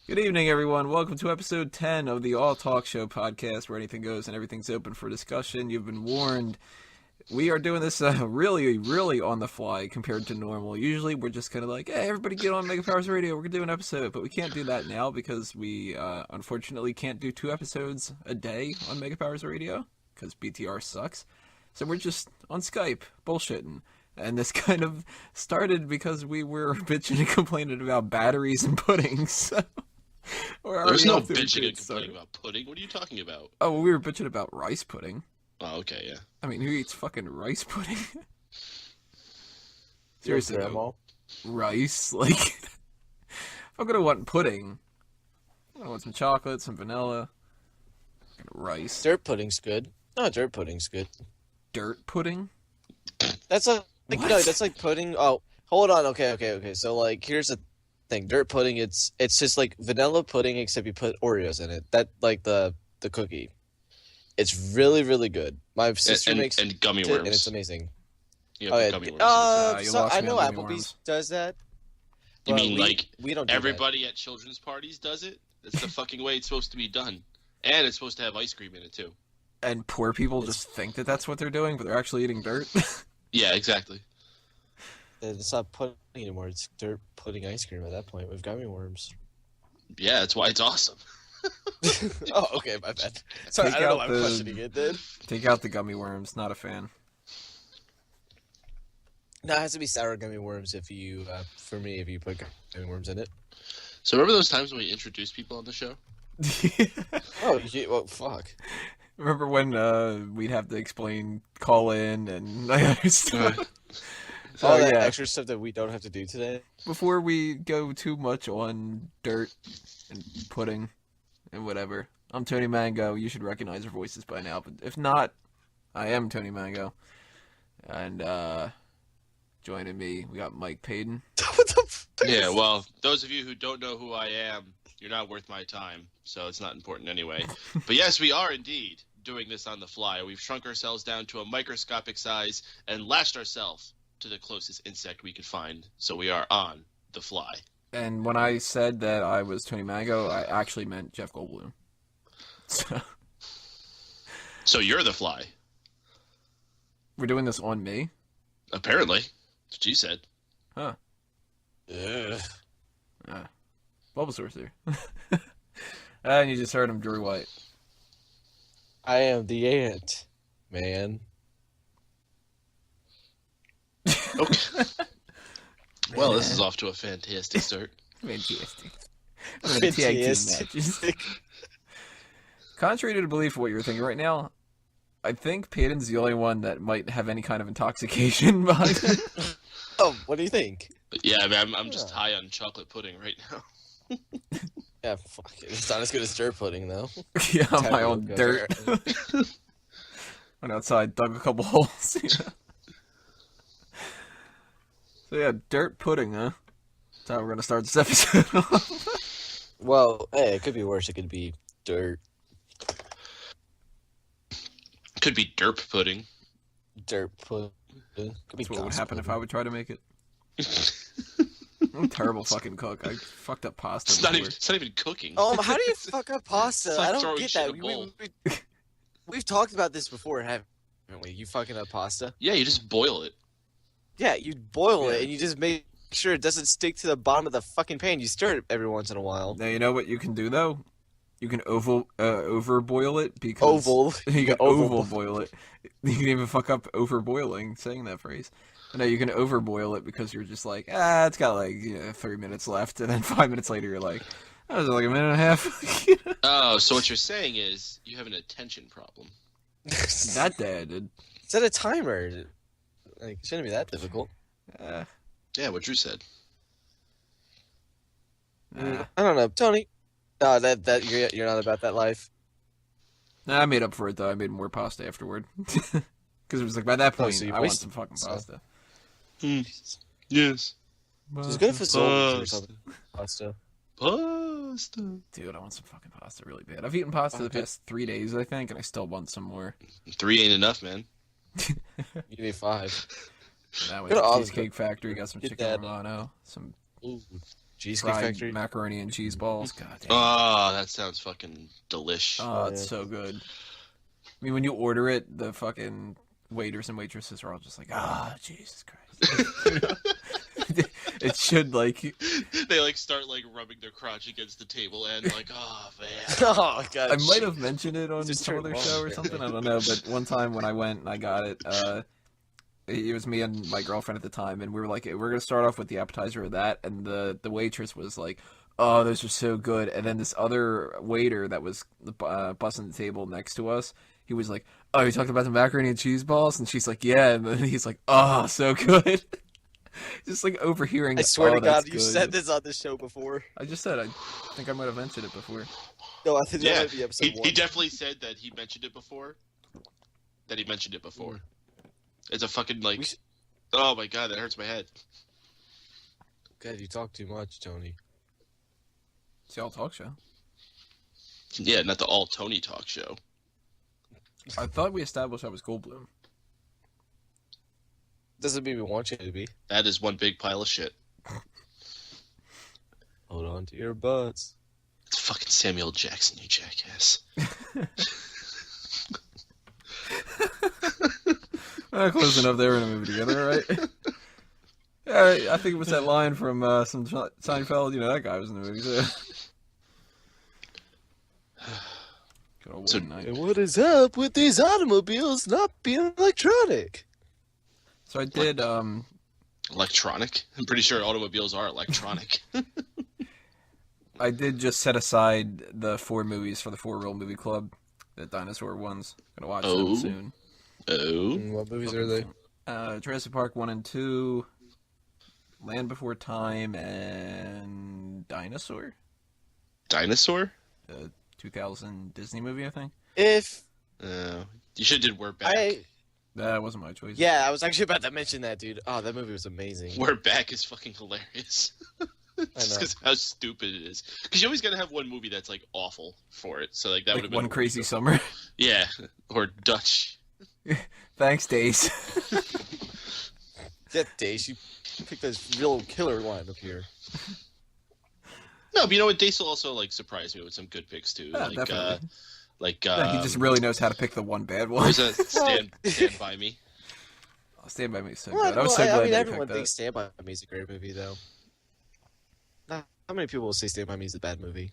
Good evening, everyone. Welcome to episode 10 of the All Talk Show podcast, where anything goes and everything's open for discussion. You've been warned. We are doing this really on the fly compared to normal. Usually we're just kind of like, hey, everybody get on Mega Powers Radio. We're going to do an episode. But we can't do that now because we unfortunately can't do 2 episodes a day on Mega Powers Radio because BTR sucks. So we're just on Skype bullshitting. And this kind of started because we were bitching and complaining about batteries and puddings. There's no bitching and complaining about pudding. What are you talking about? Oh, well, we were bitching about rice pudding. Oh, okay, yeah. I mean, who eats fucking rice pudding? Seriously, though, rice? Like, if I'm gonna want pudding, I'm gonna want some chocolate, some vanilla, rice. Dirt pudding's good. No, dirt pudding's good. Dirt pudding? That's like no, that's like pudding. Oh, hold on. Okay. So like, here's the thing. Dirt pudding. It's just like vanilla pudding, except you put Oreos in it. That like the cookie. It's really good. My sister makes and gummy worms, and it's amazing. Yeah, gummy worms. So I know Applebee's does that. You mean like we don't do everybody at children's parties does it? That's the fucking way it's supposed to be done, and it's supposed to have ice cream in it too. And poor people just think that that's what they're doing, but they're actually eating dirt. Yeah, exactly. It's not pudding anymore. It's dirt pudding ice cream at that point with gummy worms. Yeah, that's why it's awesome. Oh, okay, my bad. Sorry, I don't know why I'm questioning it then. Take out the gummy worms. Not a fan. No, it has to be sour gummy worms if you, for me, if you put gummy worms in it. So remember those times when we introduced people on the show? Oh, well, fuck. Remember when we'd have to explain call in and other stuff? All that extra stuff that we don't have to do today? Before we go too much on dirt and pudding and whatever, I'm Tony Mango. You should recognize our voices by now, but if not, I am Tony Mango. And joining me, we got Mike Payton. What the fuck? Yeah, well, those of you who don't know who I am, you're not worth my time, so it's not important anyway. But yes, we are indeed doing this on the fly. We've shrunk ourselves down to a microscopic size and lashed ourselves to the closest insect we could find, so we are on the fly. And when I said that I was Tony Mango, I actually meant Jeff Goldblum. So you're the fly. We're doing this on me? Apparently. That's what she said. Huh. Ugh. Bulbasaur. And you just heard him, Drew White. I am the ant, man. Okay. Well, this is off to a fantastic start. Fantastic. I'm gonna tag team matches. Contrary to belief of what you're thinking right now, I think Peyton's the only one that might have any kind of intoxication behind him. Oh, what do you think? But yeah, I mean, I'm just high on chocolate pudding right now. Yeah, fuck it. It's not as good as dirt pudding, though. Yeah, my own dirt. Went outside, dug a couple holes. Yeah. So yeah, dirt pudding, huh? That's how we're gonna start this episode off. Well, hey, it could be worse. It could be dirt. Could be derp pudding. Dirt pudding. Could be That's what would happen pudding. if I would try to make it. I'm a terrible fucking cook. I fucked up pasta It's not even cooking. How do you fuck up pasta? It's like I don't throwing get shit that. in a bowl. We've talked about this before, haven't we? You fucking up pasta? Yeah, you just boil it. Yeah, you boil it and you just make sure it doesn't stick to the bottom of the fucking pan. You stir it every once in a while. Now you know what you can do though? You can over boil it because Oval. You can oval boil it. You can even fuck up over boiling saying that phrase. But no, you can over boil it because you're just like, it's got like 3 minutes left, and then 5 minutes later you're like, that was like a minute and a half. Oh, so what you're saying is you have an attention problem. That day I did. Set a timer. Like, it shouldn't be that difficult. Yeah, what Drew said. Nah. I don't know, Tony. No, that you're not about that life. Nah, I made up for it though. I made more pasta afterward because it was like by that point so you I want wasted some fucking some. pasta. Yes. Just go to facilities or something. Pasta. Pasta. Dude, I want some fucking pasta really bad. I've eaten pasta the past 3 days, I think, and I still want some more. 3 ain't enough, man. You need 5. Now we Go to have Olive Cheesecake Factory, got some Get chicken that. Romano, some Ooh. Cheesecake fried Factory. macaroni and cheese balls. God damn. Oh, that sounds fucking delish. Oh, it's so good. I mean, when you order it, the fucking waiters and waitresses are all just like, Jesus Christ. It should, like... They, like, start, like, rubbing their crotch against the table and, like, oh, man. Oh, God. I might have mentioned it on Just some turn other it on. show or something. I don't know. But one time when I went and I got it, it was me and my girlfriend at the time, and we were like, we're going to start off with the appetizer of that. And the waitress was like, oh, those are so good. And then this other waiter that was bussing the table next to us, he was like, oh, you talking about the macaroni and cheese balls? And she's like, yeah. And then he's like, oh, so good. Just like overhearing. I swear to that's God, you good. said this on the show before. I just said, I think I might have mentioned it before. No, I think that Yeah, might be episode one. he definitely said that he mentioned it before. It's a fucking, like... Oh, my God, that hurts my head. God, you talk too much, Tony. It's the All Talk Show. Yeah, not the All Tony Talk Show. I thought we established I was Goldblum. Doesn't mean we want you to be. That is one big pile of shit. Hold on to your butts. It's fucking Samuel Jackson, you jackass. Close enough. They were in a movie together, right? Yeah, I think it was that line from some Seinfeld. You know, that guy was in the movie too. Good old So- one night. And what is up with these automobiles not being electronic? So I did. Electronic? I'm pretty sure automobiles are electronic. I did just set aside the 4 movies for the 4 Real Movie Club, the dinosaur ones. Gonna watch Oh. them soon. Oh. What movies are they? Jurassic Park 1 and 2, Land Before Time, and Dinosaur. Dinosaur? 2000 Disney movie, I think. If You should have did We're Back. That wasn't my choice. Yeah, I was actually about to mention that, dude. Oh, that movie was amazing. We're Back is fucking hilarious. Just know. because how stupid it is. Because you always gotta have one movie that's, like, awful for it. So, like, that would Like have been... One Crazy Summer. Yeah. Or Dutch. Thanks, Dace. Yeah, Dace, you picked this real killer line up here. No, but you know what? Dace will also, like, surprise me with some good picks, too. Yeah, definitely. Yeah, He just really knows how to pick the one bad one. There's a Stand By Me. Oh, Stand By Me is so Well, good. I was so glad I mean, that you everyone picked thinks that. Stand By Me is a great movie, though. How many people will say Stand By Me is a bad movie?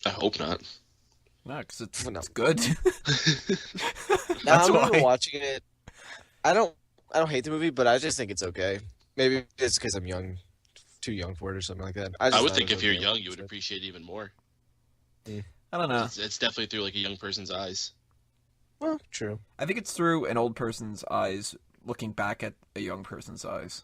I hope not. No, because it's, No. it's good. No, That's I remember why. watching it. I don't hate the movie, but I just think it's okay. Maybe it's because I'm young, too young for it or something like that. I just would thought think it was if you're okay. young, you would appreciate it even more. I don't know. It's definitely through, like, a young person's eyes. Well, true. I think it's through an old person's eyes looking back at a young person's eyes.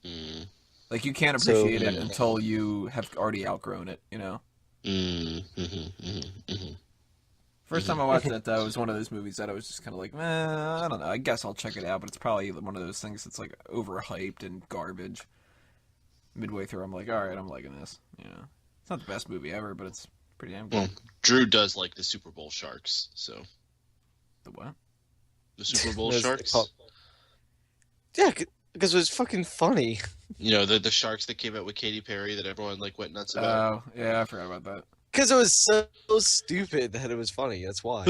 Mm. Like, you can't So- appreciate it until you have already outgrown it, you know? Mm. Mm-hmm. First time I watched it, though, it was one of those movies that I was just kind of like, I don't know. I guess I'll check it out, but it's probably one of those things that's, like, overhyped and garbage. Midway through, I'm like, all right, I'm liking this. You know, it's not the best movie ever, but it's pretty damn good. Well, Drew does like the Super Bowl Sharks, so The what? the Super Bowl Those- Sharks. Yeah, because it was fucking funny. You know, the sharks that came out with Katy Perry that everyone, like, went nuts about. Oh, yeah, I forgot about that. Because it was so stupid that it was funny. That's why.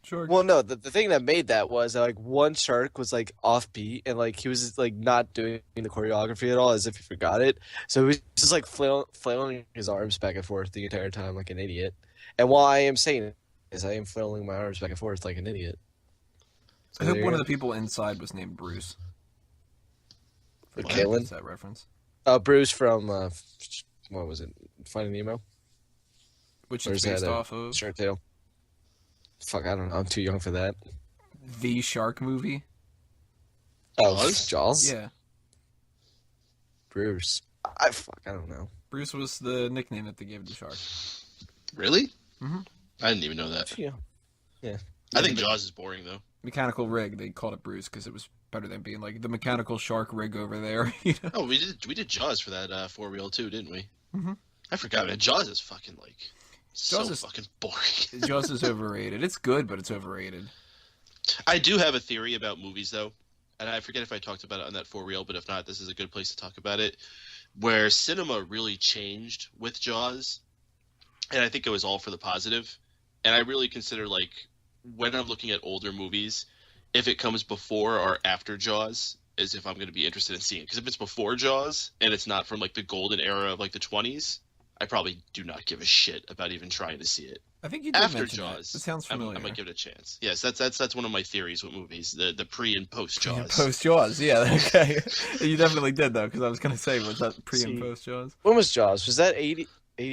Sure. Well, no, the thing that made that was that, like, one shark was like offbeat and like he was like not doing the choreography at all, as if he forgot it. So he was just like flailing his arms back and forth the entire time like an idiot. And while I am saying it, is I am flailing my arms back and forth like an idiot. So I hope there you one of go. the people inside was named Bruce. Like What? Kalen? What's that reference? Bruce from what was it? Finding Nemo? Which Or is is based that a off of Shark Tale. Fuck, I don't know. I'm too young for that. the Shark movie. Oh, Jaws? Jaws? Yeah, Bruce. I don't know. Bruce was the nickname that they gave the shark. Really? Mhm. I didn't even know that. Yeah. I think Jaws is boring, though. Mechanical rig. They called it Bruce because it was better than being like the mechanical shark rig over there. You know? Oh, we did Jaws for that 4 reel too, didn't we? Mhm. I forgot, man. Jaws is fucking like Jaws so is- fucking boring. Jaws is overrated. It's good, but it's overrated. I do have a theory about movies, though. and I forget if I talked about it on that For Real, but if not, this is a good place to talk about it, where cinema really changed with Jaws, and I think it was all for the positive. And I really consider, like, when I'm looking at older movies, if it comes before or after Jaws, is if I'm going to be interested in seeing it. Because if it's before Jaws, and it's not from, like, the golden era of, like, the 20s, I probably do not give a shit about even trying to see it. I think you did After mention Jaws, that. It sounds familiar. I might give it a chance. Yes, that's one of my theories with movies, the pre and post Jaws. Post Jaws, yeah, okay. You definitely did, though, because I was going to say, was that pre and post Jaws? When was Jaws? Was that 80?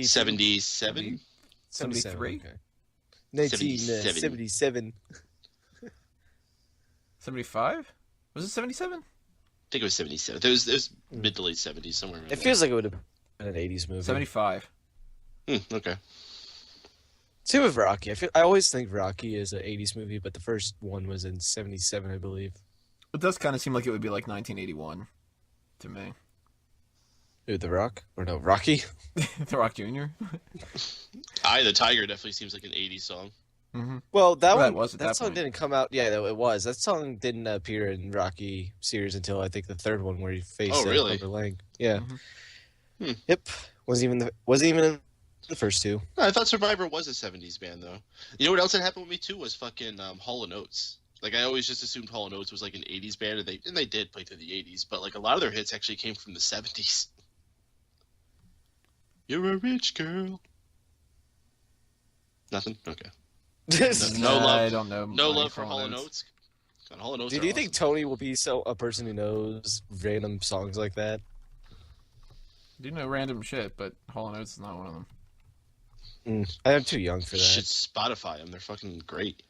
77? 73? Okay. 1977. 75? Was it 77? I think it was 77. It was mid to late 70s, somewhere around It feels like it would have been an 80s movie. 75. Okay. Same with Rocky. I always think Rocky is an 80s movie, but the first one was in 77, I believe. It does kind of seem like it would be like 1981 to me. Ooh, The Rock? Or no, Rocky? The Rock Jr.? Eye the Tiger definitely seems like an 80s song. Mm-hmm. Well, that song point. didn't come out. Yeah, it was. That song didn't appear in Rocky series until I think the third one, where he faced really? Cobbler Lang. Yeah. Mm-hmm. Yep. Wasn't even in the first two. I thought Survivor was a 70s band, though. You know what else that happened with me, too, was fucking Hall & Oates. Like, I always just assumed Hall & Oates was like an 80s band, and they did play through the 80s, but like a lot of their hits actually came from the 70s. You're a rich girl. Nothing? Okay. No love. I don't know. No love for Hall & Oates. God, Hall & Oates. Do you think Tony will be a person who knows random songs like that? I do know random shit, but Hall & Oates is not one of them. I am too young for You that. should Spotify them. They're fucking great.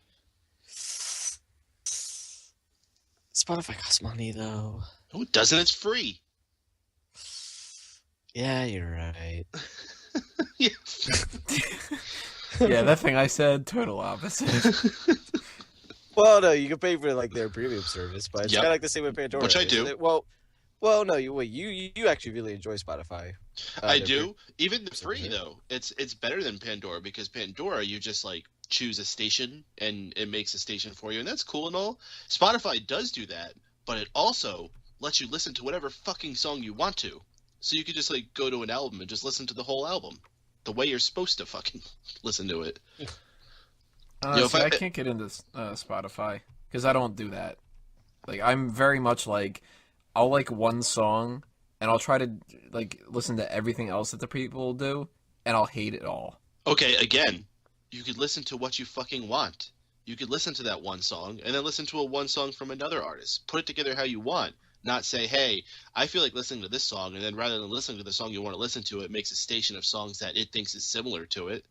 Spotify costs money, though. No, it doesn't. It's free. Yeah, you're right. Yeah. Yeah, that thing I said, total opposite. Well, no, you can pay for like their premium service, but it's Yep. kind of like the same with Pandora, Which I isn't do. it? Well, no, you actually really enjoy Spotify. I their do. Even the Sorry, free, yeah. though. It's better than Pandora, because Pandora, you just like choose a station and it makes a station for you, and that's cool and all. Spotify does do that, but it also lets you listen to whatever fucking song you want to. So you could just like go to an album and just listen to the whole album the way you're supposed to fucking listen to it. See, I can't get into Spotify because I don't do that. Like, I'm very much like, I'll like one song and I'll try to like listen to everything else that the people do, and I'll hate it all. Okay, again, you could listen to what you fucking want. You could listen to that one song and then listen to one song from another artist. Put it together how you want. Not say, hey, I feel like listening to this song, and then rather than listening to the song you want to listen to, it makes a station of songs that it thinks is similar to it.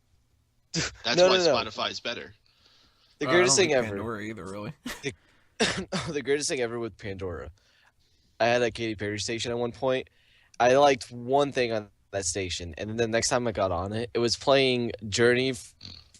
That's why Spotify is better. The greatest thing ever. Pandora either, really. The greatest thing ever with Pandora. I had a Katy Perry station at one point. I liked one thing on that station, and then the next time I got on it, it was playing Journey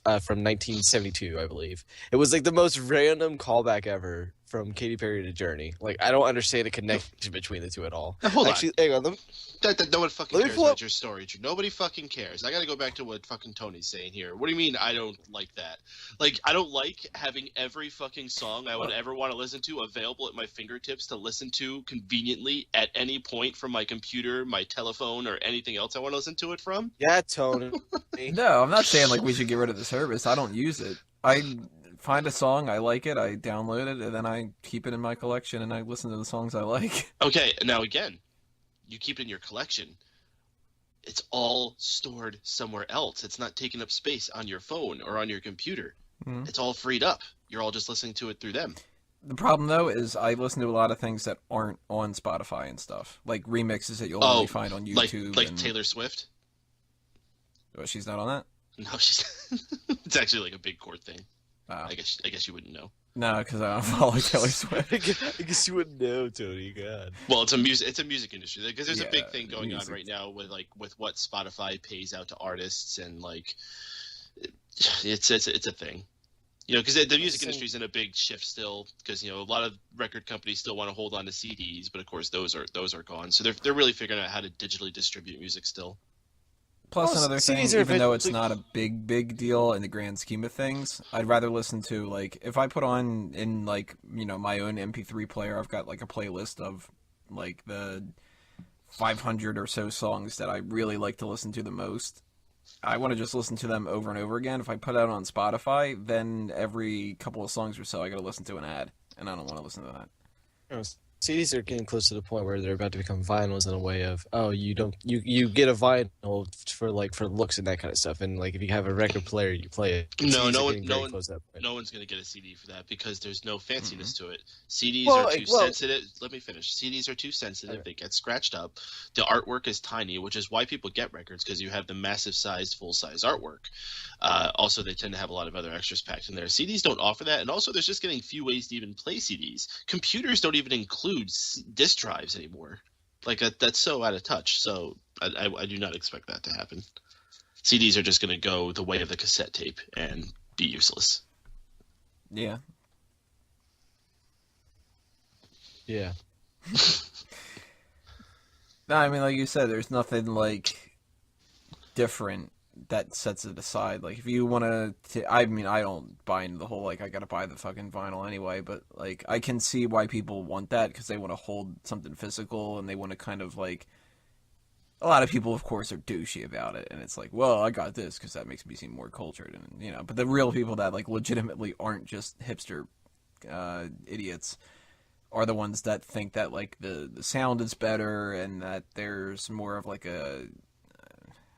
from 1972, I believe. It was like the most random callback ever from Katy Perry to Journey. Like, I don't understand the connection between the two at all. Now, hold on. Actually, hang on. No one fucking Let me cares pull about up- your story. Nobody fucking cares. I gotta go back to what fucking Tony's saying here. What do you mean I don't like that? Like, I don't like having every fucking song I would ever want to listen to available at my fingertips to listen to conveniently at any point from my computer, my telephone, or anything else I want to listen to it from. Yeah, Tony. No, I'm not saying like we should get rid of the service. I don't use it. I find a song, I like it, I download it, and then I keep it in my collection and I listen to the songs I like. Okay, now again, you keep it in your collection. It's all stored somewhere else. It's not taking up space on your phone or on your computer. Mhm. It's all freed up. You're all just listening to it through them. The problem though is I listen to a lot of things that aren't on Spotify and stuff, like remixes that you'll only find on YouTube. Like and... Taylor Swift. Oh, she's not on that? No, she's. It's actually like a big court thing. Wow. I guess you wouldn't know. No, because I don't follow Taylor Swift. I guess you wouldn't know, Tony. God. Well, it's a music industry, because there's a big Yeah, thing going music. on right now with what Spotify pays out to artists, and like it's a thing. You know, because the music industry's in a big shift still, because a lot of record companies still want to hold on to CDs, but of course those are gone. So they're really figuring out how to digitally distribute music still. Plus, another thing, CDs are even though it's eventually- not a big deal in the grand scheme of things, I'd rather listen to, like, if I put on in, like, my own MP3 player, I've got, like, a playlist of, like, the 500 or so songs that I really like to listen to the most. I want to just listen to them over and over again. If I put it on Spotify, then every couple of songs or so, I got to listen to an ad, and I don't want to listen to that. CDs are getting close to the point where they're about to become vinyls in a way of, you get a vinyl for looks and that kind of stuff, and like if you have a record player, you play it. Close to that point. No one's gonna get a CD for that because there's no fanciness to it. CDs are too sensitive. Let me finish. CDs are too sensitive. Okay. They get scratched up. The artwork is tiny, which is why people get records, because you have the massive sized, full size artwork. Also, they tend to have a lot of other extras packed in there. CDs don't offer that, and also there's just getting few ways to even play CDs. Computers don't even include disk drives anymore. Like that's so out of touch. So I do not expect that to happen. CDs are just going to go the way of the cassette tape and be useless. Yeah. Yeah. No, I mean, like you said, there's nothing like different that sets it aside. Like, if you want to, I mean, I don't buy into the whole, like, I gotta buy the fucking vinyl anyway, but, like, I can see why people want that, because they want to hold something physical, and they want to kind of, like, a lot of people, of course, are douchey about it, and it's like, well, I got this, because that makes me seem more cultured, and, but the real people that, like, legitimately aren't just hipster idiots are the ones that think that, like, the sound is better, and that there's more of, like,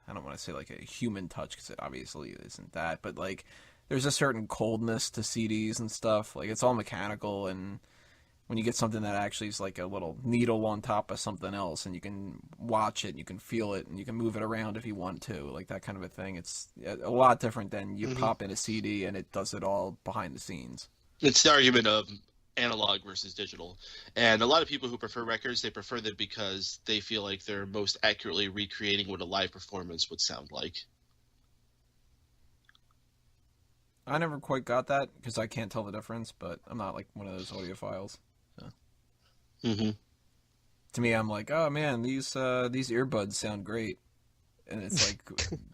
I don't want to say like a human touch, because it obviously isn't that, but like there's a certain coldness to CDs and stuff. Like, it's all mechanical, and when you get something that actually is like a little needle on top of something else, and you can watch it, and you can feel it, and you can move it around if you want to, like that kind of a thing, it's a lot different than you pop in a CD and it does it all behind the scenes. It's the argument of analog versus digital, and a lot of people who prefer records, they prefer them because they feel like they're most accurately recreating what a live performance would sound like. I never quite got that, because I can't tell the difference, but I'm not like one of those audiophiles. So. To me, I'm like, oh man, these earbuds sound great, and it's like,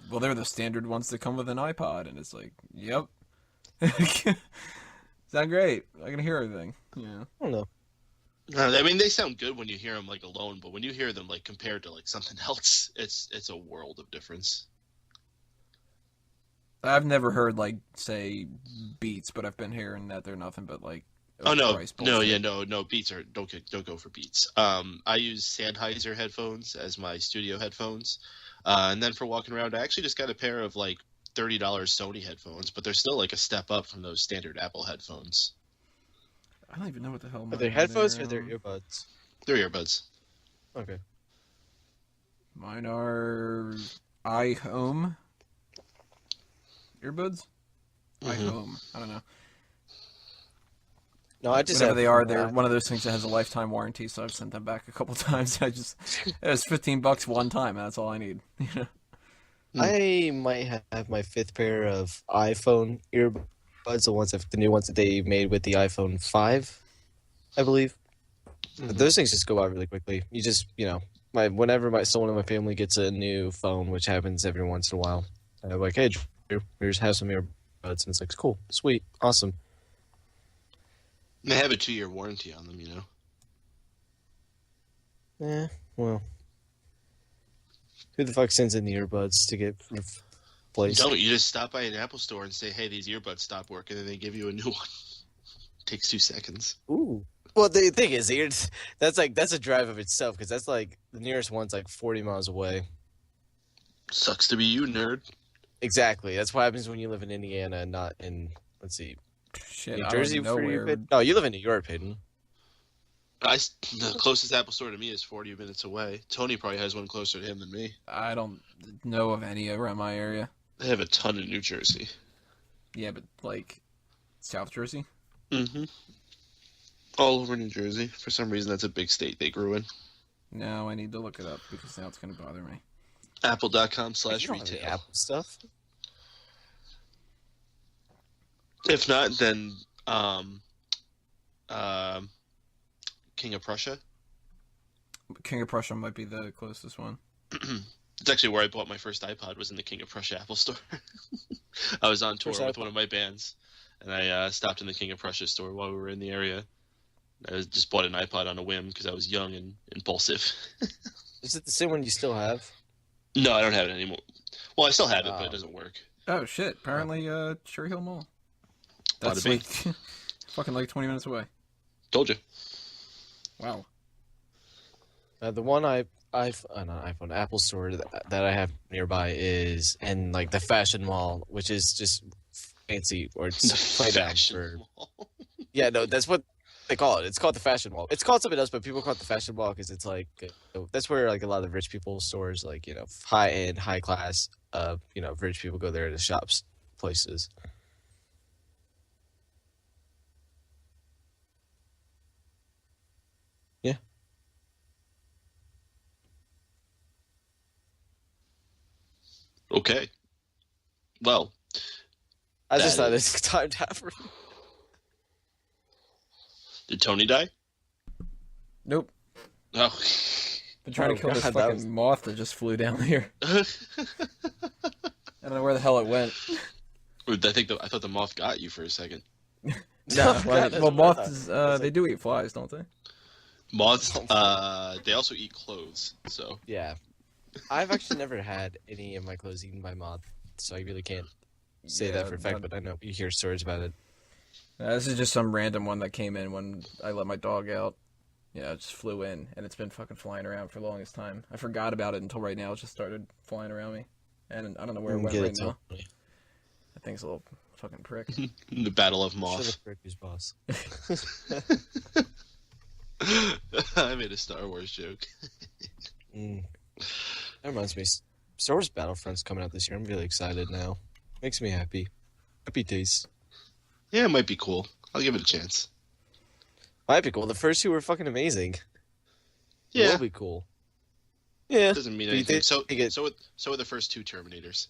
well, they're the standard ones that come with an iPod, and it's like, yep. Sound great. I can hear everything. Yeah. I don't know. I mean, they sound good when you hear them like alone, but when you hear them like compared to like something else, it's a world of difference. I've never heard like say Beats, but I've been hearing that they're nothing but like no, Beats are don't go for Beats. I use Sennheiser headphones as my studio headphones, and then for walking around, I actually just got a pair of like $30 Sony headphones, but they're still like a step up from those standard Apple headphones. I don't even know what the hell. Are they headphones or they're earbuds? They're earbuds. Okay. Mine are iHome earbuds. iHome. I don't know. No, I just whatever they are. They're one of those things that has a lifetime warranty, so I've sent them back a couple times. It was $15 one time, and that's all I need. I might have my fifth pair of iPhone earbuds, the new ones that they made with the iPhone 5, I believe. But those things just go out really quickly. You just, whenever someone in my family gets a new phone, which happens every once in a while, I'm like, hey, Drew, here's have some earbuds, and it's like, cool, sweet, awesome. They have a 2-year warranty on them, Yeah, well. Who the fuck sends in the earbuds to get replaced? Don't. You just stop by an Apple store and say, hey, these earbuds stopped working, and they give you a new one. Takes 2 seconds. Ooh. Well, the thing is, that's a drive of itself, because that's like, the nearest one's like 40 miles away. Sucks to be you, nerd. Exactly. That's what happens when you live in Indiana and not in, let's see, Shit, New Jersey for you, Peyton? No, you live in New York, Peyton. The closest Apple store to me is 40 minutes away. Tony probably has one closer to him than me. I don't know of any around my area. They have a ton in New Jersey. Yeah, but like South Jersey? Mm-hmm. All over New Jersey. For some reason, that's a big state they grew in. No, I need to look it up, because now it's going to bother me. Apple.com/retail. Apple stuff? If not, then King of Prussia. King of Prussia might be the closest one. It's actually where I bought my first iPod, was in the King of Prussia Apple store. I was on tour with one of my bands, and I stopped in the King of Prussia store while we were in the area. I just bought an iPod on a whim because I was young and impulsive. Is it the same one you still have? No, I don't have it anymore. Well, I still have it, but it doesn't work. Oh shit! Apparently, Cherry Hill Mall. That's Bada like bing. fucking like 20 minutes away. Told you. Wow. The one not iPhone, Apple store that I have nearby is in like the Fashion Mall, which is just fancy, or it's play down for. Yeah, no, that's what they call it. It's called the Fashion Mall. It's called something else, but people call it the Fashion Mall because it's like that's where like a lot of rich people stores, like high end, high class, rich people go there to shops places. Yeah. Okay. Well, I just that thought is- it's time to have. did Tony die? Nope. Oh. Been trying to kill this God, fucking moth that just flew down here. I don't know where the hell it went. I thought the moth got you for a second. No, God, well, that's well what I moths, thought. they do eat flies, don't they? Moths, they also eat clothes, so. Yeah. I've actually never had any of my clothes eaten by moth, so I really can't say that for a fact, but I know you hear stories about it. This is just some random one that came in when I let my dog out. Yeah, it just flew in, and it's been fucking flying around for the longest time. I forgot about it until right now. It just started flying around me, and I don't know where it went right now. That thing's a little fucking prick. The Battle of Should Moth. have pricked his boss. I made a Star Wars joke. That reminds me, Star Wars Battlefront's coming out this year. I'm really excited now. Makes me happy. Happy days. Yeah, it might be cool. I'll give it a chance. Might be cool. The first two were fucking amazing. Yeah. Will be cool. Yeah. Doesn't mean Do you anything. think So are the first two Terminators.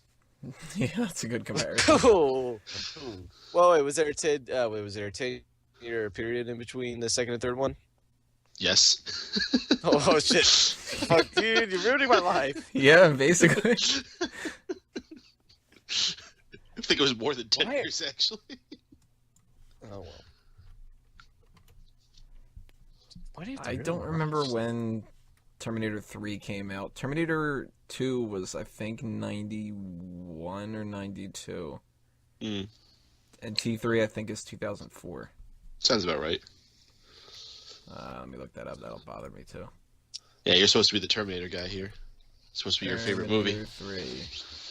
Yeah, that's a good comparison. Cool. Well, wait, was there a 10-year period in between the second and third one? Yes. Oh shit. Fuck, dude, you're ruining my life. Yeah, basically. I think it was more than 10 Why? years, actually. Oh well. Why do you have to I ruin don't my remember life? when Terminator 3 came out. Terminator 2 was, I think, 91 or 92. Mm. And T3, I think, is 2004. Sounds about right. Let me look that up. That'll bother me, too. Yeah, you're supposed to be the Terminator guy here. It's supposed to be your favorite movie.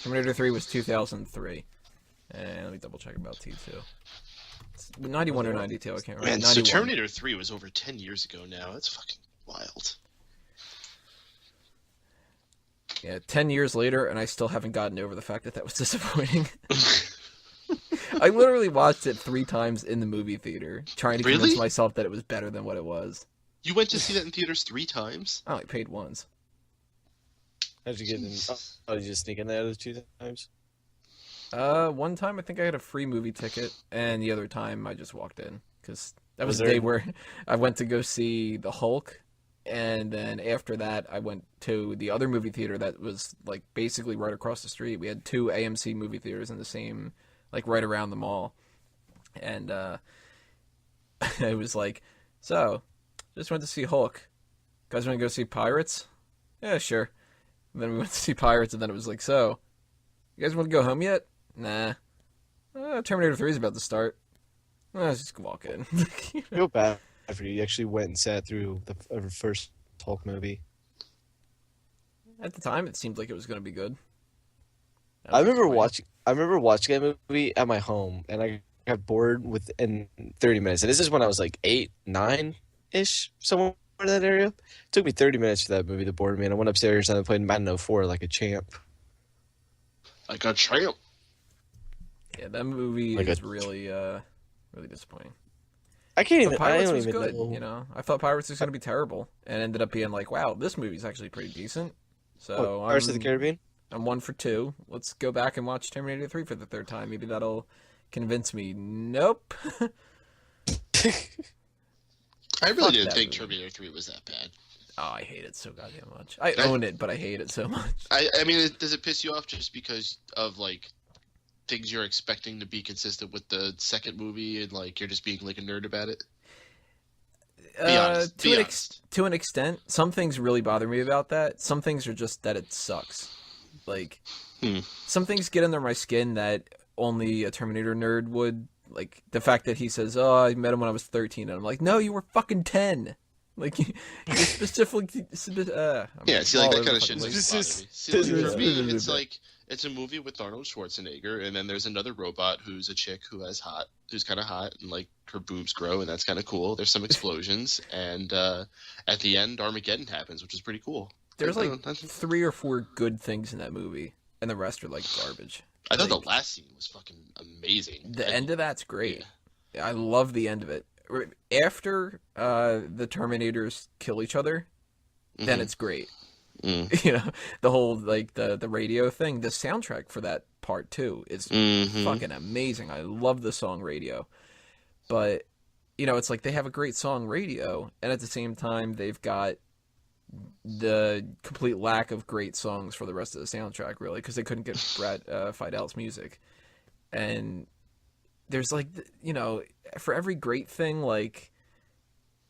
Terminator 3 was 2003. And let me double check about T2. It's 91 or 92, I can't remember. Man, 91. so Terminator 3 was over 10 years ago now. That's fucking wild. Yeah, 10 years later, and I still haven't gotten over the fact that was disappointing. I literally watched it 3 times in the movie theater, trying to Really? convince myself that it was better than what it was. You went to see that in theaters 3 times? I only paid once. How'd you get in? Oh, did you just sneak in there 2 times? One time I think I had a free movie ticket, and the other time I just walked in, because that was Was the there- day where I went to go see the Hulk, and then after that I went to the other movie theater that was like basically right across the street. We had 2 AMC movie theaters in the same, like right around the mall, and it was like, so just went to see Hulk. Guys want to go see Pirates? Yeah, sure. And then we went to see Pirates, and then it was like, so you guys want to go home yet? Nah. Terminator 3 is about to start. Let's just walk in. I feel bad for you. You actually went and sat through the first Hulk movie. At the time, it seemed like it was going to be good. I remember watching that movie at my home, and I got bored within 30 minutes. And this is when I was like 8, 9-ish, somewhere in that area. It took me 30 minutes for that movie to bore me, and I went upstairs and I played Madden 04 like a champ. Like a tramp. Yeah, that movie Like is really, really disappointing. I can't But even. I Pirates don't was even good, know. you know? I thought Pirates was going to be terrible, and ended up being like, wow, this movie's actually pretty decent. So What, Pirates of the Caribbean? I'm 1 for 2. Let's go back and watch Terminator 3 for the 3rd time. Maybe that'll convince me. Nope. I really Fuck didn't that think movie. Terminator 3 was that bad. Oh, I hate it so goddamn much. I own it, but I hate it so much. I mean, does it piss you off just because of like things you're expecting to be consistent with the second movie, and like you're just being like a nerd about it? Be honest. To an extent, some things really bother me about that. Some things are just that it sucks. Like, some things get under my skin that only a Terminator nerd would. Like, the fact that he says, "Oh, I met him when I was 13," and I'm like, "No, you were fucking 10." Like, you're specifically. Yeah, see, like that kind of shit doesn't bother me. See, like, for me, it's just like it's a movie with Arnold Schwarzenegger, and then there's another robot who's a chick who's kind of hot, and like her boobs grow, and that's kind of cool. There's some explosions, and at the end, Armageddon happens, which is pretty cool. There's like 3 or 4 good things in that movie, and the rest are like garbage. I thought the last scene was fucking amazing. The end of that's great. Yeah. I love the end of it. After the Terminators kill each other, then it's great. You know, the whole like the radio thing, the soundtrack for that part too is fucking amazing. I love the song Radio. But you know, it's like they have a great song Radio, and at the same time they've got the complete lack of great songs for the rest of the soundtrack, really, because they couldn't get Brad Feidel's music. And there's like, you know, for every great thing, like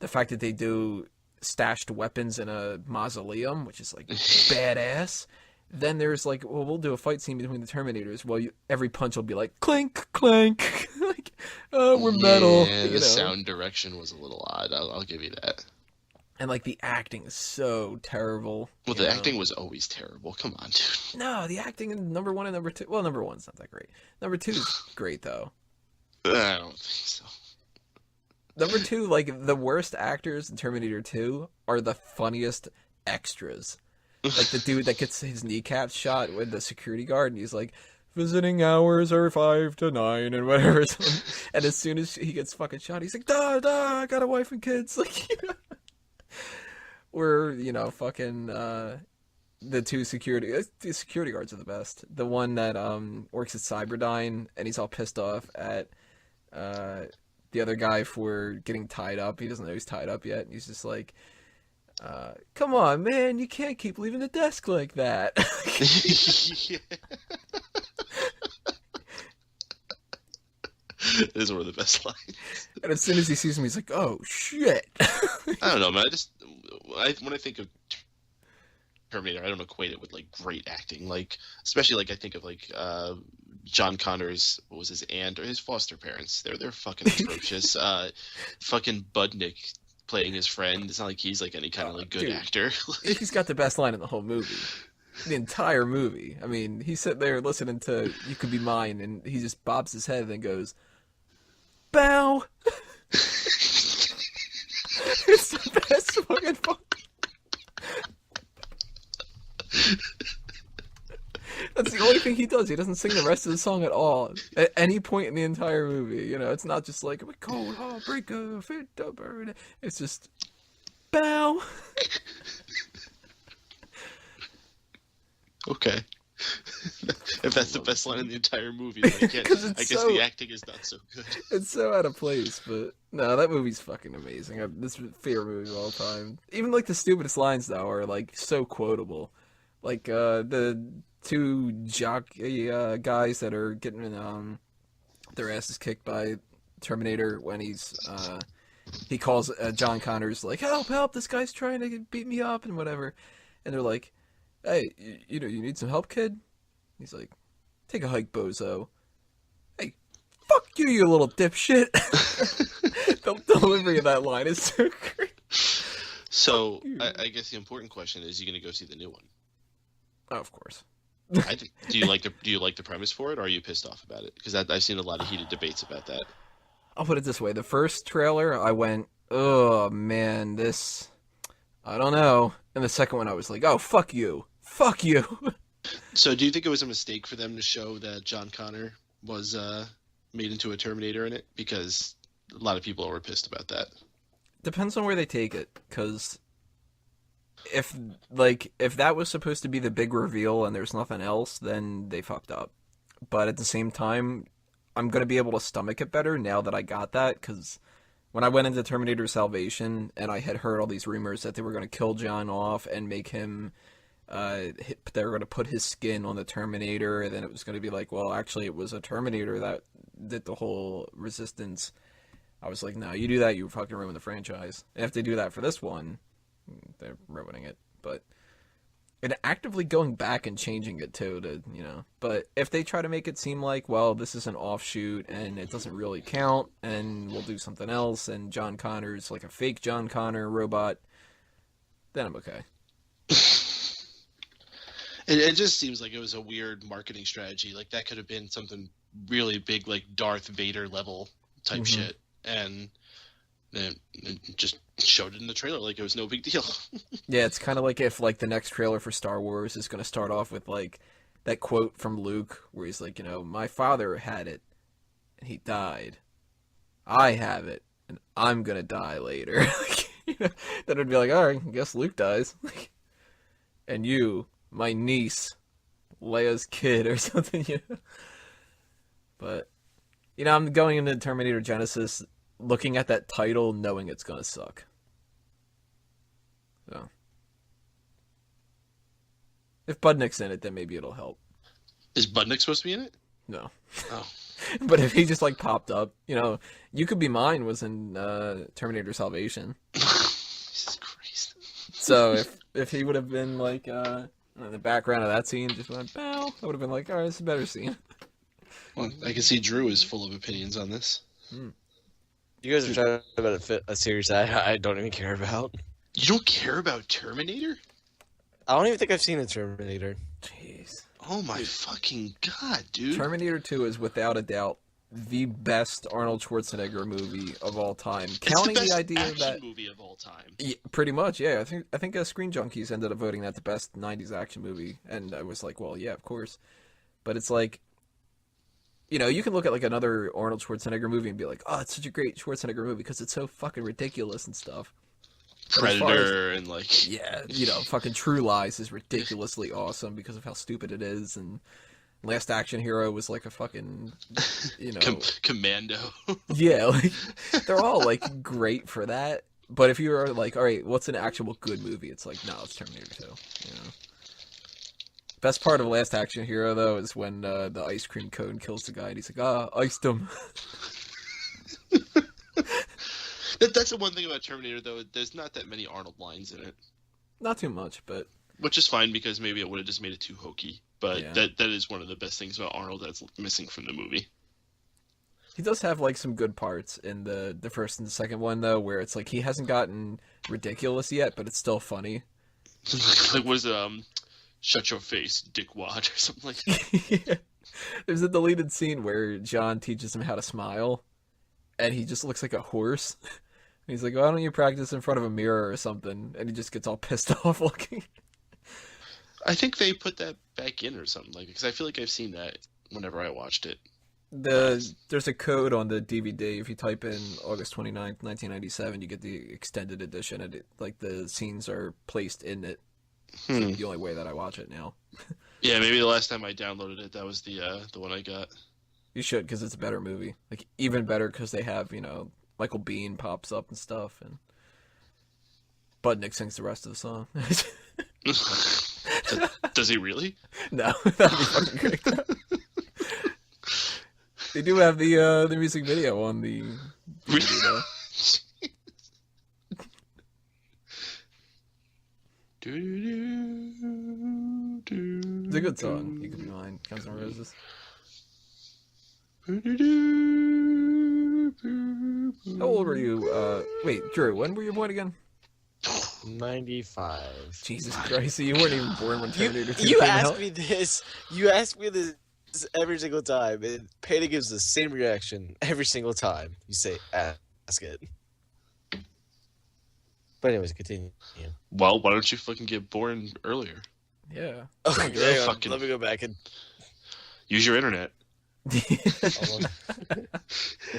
the fact that they do stashed weapons in a mausoleum, which is like badass. Then there's like, well, we'll do a fight scene between the Terminators. Well, every punch will be like clink, clank, like, oh, we're metal. Yeah, the sound direction was a little odd. I'll give you that. And like the acting is so terrible. Well, the acting was always terrible. Come on, dude. No, the acting in number 1 and number 2. Well, number 1's not that great. Number 2 is great though. I don't think so. Number 2, like the worst actors in Terminator 2 are the funniest extras. Like the dude that gets his kneecaps shot with the security guard, and he's like, visiting hours are 5 to 9 and whatever. And as soon as he gets fucking shot, he's like, da, I got a wife and kids. Like, or, you know, fucking the security guards are the best. The one that works at Cyberdyne, and he's all pissed off at the other guy for getting tied up. He doesn't know he's tied up yet, and he's just like, come on, man, you can't keep leaving the desk like that. It is one of the best lines. And as soon as he sees him, he's like, oh, shit. I don't know, man. When I think of Terminator, I don't equate it with, like, great acting. Like, especially, like, I think of, like, John Connor's, what was his aunt or his foster parents. They're fucking atrocious. Fucking Budnick playing his friend. It's not like he's, like, any kind of, like, good actor. He's got the best line in the whole movie. The entire movie. I mean, he's sitting there listening to You Could Be Mine, and he just bobs his head and then goes, bow! It's the best fucking That's the only thing he does. He doesn't sing the rest of the song at all. At any point in the entire movie. You know, it's not just like, a cold heartbreaker, fit to burn. It's just, bow! Okay. If that's the best line in the entire movie, then I guess the acting is not so good. It's so out of place, but no, that movie's fucking amazing. This is my favorite movie of all time. Even like the stupidest lines though are like so quotable. Like the 2 jock guys that are getting their asses kicked by Terminator when he calls John Connor's like, help, this guy's trying to beat me up and whatever, and they're like, hey, you need some help, kid? He's like, take a hike, bozo. Hey, fuck you, you little dipshit. The delivery of that line is so great. So, I guess the important question is, you going to go see the new one? Oh, of course. Do you like the premise for it, or are you pissed off about it? Because I've seen a lot of heated debates about that. I'll put it this way. The first trailer, I went, oh, man, this... I don't know. And the second one, I was like, oh, fuck you. Fuck you. So do you think it was a mistake for them to show that John Connor was made into a Terminator in it? Because a lot of people were pissed about that. Depends on where they take it. Because if that was supposed to be the big reveal and there's nothing else, then they fucked up. But at the same time, I'm going to be able to stomach it better now that I got that. Because when I went into Terminator Salvation and I had heard all these rumors that they were going to kill John off and make him, they were going to put his skin on the Terminator, and then it was going to be like, well, actually it was a Terminator that did the whole resistance. I was like, no, you do that, you fucking ruin the franchise. And if they do that for this one, they're ruining it. But and actively going back and changing it too, to, you know. But if they try to make it seem like, well, this is an offshoot and it doesn't really count, and we'll do something else, and John Connor's like a fake John Connor robot, then I'm okay. It just seems like it was a weird marketing strategy. Like, that could have been something really big, like Darth Vader level type shit, and it just showed it in the trailer like it was no big deal. Yeah, it's kind of like if like the next trailer for Star Wars is going to start off with like that quote from Luke where he's like, you know, my father had it and he died. I have it and I'm going to die later. Like, you know, then it'd be like, all right, I guess Luke dies. And you, my niece, Leia's kid or something, you know. But, you know, I'm going into Terminator Genesis looking at that title knowing it's going to suck. So, if Budnick's in it, then maybe it'll help. Is Budnick supposed to be in it? No. Oh. But if he just like popped up, you know, You Could Be Mine was in Terminator Salvation. Jesus Christ. So if he would have been like in the background of that scene, just went bow, I would have been like, all right, it's a better scene. Well, I can see Drew is full of opinions on this. You guys are talking about a series I don't even care about. You don't care about Terminator? I don't even think I've seen a Terminator. Jeez. Oh my fucking god, dude. Terminator 2 is without a doubt the best Arnold Schwarzenegger movie of all time. It's Counting the best idea action that movie of all time. Yeah, pretty much, yeah. I think Screen Junkies ended up voting that the best 90s action movie, and I was like, well, yeah, of course. But it's like, you know, you can look at like another Arnold Schwarzenegger movie and be like, oh, it's such a great Schwarzenegger movie because it's so fucking ridiculous and stuff. Predator and like... Yeah, you know, fucking True Lies is ridiculously awesome because of how stupid it is, and Last Action Hero was like a fucking, you know... Commando. Yeah, like, they're all like great for that. But if you're like, all right, what's an actual good movie? It's like, no, it's Terminator 2, you know? Best part of Last Action Hero, though, is when the ice cream cone kills the guy, and he's like, iced him. That's the one thing about Terminator, though. There's not that many Arnold lines in it. Not too much, but... Which is fine, because maybe it would have just made it too hokey. But Yeah. that is one of the best things about Arnold that's missing from the movie. He does have, like, some good parts in the first and the second one, though, where it's like, he hasn't gotten ridiculous yet, but it's still funny. Like, what is it, shut your face, dickwad, or something like that. Yeah. There's a deleted scene where John teaches him how to smile, and he just looks like a horse. And he's like, why don't you practice in front of a mirror or something? And he just gets all pissed off looking. I think they put that back in or something, like, because I feel like I've seen that whenever I watched it. There's a code on the DVD. If you type in August 29th, 1997, you get the extended edition, and like the scenes are placed in it. So the only way that I watch it now. Yeah, maybe the last time I downloaded it, that was the one I got. You should, because it's a better movie. Like, even better because they have, you know, Michael Biehn pops up and stuff, and Budnick sings the rest of the song. Does he really? No, that'd be fucking great. They do have the music video on the DVD, though. It's a good song. You Could Be Mine. Guns N' Roses. How old were you? Wait, Drew, when were you born again? 95. Jesus Christ, so you weren't even born when Terminator 2 You came ask out? me this. You ask me this every single time, and Peta gives the same reaction every single time. You say, ask it. But anyways, continue. Well, why don't you fucking get born earlier? Yeah. Okay, Yeah, hang on. fucking- Let me go back and. Use your internet.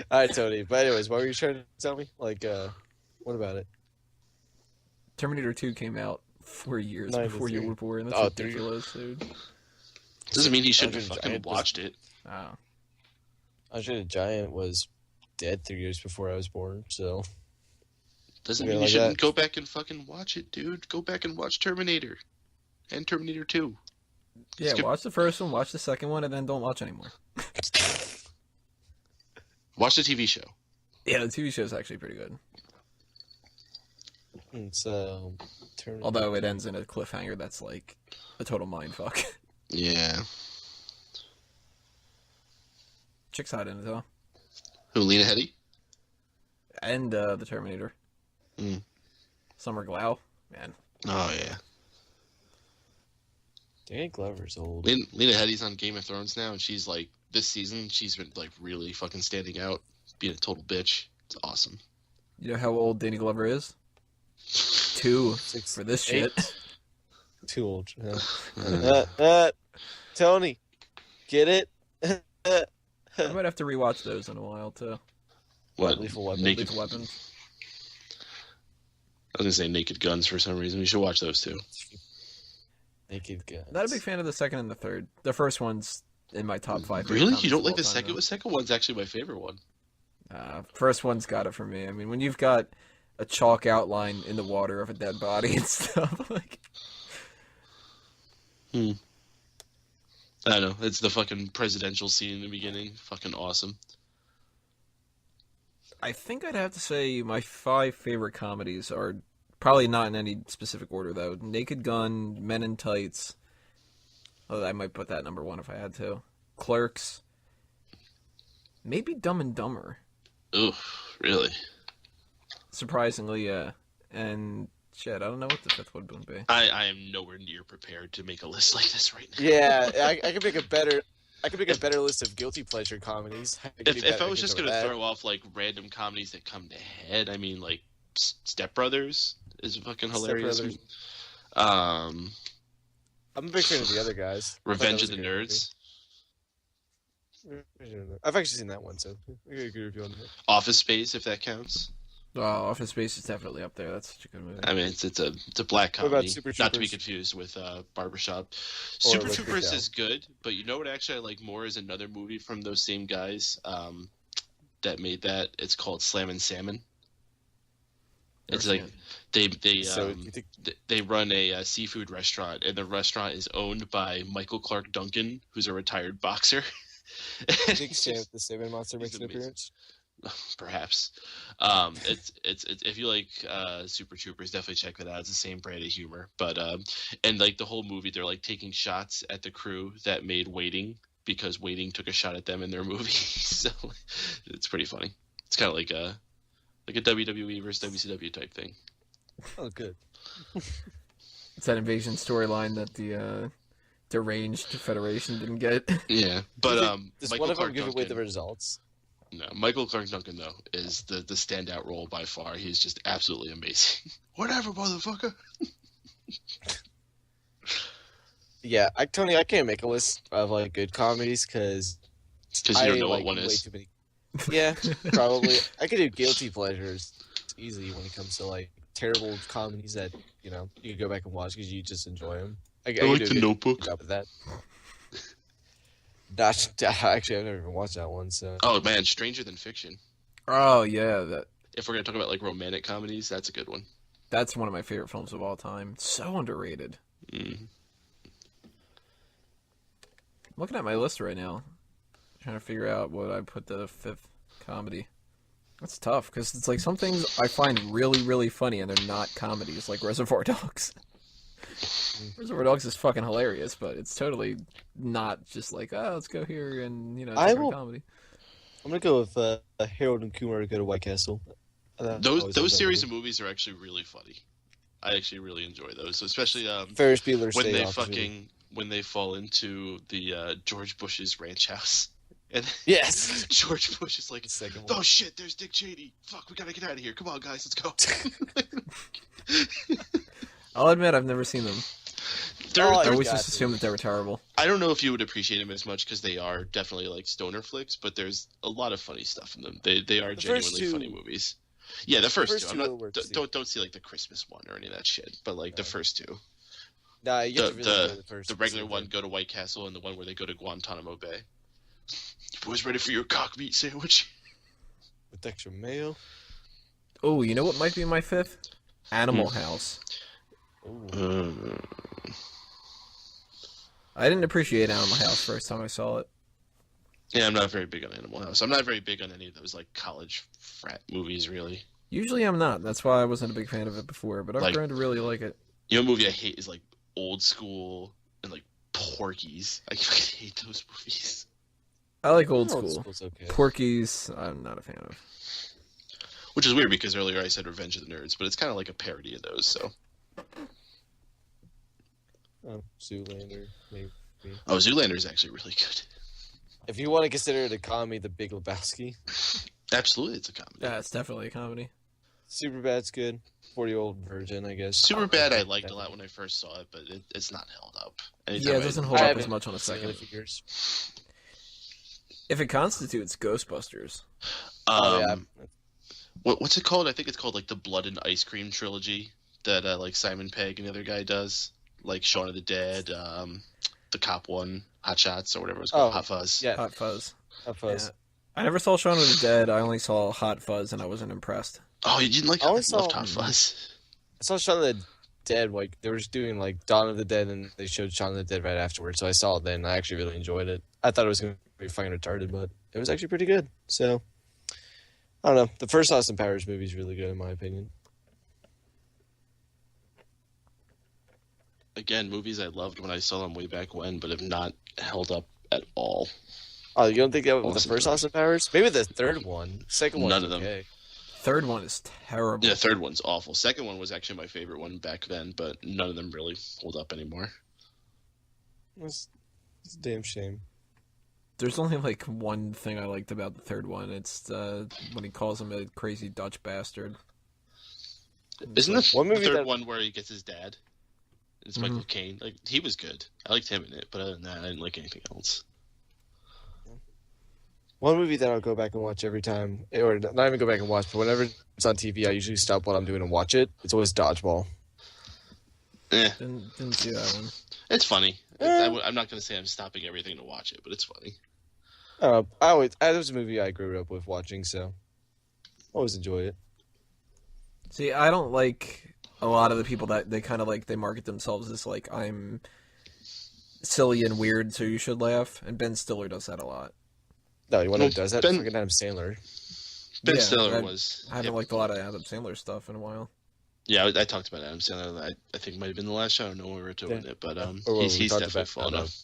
All right, Tony. But anyways, what were you trying to tell me? Like, what about it? Terminator 2 came out 4 years 93. before you were born. That's Oh, 3 ridiculous, dude. Doesn't mean he shouldn't have Andre the fucking Giant was- watched it. Oh. Andre the Giant was dead 3 years before I was born, so... Doesn't Yeah, mean you like shouldn't that. go back and fucking watch it, dude. Go back and watch Terminator. And Terminator 2. Yeah, Skip- watch the first one, watch the second one, and then don't watch anymore. Watch the TV show. Yeah, the TV show is actually pretty good. So... Although it ends in a cliffhanger that's like a total mindfuck. Yeah. Chick's hot in it though. Who, Lena Headey? And the Terminator. Mm. Summer Glau. Man. Oh, yeah. Danny Glover's old. Lena Headey's on Game of Thrones now, and she's like, this season, she's been like really fucking standing out, being a total bitch. It's awesome. You know how old Danny Glover is? 2 for this shit. 8. Too old. Yeah. Tony, get it? I might have to rewatch those in a while too. What? Lethal Weapon. Naked. Lethal Weapons. I was gonna say Naked Guns for some reason. We should watch those too. Naked Guns. Not a big fan of the second and the third. The first one's in my top 5. Really? You don't of like all the time, second? though. The second one's actually my favorite one. First one's got it for me. I mean, when you've got a chalk outline in the water of a dead body and stuff, like... I don't know. It's the fucking presidential scene in the beginning. Fucking awesome. I think I'd have to say my 5 favorite comedies are probably not in any specific order, though. Naked Gun, Men in Tights. Oh, I might put that number 1 if I had to. Clerks. Maybe Dumb and Dumber. Ooh, really? Surprisingly, yeah. And shit, I don't know what the 5th one would be. I am nowhere near prepared to make a list like this right now. Yeah, I could make a better. I could make a better list of guilty pleasure comedies. If I was just gonna throw off like random comedies that come to head, I mean like Step Brothers is fucking hilarious. Step Um, I'm a big fan of the other guys. Revenge of the Nerds, I've actually seen that one, so I got a good review on that. Office Space, if that counts. Oh, Office Space is definitely up there. That's such a good movie. I mean, it's a black What about comedy, Super not to be Troopers? confused with Barbershop. Or Super Liquid Troopers Death. is good, but you know what actually I like more is another movie from those same guys that made that. It's called Slam and Salmon. It's Never like seen they So you think they run a seafood restaurant, and the restaurant is owned by Michael Clark Duncan, who's a retired boxer. you think Sam the Salmon Monster makes He's an amazing. appearance? Perhaps. It's if you like Super Troopers, definitely check that out. It's the same brand of humor, but and like the whole movie, they're like taking shots at the crew that made Waiting because Waiting took a shot at them in their movie. So it's pretty funny. It's kind of like a WWE versus WCW type thing. Oh, good. It's that invasion storyline that the deranged Federation didn't get. Yeah, but Does Michael one of them Clark give away the Duncan- results? No, Michael Clark Duncan though is the standout role by far. He's just absolutely amazing. Whatever, motherfucker. Yeah, Tony, I can't make a list of like good comedies because Because you don't know what one way is. too many. Yeah, probably. I could do guilty pleasures easily when it comes to like terrible comedies that you can go back and watch because you just enjoy them. I I could like do a The good Notebook. job of that. Actually, I've never even watched that one. So Oh man, Stranger Than Fiction. Oh yeah, If we're gonna talk about like romantic comedies, that's a good one. that's one of my favorite films of all time. So underrated. Mm. I'm looking at my list right now, trying to figure out what I put the 5th comedy. That's tough because it's like some things I find really, really funny and they're not comedies, like Reservoir Dogs. Reservoir Dogs is fucking hilarious, but it's totally not just like, oh, let's go here and I check out will- comedy. I'm gonna go with Harold and Kumar to go to White Castle. Those series of movies are actually really funny. I actually really enjoy those, especially Ferris Bueller's when Day they Off is really- fucking when they fall into the George Bush's ranch house, and Yes. George Bush is like, The second "Oh one. shit, there's Dick Cheney. Fuck, we gotta get out of here. Come on, guys, let's go." I'll admit I've never seen them. They're- Oh, I they're- always got just to. assumed that they were terrible. I don't know if you would appreciate them as much because they are definitely like stoner flicks, but there's a lot of funny stuff in them. They are The first genuinely two- funny movies. Yeah, the first, first two. two I'm will work, not Steve. don't see like the Christmas one or any of that shit, but like the No. first two. Nah, you have to really enjoy The first. the regular one go to White Castle and the one where they go to Guantanamo Bay. You boys ready for your cock meat sandwich? With extra mayo. Oh, you know what might be my fifth? Animal House. Ooh. I didn't appreciate Animal House first time I saw it. Yeah, I'm not very big on Animal House. I'm not very big on any of those like college frat movies, really. Usually I'm not. That's why I wasn't a big fan of it before, but I've grown to really like it. You know, a movie I hate is like Old School and like Porky's. I fucking hate those movies. I like Old Old School. School's okay. Porky's, I'm not a fan of. Which is weird because earlier I said Revenge of the Nerds, but it's kind of like a parody of those, so. Zoolander, maybe. Oh, Zoolander's actually really good. If you want to consider it a comedy, The Big Lebowski. Absolutely, it's a comedy. Yeah, it's definitely a comedy. Superbad's good. 40-Year-Old Virgin, I guess. Superbad I liked a lot when I first saw it, but it's not held up. Yeah, it doesn't hold up as much on a second. Figures. If it constitutes Ghostbusters. Yeah. What's it called? I think it's called like the Blood and Ice Cream trilogy that like Simon Pegg and the other guy does, like Shaun of the Dead, the cop one, Hot Shots or whatever it's called, Hot Fuzz. Yeah, Hot Fuzz. Hot Fuzz. Yeah. I never saw Shaun of the Dead. I only saw Hot Fuzz, and I wasn't impressed. Oh, you didn't like? I I only saw- loved Hot Fuzz. I saw Shaun of the Dead. Like they were just doing like Dawn of the Dead, and they showed Shaun of the Dead right afterwards. So I saw it then. And I actually really enjoyed it. I thought it was going to be fucking retarded, but it was actually pretty good. So I don't know. The first Austin Powers movie is really good in my opinion. Again, movies I loved when I saw them way back when, but have not held up at all. Oh, you don't think that was the Austin first Powers. Austin Powers? Maybe the third one. Second one. None of them. Okay. Third one is terrible. Yeah, the third one's awful. Second one was actually my favorite one back then, but none of them really hold up anymore. It's a damn shame. There's only like one thing I liked about the third one. It's when he calls him a crazy Dutch bastard. Isn't the One movie third that- one where he gets his dad? It's Michael Caine. Like he was good. I liked him in it, but other than that, I didn't like anything else. One movie that I'll go back and watch every time, or not even go back and watch, but whenever it's on TV, I usually stop what I'm doing and watch it. It's always Dodgeball. Eh, Didn't see that one. it's funny. I'm not going to say I'm stopping everything to watch it, but it's funny. That was a movie I grew up with watching, so always enjoy it. See, I don't like a lot of the people that they kind of like, they market themselves as like, I'm silly and weird, so you should laugh. And Ben Stiller does that a lot. No, you want Well, to does that? Ben- Fucking Adam Sandler. Ben Yeah, Stiller was. I haven't liked a lot of Adam Sandler stuff in a while. Yeah, I talked about Adam Sandler. I think it might have been the last show. I don't know when we were doing it, but we he's talked definitely about fallen that, off.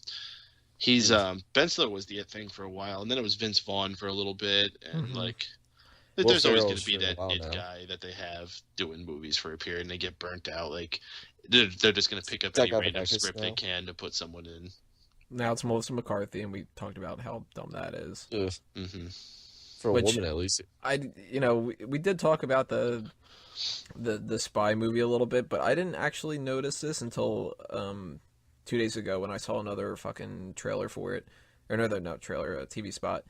He's Ben Stiller was the it thing for a while, and then it was Vince Vaughn for a little bit, and Mhm. like Will there's always going Ferrell's to be for a that while it now. guy that they have doing movies for a period, and they get burnt out. Like they're just going to pick up Zach any random Galifianakis script they now. can to put someone in. Now it's Melissa McCarthy, and we talked about how dumb that is. Ugh. Hmm For a Which- woman, at least. We did talk about the spy movie a little bit, but I didn't actually notice this until 2 days ago when I saw another fucking trailer for it, or another not trailer, a TV spot,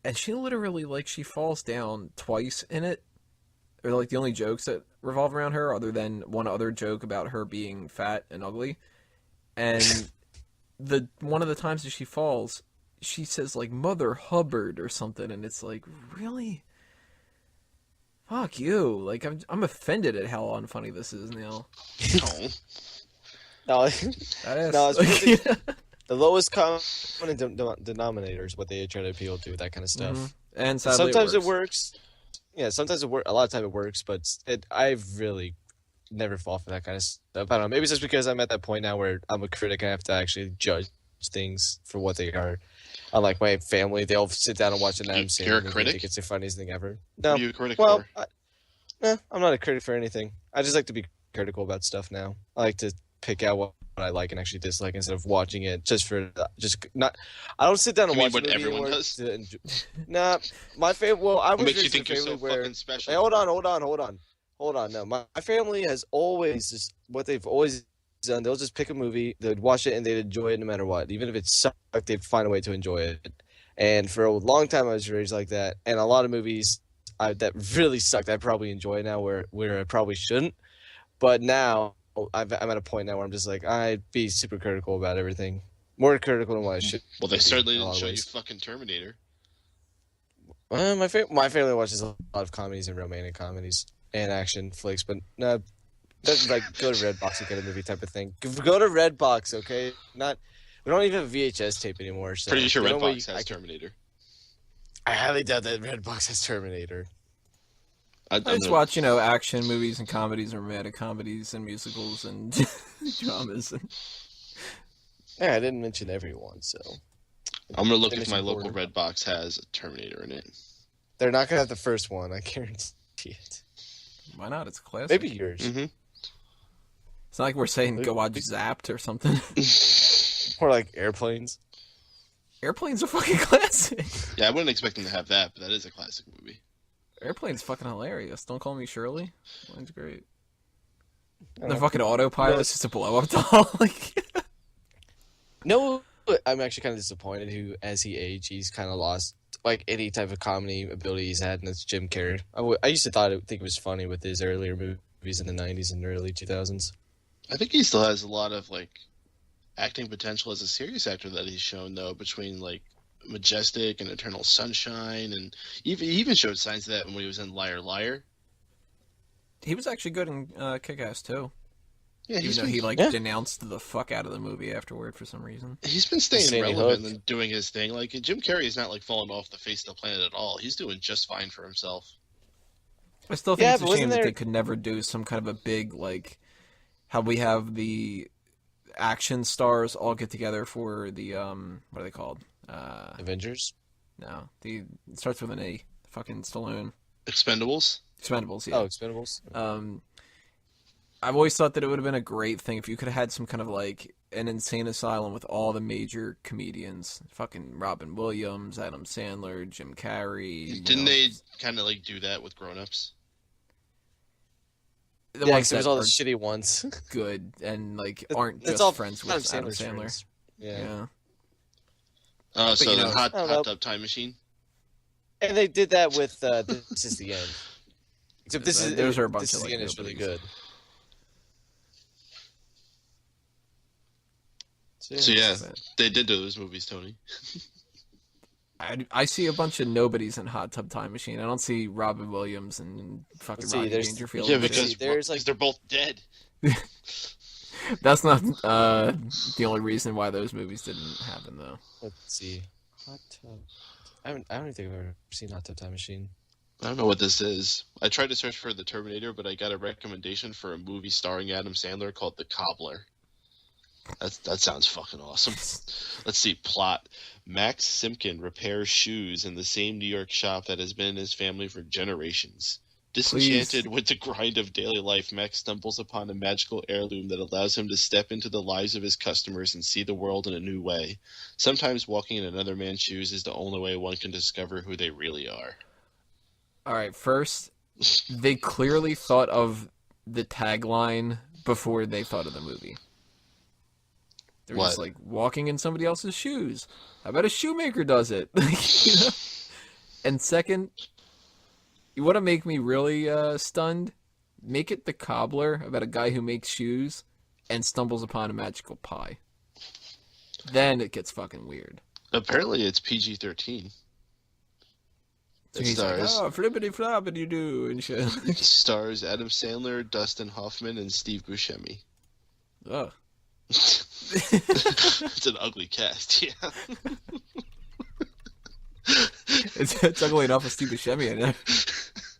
and she literally like she falls down twice in it, or like the only jokes that revolve around her, other than one other joke about her being fat and ugly, and the one of the times that she falls, she says like Mother Hubbard or something, and it's like, really? Fuck you! Like I'm offended at how unfunny this is now. Oh, No, That is, No, it's like, really- the lowest common denominator is what they try to appeal to, that kind of stuff. Mhm. And sadly, Sometimes it works. Yeah, sometimes it works. A lot of time it works, but I've really never fall for that kind of stuff. I don't know. Maybe it's just because I'm at that point now where I'm a critic and I have to actually judge things for what they are. Unlike my family, they'll sit down and watch an Adam You're Sandler a movie and critic? think it's the funniest thing ever. what No, are you a critic well, for? I'm not a critic for anything. I just like to be critical about stuff now. I like to pick out what I like and actually dislike instead of watching it just not. I don't sit down and You mean watch what a movie everyone anymore does? to enjoy. Nah, my favorite. Well, I was What makes you raised in a think you're so family where. fucking special? Hey, hold on. No, my family has always just what they've always done. They'll just pick a movie, they'd watch it, and they'd enjoy it no matter what. Even if it sucked, they'd find a way to enjoy it. And for a long time, I was raised like that. And a lot of movies that really sucked, I probably enjoy now, where I probably shouldn't. But now I'm at a point now where I'm just like, I'd be super critical about everything, more critical than what I should. Well, they be certainly in a lot didn't of show you ways. fucking Terminator. My family watches a lot of comedies and romantic comedies and action flicks, but no, doesn't like go to Redbox and get a movie type of thing. Go to Redbox, okay? Not we don't even have VHS tape anymore. So Pretty sure the only way Redbox has Terminator. I highly doubt that Redbox has Terminator. I I don't just know. watch, action movies and comedies and romantic comedies and musicals and dramas. Yeah, I didn't mention everyone, so I'm gonna look if Finish my in local order. Redbox has a Terminator in it. they're not gonna have the first one. I guarantee it. Why not? It's a classic. Maybe yours. Mm-hmm. It's not like we're saying go watch Zapped or something. Or like airplanes. Airplane's a fucking classic. Yeah, I wouldn't expect them to have that, but that is a classic movie. Airplane's fucking hilarious. Don't call me Shirley. Mine's great. I The don't fucking autopilot's just a blow up doll. Like, No, I'm actually kind of disappointed. Who, as he aged, he's kind of lost like any type of comedy ability he's had, and that's Jim Carrey. I used to think it was funny with his earlier movies in the '90s and early 2000s. I think he still has a lot of like acting potential as a serious actor that he's shown though, between like Majestic and Eternal Sunshine, and he even showed signs of that when he was in Liar Liar. he was actually good in Kick-Ass too. Yeah, Even though he denounced the fuck out of the movie afterward for some reason. he's been staying Sandy relevant Hook. and doing his thing. Like Jim Carrey is not like falling off the face of the planet at all. He's doing just fine for himself. I still think Yeah, it's a but shame wasn't that there- they could never do some kind of a big, like, how we have the action stars all get together for the, what are they called? Avengers. No, it starts with an A. Fucking Stallone. Expendables. Expendables, yeah. Oh, Expendables. I've always thought that it would have been a great thing if you could have had some kind of, like, an insane asylum with all the major comedians. Fucking Robin Williams, Adam Sandler, Jim Carrey. Didn't they kind of like do that with Grown Ups? The Yeah, ones because it was that all the are shitty ones. good and, like, aren't It's just all friends with Adam Adam Sandler's Sandler. friends. Yeah. Yeah. So you then know, Hot I don't know. Tub Time Machine. And they did that with This Is the End. Except Those are a bunch This of, Is like, the End is really nobodies. good. So yeah, they did do those movies, Tony. I see a bunch of nobodies in Hot Tub Time Machine. I don't see Robin Williams and fucking Let's see, Rodney there's- Dangerfield. Yeah, and because shit. there's, like- they're both dead. That's not the only reason why those movies didn't happen, though. Let's see. Hot Tub. I don't even think I've ever seen Hot Tub Time Machine. I don't know what this is. I tried to search for the Terminator, but I got a recommendation for a movie starring Adam Sandler called The Cobbler. That sounds fucking awesome. Let's see. Plot. Max Simkin repairs shoes in the same New York shop that has been in his family for generations. Disenchanted with the grind of daily life, Max stumbles upon a magical heirloom that allows him to step into the lives of his customers and see the world in a new way. Sometimes walking in another man's shoes is the only way one can discover who they really are. All right, first, they clearly thought of the tagline before they thought of the movie. They're just What? like walking in somebody else's shoes. How about a shoemaker does it? You know? And second, you want to make me really stunned? Make it The Cobbler about a guy who makes shoes and stumbles upon a magical pie. Then it gets fucking weird. Apparently, it's PG-13. So It he's like, stars oh, flippity floppity do and shit. stars Adam Sandler, Dustin Hoffman, and Steve Buscemi. Ugh. It's an ugly cast, yeah. It's ugly enough with Steve Buscemi in it.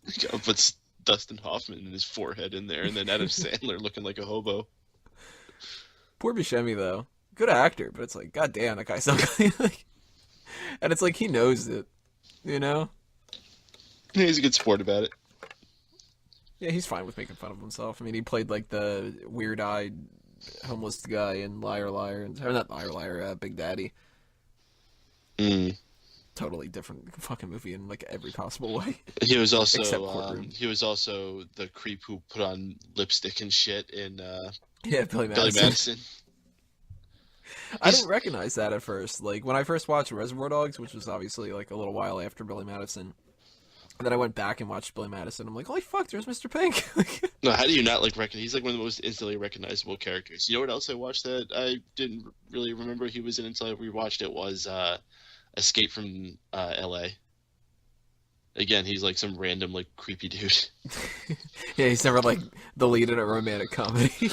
You gotta put Dustin Hoffman and his forehead in there, and then Adam Sandler looking like a hobo. Poor Buscemi, though. Good actor, but it's like, god damn, that guy's ugly. And it's like, he knows it, you know? He's a good sport about it. Yeah, he's fine with making fun of himself. I mean, he played, like, the weird-eyed homeless guy in Liar Liar. Or not Liar Liar, Big Daddy. Mm. Totally different fucking movie in, like, every possible way. He was Except also Courtroom. he was also the creep who put on lipstick and shit in Yeah, Billy Billy Madison. Madison. I didn't recognize that at first. Like, when I first watched Reservoir Dogs, which was obviously, like, a little while after Billy Madison, and then I went back and watched Billy Madison, I'm like, holy fuck, there's Mr. Pink! No, how do you not like recognize? He's like one of the most instantly recognizable characters. You know what else I watched that I didn't really remember he was in until I rewatched it was Escape from L.A. Again, he's like some random like creepy dude. Yeah, he's never like the lead in a romantic comedy.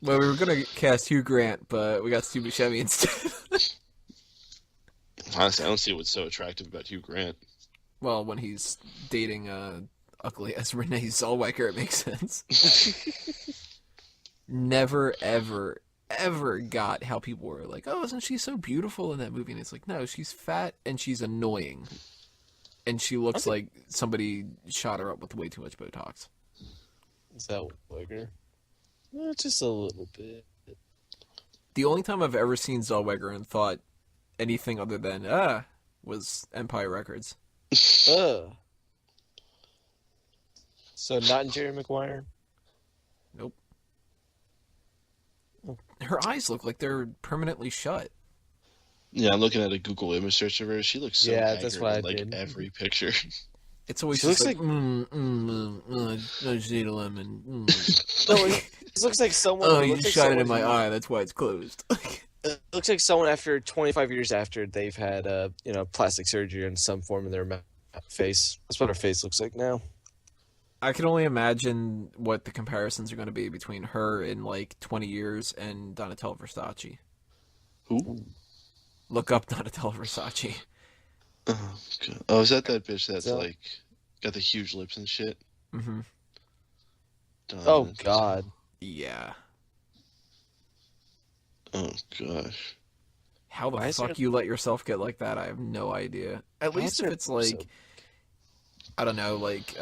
Well, we were gonna cast Hugh Grant, but we got Stu Buscemi instead. Honestly, I don't see what's so attractive about Hugh Grant. Well, when he's dating ugly as Renee Zellweger, it makes sense. Never, ever, ever got how people were like, oh, isn't she so beautiful in that movie? And it's like, no, she's fat and she's annoying. And she looks like somebody shot her up with way too much Botox. Zellweger? Just a little bit. The only time I've ever seen Zellweger and thought anything other than, was Empire Records. So not in Jerry Maguire? Nope. Her eyes look like they're permanently shut. Yeah, I'm looking at a Google image search of her. She looks so haggard that's what I in, like did. every picture. It's always She just looks I just need a lemon. No, it looks like someone. Oh, it you looks just like shot it in someone my who- eye. That's why it's closed. It looks like someone after 25 years after they've had plastic surgery in some form in their face. That's what her face looks like now. I can only imagine what the comparisons are going to be between her in like 20 years and Donatella Versace. Who? Look up Donatella Versace. Oh, God. Oh, is that bitch that's So- like got the huge lips and shit? Mm-hmm. Oh God. Yeah. Oh gosh. How the Why is fuck there- you let yourself get like that? I have no idea. At Why least is if there- it's like, I don't know, like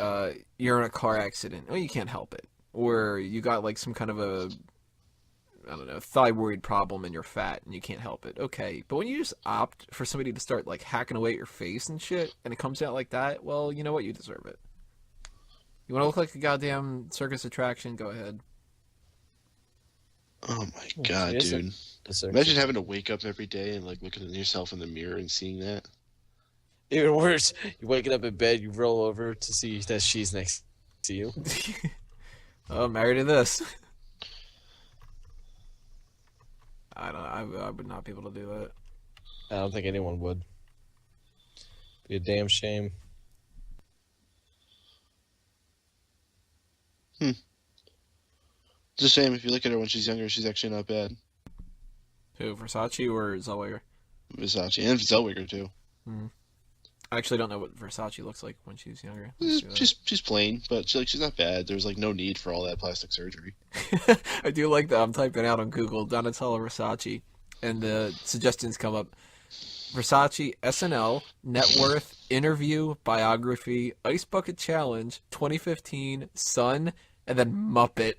you're in a car accident. Oh, you can't help it. Or you got like some kind of a, I don't know, thyroid problem and you're fat and you can't help it. Okay. But when you just opt for somebody to start like hacking away at your face and shit and it comes out like that, well, you know what? You deserve it. You want to look like a goddamn circus attraction? Go ahead. Oh my God, she dude. Imagine having to wake up every day and like looking at yourself in the mirror and seeing that. Even worse, you're waking up in bed, you roll over to see that she's next to you. Oh, married to this. I would not be able to do that. I don't think anyone would. Be a damn shame. It's a shame if you look at her when she's younger, she's actually not bad. Who, Versace or Zellweger? Versace and Zellweger too. I actually don't know what Versace looks like when she's younger. Let's do that. She's plain, but she's not bad. There's like no need for all that plastic surgery. I do like that. I'm typing out on Google Donatella Versace, and the suggestions come up. Versace, SNL, net worth, interview, biography, Ice Bucket Challenge, 2015, Sun, and then Muppet.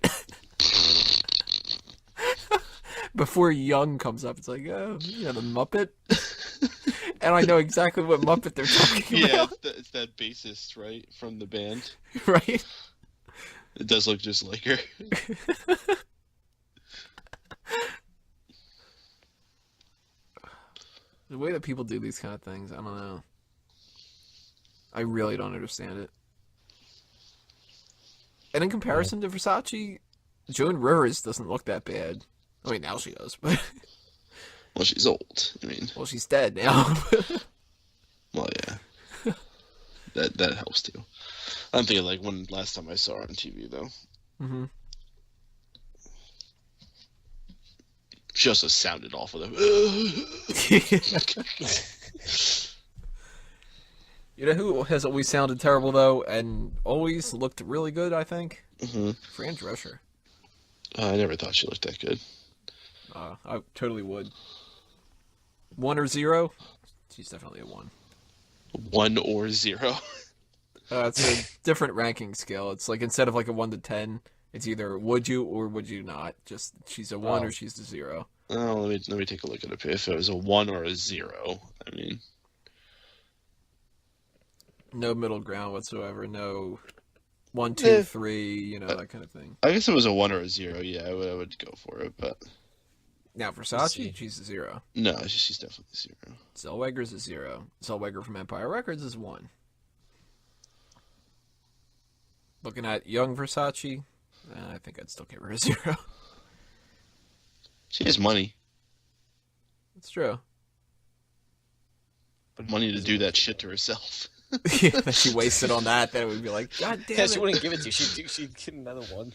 Before Young comes up, it's like, oh, yeah, the Muppet. And I know exactly what Muppet they're talking Yeah, about. it's that bassist, right, from the band. Right? It does look just like her. The way that people do these kind of things, I don't know. I really don't understand it. And in comparison to Versace, Joan Rivers doesn't look that bad. I mean, now she does, but Well, she's old. I mean, well, she's dead now. well, yeah. That helps too. I'm thinking like when last time I saw her on TV though. hmm She also sounded awful though. You know who has always sounded terrible though, and always looked really good? I think Fran Drescher. I never thought she looked that good. I totally would. 1 or 0? She's definitely a 1. 1 or 0. It's a different ranking scale. It's like instead of like a 1 to 10, it's either would you or would you not. Just she's a 1 or she's a 0. Oh, let me take a look at it. If it was a 1 or a 0, I mean, No middle ground whatsoever. No 1, 2, 3. You know, that kind of thing. I guess if it was a 1 or a 0, yeah, I would go for it. But Now Versace, she's a 0. no, she's definitely a 0. Zellweger's a 0. Zellweger from Empire Records is 1. Looking at young Versace, I think I'd still give her a 0. She has money. It's true. money to do that shit to herself. Yeah, if she wasted on that, then it would be like, God damn Yeah, it. she wouldn't give it to you. She'd get another one.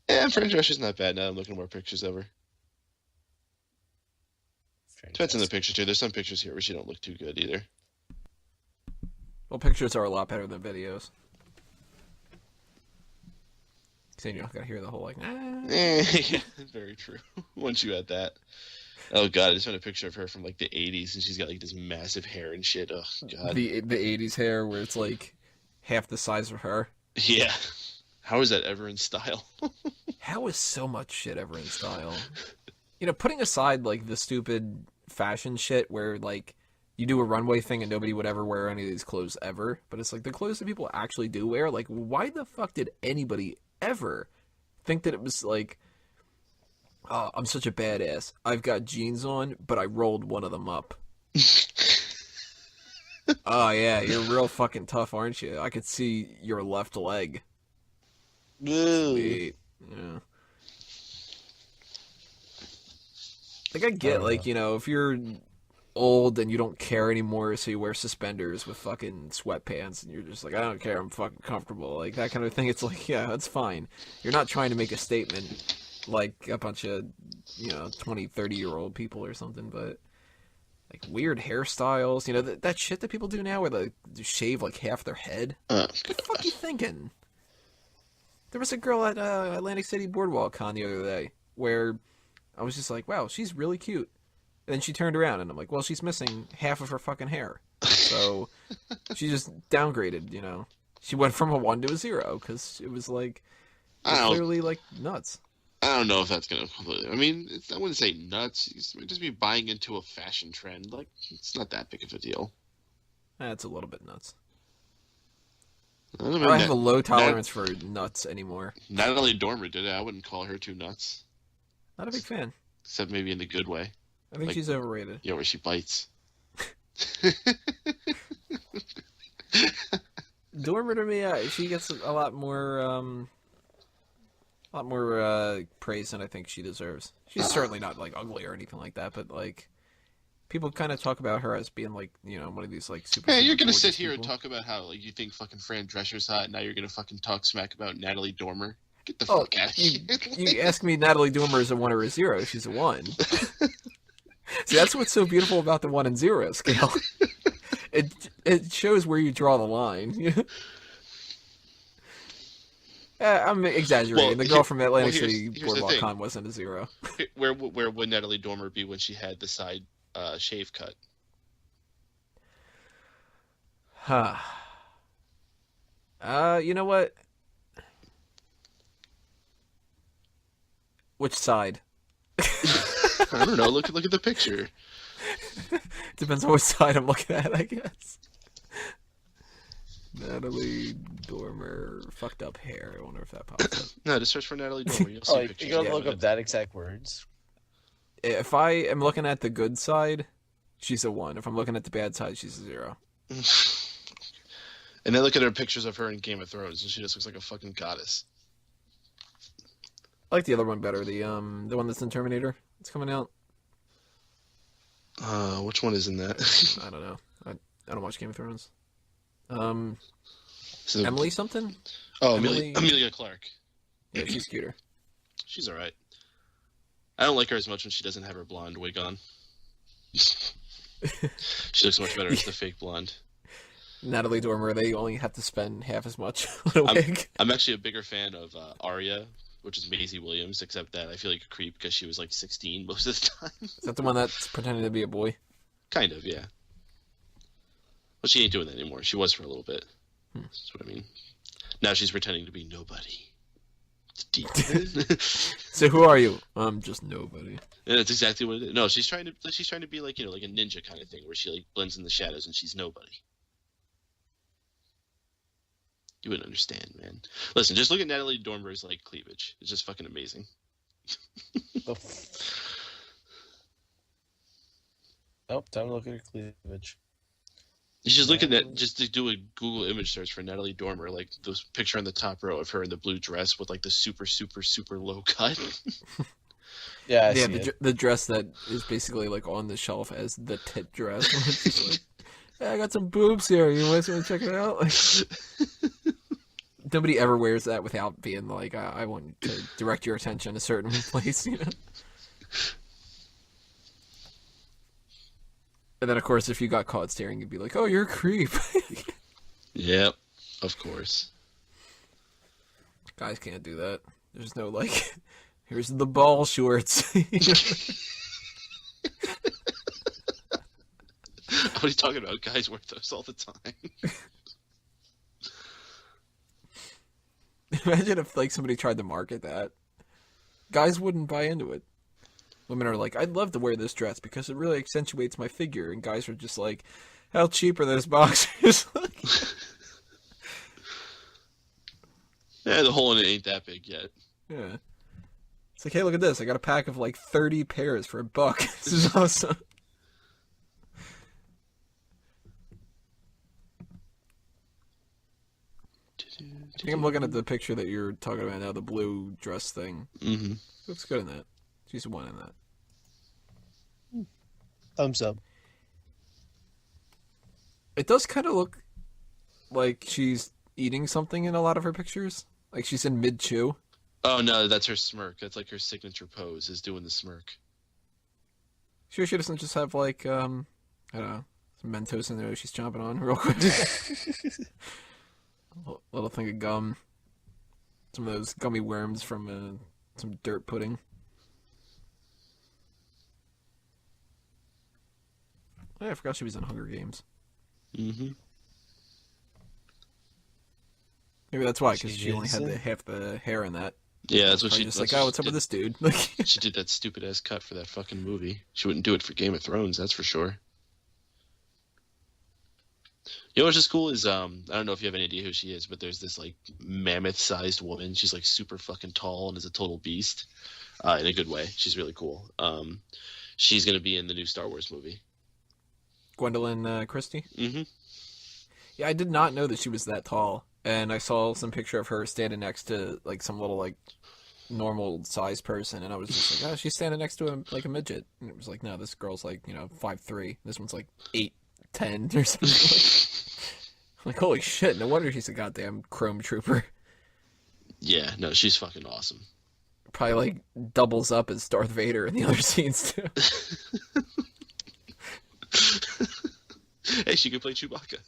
Yeah, Fran Drescher's not bad now. I'm looking at more pictures of her. Depends on the picture, too. There's some pictures here where she don't look too good, either. Well, pictures are a lot better than videos. So you're not going to hear the whole, like, Yeah, very true. Once you add that. Oh, God, I just found a picture of her from, like, the 80s, and she's got, like, this massive hair and shit. Oh, God. The 80s hair where it's, like, half the size of her. Yeah. How is that ever in style? How is so much shit ever in style? You know, putting aside, like, the stupid fashion shit where, like, you do a runway thing and nobody would ever wear any of these clothes ever, but it's like the clothes that people actually do wear, like, why the fuck did anybody ever think that it was like, oh, I'm such a badass. I've got jeans on, but I rolled one of them up. Oh, yeah, you're real fucking tough, aren't you? I could see your left leg. Sweet. Yeah. Like, I get, like, you know, if you're old and you don't care anymore, so you wear suspenders with fucking sweatpants and you're just like, I don't care, I'm fucking comfortable, like that kind of thing. It's like, yeah, that's fine. You're not trying to make a statement like a bunch of, you know, 20, 30-year-old people or something, but like weird hairstyles, you know, that shit that people do now where they shave like half their head. What the fuck are you thinking? There was a girl at Atlantic City Boardwalk Con the other day where I was just like, wow, she's really cute. And then she turned around, and I'm like, well, she's missing half of her fucking hair. So she just downgraded, you know. She went from a 1 to a 0, because it was, like, clearly, like, nuts. I don't know if that's going to completely... I mean, I wouldn't say nuts. You just be buying into a fashion trend. Like, it's not that big of a deal. That's a little bit nuts. I I have a low tolerance for nuts anymore. Natalie Dormer did it. I wouldn't call her too nuts. Not a big fan. Except maybe in the good way. I think she's overrated. Yeah, where she bites. Dormer to me, she gets a lot more praise than I think she deserves. She's certainly not like ugly or anything like that, but like people kind of talk about her as being like, you know, one of these like super. Hey, you're gonna gorgeous sit here people. and talk about how like you think fucking Fran Drescher's hot, and now you're gonna fucking talk smack about Natalie Dormer. Get the fuck out of here. You ask me, Natalie Dormer is a 1 or a 0. She's a 1. See, that's what's so beautiful about the 1 and 0 scale. It shows where you draw the line. I'm exaggerating. Well, the girl from Atlantic City here's Boardwalk Con wasn't a 0. Where would Natalie Dormer be when she had the side shave cut? You know what? Which side? I don't know. Look at the picture. Depends on which side I'm looking at, I guess. Natalie Dormer, fucked up hair. I wonder if that pops up. No, just search for Natalie Dormer. You'll see pictures. You gotta of look it. up that exact words. If I am looking at the good side, she's a 1. If I'm looking at the bad side, she's a 0. And then look at her pictures of her in Game of Thrones, and she just looks like a fucking goddess. I like the other one better. The one that's in Terminator. It's coming out. Which one is in that? I don't know. I don't watch Game of Thrones. So, Emily something? Oh, Emily- Amelia Clark. Yeah, she's cuter. She's alright. I don't like her as much when she doesn't have her blonde wig on. She looks much better as the fake blonde. Natalie Dormer, they only have to spend half as much on a wig. I'm actually a bigger fan of Arya, which is Maisie Williams, except that I feel like a creep because she was like 16 most of the time. Is that the one that's pretending to be a boy? Kind of, yeah. But she ain't doing that anymore. She was for a little bit. That's what I mean. Now she's pretending to be nobody. It's deep. So who are you? I'm just nobody. Yeah, that's exactly what it is. No, she's trying to be like, you know, like a ninja kind of thing where she like blends in the shadows and she's nobody. You wouldn't understand, man. Listen, just look at Natalie Dormer's like cleavage. It's just fucking amazing. Nope, time to look at her cleavage. You just look at that, just to do a Google image search for Natalie Dormer, like the picture on the top row of her in the blue dress with like the super, super, super low cut. Yeah, I Yeah, see it. the dress that is basically like on the shelf as the tit dress. It's just like, hey, I got some boobs here. You guys want to check it out? Like, nobody ever wears that without being like, I want to direct your attention a certain place, you know? And then, of course, if you got caught staring, you'd be like, oh, you're a creep. Yep, of course. Guys can't do that. There's no, like, here's the ball shorts. What are you talking about? Guys wear those all the time. Imagine if, like, somebody tried to market that. Guys wouldn't buy into it. Women are like, I'd love to wear this dress because it really accentuates my figure. And guys are just like, how cheap are those boxers? Yeah, the hole in it ain't that big yet. Yeah. It's like, hey, look at this. I got a pack of like 30 pairs for $1. This is awesome. I think I'm looking at the picture that you're talking about now, the blue dress thing. Mm-hmm. Looks good in that. She's the one in that. Thumbs up. It does kind of look like she's eating something in a lot of her pictures. Like she's in mid-chew. Oh, no, that's her smirk. That's like her signature pose, is doing the smirk. Sure she doesn't just have like, I don't know, some Mentos in there she's chomping on real quick. Little thing of gum. Some of those gummy worms from some dirt pudding. Oh, I forgot she was in Hunger Games. Mm-hmm. Maybe that's why, because She she only had is? half the hair in that. Yeah, that's what Probably she just that's like, oh, what what's she up with did. this dude? Like, She did that stupid ass cut for that fucking movie. She wouldn't do it for Game of Thrones, that's for sure. You know what's just cool is I don't know if you have any idea who she is, but there's this like mammoth-sized woman. She's like super fucking tall and is a total beast, in a good way. She's really cool. She's gonna be in the new Star Wars movie. Gwendoline Christie? Mm-hmm. Yeah, I did not know that she was that tall. And I saw some picture of her standing next to like some little like normal sized person, and I was just like, oh, she's standing next to like a midget. And it was like, no, this girl's like, 5'3". This one's like 8'10" or something. Like, holy shit! No wonder she's a goddamn chrome trooper. Yeah, no, she's fucking awesome. Probably like doubles up as Darth Vader in the other scenes too. Hey, she could play Chewbacca.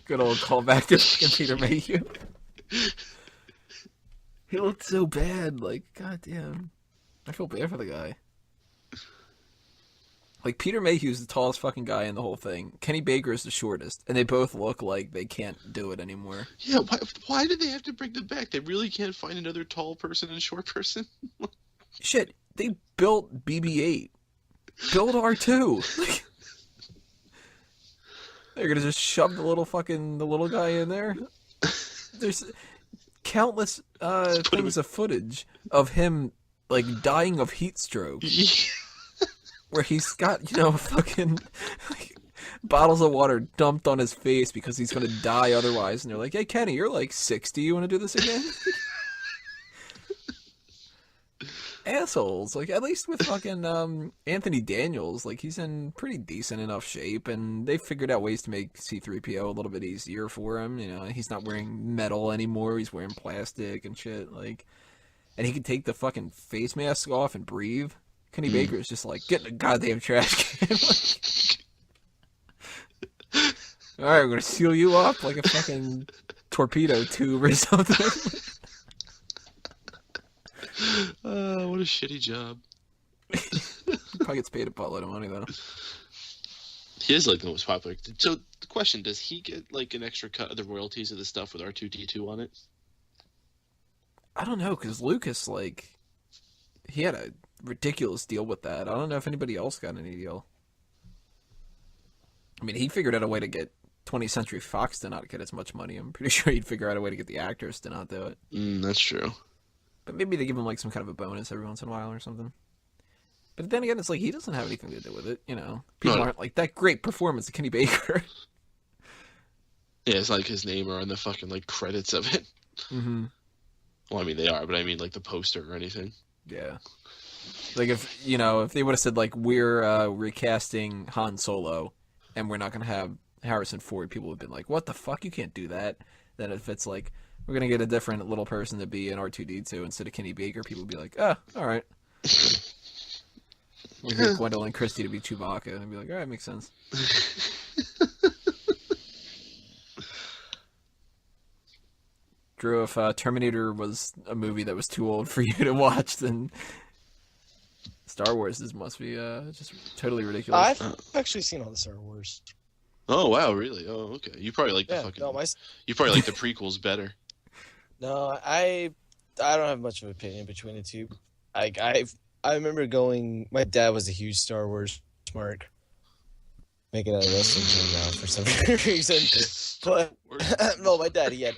Good old callback to fucking Peter Mayhew. He looked so bad, like, goddamn. I feel bad for the guy. Like, Peter Mayhew's the tallest fucking guy in the whole thing. Kenny Baker is the shortest, and they both look like they can't do it anymore. Yeah, why did they have to bring them back? They really can't find another tall person and short person? Shit, they built BB-8. Build R2. Like, they're gonna just shove the little guy in there. There's countless things of footage of him like dying of heat stroke, where he's got fucking like, bottles of water dumped on his face because he's gonna die otherwise, and they're like, "Hey Kenny, you're like 60. You want to do this again?" Assholes. Like, at least with fucking Anthony Daniels, like, he's in pretty decent enough shape, and they figured out ways to make C-3PO a little bit easier for him. He's not wearing metal anymore. He's wearing plastic and shit. Like, and he can take the fucking face mask off and breathe. Kenny Baker is just like, get in the goddamn trash can. All right, we're gonna seal you up like a fucking torpedo tube or something. What a shitty job. Probably gets paid a buttload of money though. He is like the most popular. So the question: does he get like an extra cut of the royalties of the stuff with R2-D2 on it? I don't know, because Lucas, like, he had a ridiculous deal with that. I don't know if anybody else got any deal. I mean, he figured out a way to get 20th Century Fox to not get as much money. I'm pretty sure he'd figure out a way to get the actors to not do it. That's true. But maybe they give him, like, some kind of a bonus every once in a while or something. But then again, it's like, he doesn't have anything to do with it, People aren't like, that great performance of Kenny Baker. Yeah, it's like his name are on the fucking, like, credits of it. Mm-hmm. Well, I mean, they are, but I mean, like, the poster or anything. Yeah. Like, if they would have said, like, we're recasting Han Solo, and we're not going to have Harrison Ford, people would have been like, what the fuck? You can't do that. Then if it's like, we're going to get a different little person to be an R2-D2 instead of Kenny Baker, people would be like, all right. We get Gwendoline Christie to be Chewbacca, and I'd be like, all right, makes sense. Drew, if Terminator was a movie that was too old for you to watch, then Star Wars must be just totally ridiculous. I've actually seen all the Star Wars. Oh wow, really? Oh, okay. You probably like the fucking. You probably like the prequels better. No, I don't have much of an opinion between the two. I remember going. My dad was a huge Star Wars mark. Making a wrestling team now for some reason, but no, my dad he had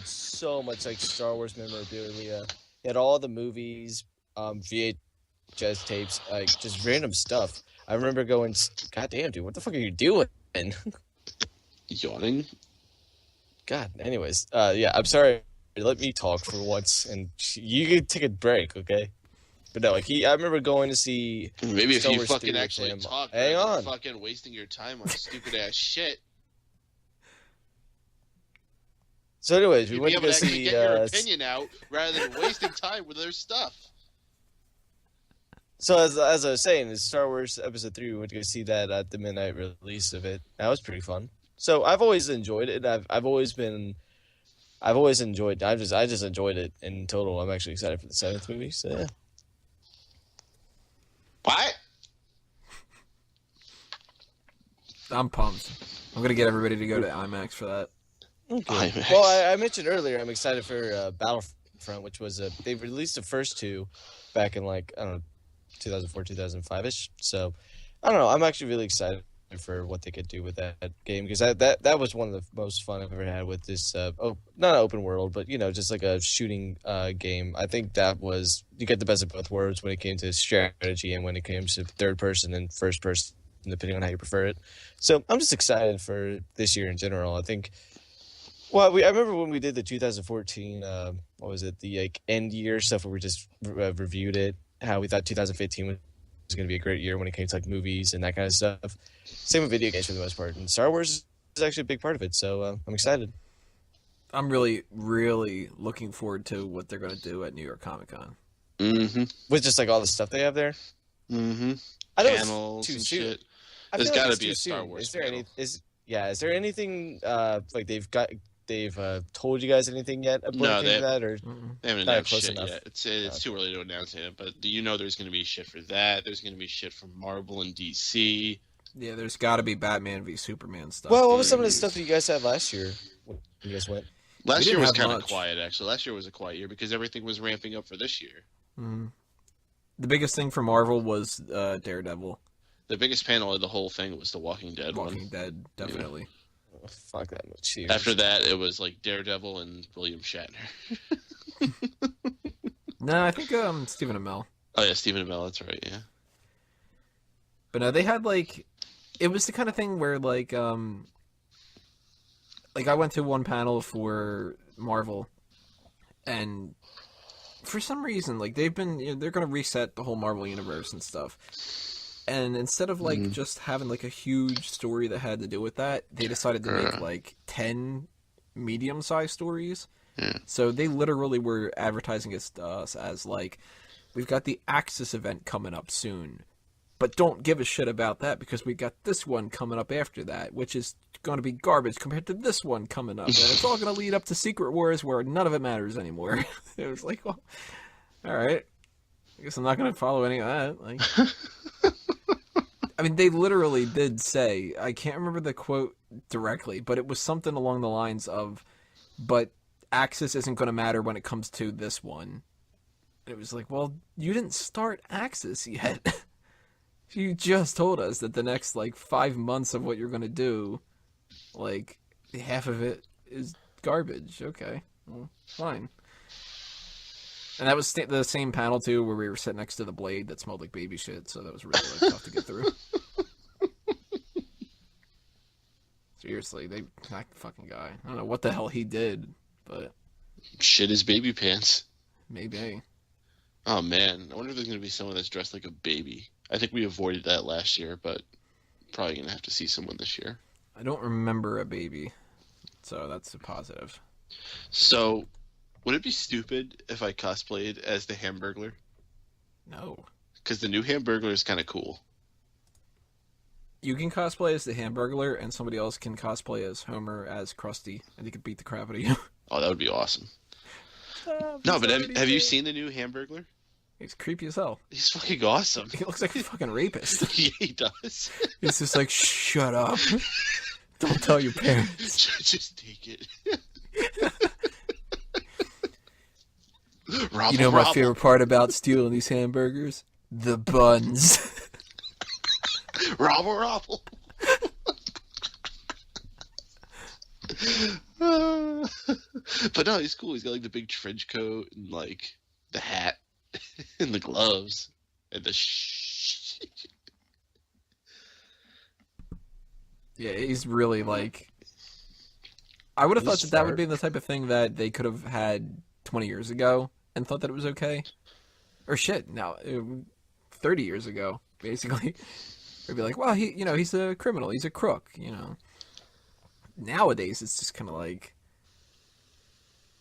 so much like Star Wars memorabilia. He had all the movies, VHS tapes, like just random stuff. I remember going, God damn, dude, what the fuck are you doing? Yawning. God. Anyways, yeah, I'm sorry. Let me talk for once, and you can take a break, okay? But no, like I remember going to see. Maybe Star if you Wars fucking 3 with actually him. talk, Hang on. Fucking wasting your time on stupid ass shit. So, anyways, we You'd went be to able go to actually see. get your opinion out rather than wasting time with their stuff. So as I was saying, it's Star Wars Episode 3. We went to go see that at the midnight release of it. That was pretty fun. So I've always enjoyed it. I've always enjoyed. I just enjoyed it in total. I'm actually excited for the 7th movie. So yeah. What? I'm pumped. I'm gonna get everybody to go to IMAX for that. Okay. IMAX. Well, I mentioned earlier I'm excited for Battlefront, which was they released the first two back in 2004, 2005ish. So I don't know. I'm actually really excited for what they could do with that game because that was one of the most fun I've ever had with this. Not an open world, but just like a shooting game. I think that was you get the best of both worlds when it came to strategy and when it came to third person and first person, depending on how you prefer it. So I'm just excited for this year in general. I think. Well, I remember when we did the 2014. What was it? The end year stuff where we just reviewed it. How we thought 2015 was going to be a great year when it came to movies and that kind of stuff. Same with video games for the most part, and Star Wars is actually a big part of it. So I'm excited. I'm really, really looking forward to what they're going to do at New York Comic Con. Mm-hmm. With just all the stuff they have there. Mm-hmm. I know panels it's too and soon. shit. There's got to be a soon. Star Wars. Is there anything they've told you guys anything yet about that, or they haven't announced shit yet. It's too early to announce it, but there's going to be shit for that. There's going to be shit from Marvel and DC. Yeah, there's got to be Batman v Superman stuff. Well, what was some of the stuff that you guys had last year when you guys went? Last year was kind of quiet, actually. Last year was a quiet year because everything was ramping up for this year. Mm-hmm. The biggest thing for Marvel was Daredevil. The biggest panel of the whole thing was the Walking Dead one. Walking Dead, definitely. Yeah. Fuck that much. After that, it was Daredevil and William Shatner. No, I think Stephen Amell. Oh yeah, Stephen Amell. That's right. Yeah. But no, they had it was the kind of thing where I went to one panel for Marvel, and for some reason they've been they're gonna reset the whole Marvel universe and stuff. And instead of just having a huge story that had to do with that, they decided to make 10 medium-sized stories. Yeah. So they literally were advertising us as we've got the Axis event coming up soon, but don't give a shit about that because we got this one coming up after that, which is going to be garbage compared to this one coming up, and it's all going to lead up to Secret Wars where none of it matters anymore. It was well, all right, I guess I'm not going to follow any of that. I mean, they literally did say, I can't remember the quote directly, but it was something along the lines of, but Axis isn't going to matter when it comes to this one. And it was well, you didn't start Axis yet. You just told us that the next 5 months of what you're going to do, half of it is garbage. Okay, well, fine. And that was the same panel, too, where we were sitting next to the Blade that smelled like baby shit, so that was really tough to get through. Seriously, that fucking guy. I don't know what the hell he did, but Shit his baby pants. Maybe. Oh man, I wonder if there's gonna be someone that's dressed like a baby. I think we avoided that last year, but probably gonna have to see someone this year. I don't remember a baby, so that's a positive. So, would it be stupid if I cosplayed as the Hamburglar? No. Because the new Hamburglar is kind of cool. You can cosplay as the Hamburglar, and somebody else can cosplay as Homer as Krusty, and he could beat the crap out of you. Oh, that would be awesome. No, but have you seen the new Hamburglar? He's creepy as hell. He's fucking awesome. He looks like a fucking rapist. Yeah, he does. He's just like, shut up. Don't tell your parents. Just take it. You know my favorite part about stealing these hamburgers? The buns. Robble, robble. But no, he's cool. He's got like the big trench coat and like the hat and the gloves and the Yeah, he's really like. I would have thought that would be the type of thing that they could have had 20 years ago and thought that it was okay. Or shit, now 30 years ago, basically. They'd be like, well, he's a criminal, he's a crook, Nowadays, it's just kind of like,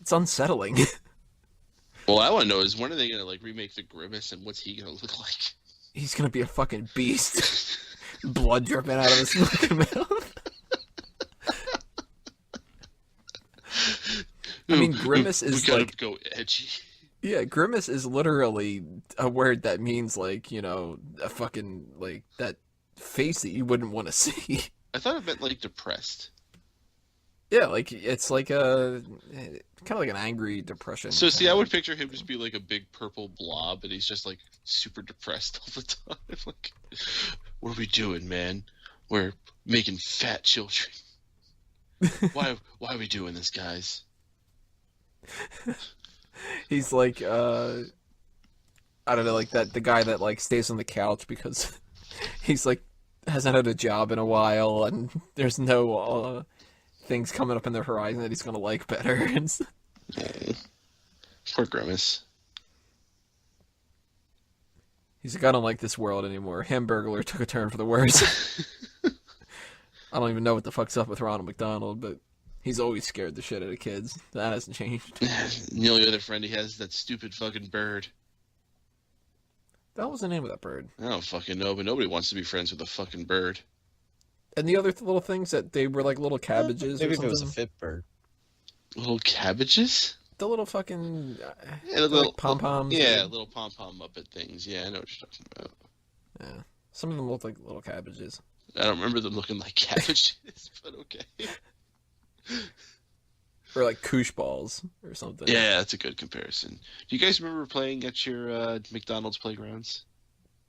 it's unsettling. Well, I want to know is when are they gonna like remake the Grimace and what's he gonna look like? He's gonna be a fucking beast, blood dripping out of his fucking mouth. I mean, Grimace is we gotta like go edgy. Yeah, grimace is literally a word that means like a fucking like that face that you wouldn't want to see. I thought it meant like depressed. Yeah, like it's like a kind of like an angry depression. So see, I would picture him just be like a big purple blob, and he's just like super depressed all the time. Like, what are we doing, man? We're making fat children. Why are we doing this, guys? He's like I don't know, like the guy that like stays on the couch because he's like hasn't had a job in a while, and there's no things coming up in the horizon that he's gonna like better. Poor Grimace. He's like, I don't like this world anymore. Hamburglar took a turn for the worse. I don't even know what the fuck's up with Ronald McDonald, but he's always scared the shit out of kids. That hasn't changed. The only other friend he has is that stupid fucking bird. That was the name of that bird. I don't fucking know, but nobody wants to be friends with a fucking bird. And the other little things that they were like little cabbages Maybe or something. if it was a fit bird. Little cabbages? The little fucking Yeah, little like pom-poms. Yeah, little pom-pom Muppet things. Yeah, I know what you're talking about. Yeah. Some of them look like little cabbages. I don't remember them looking like cabbages, but okay. Or like koosh balls or something. Yeah, that's a good comparison. Do you guys remember playing at your McDonald's playgrounds?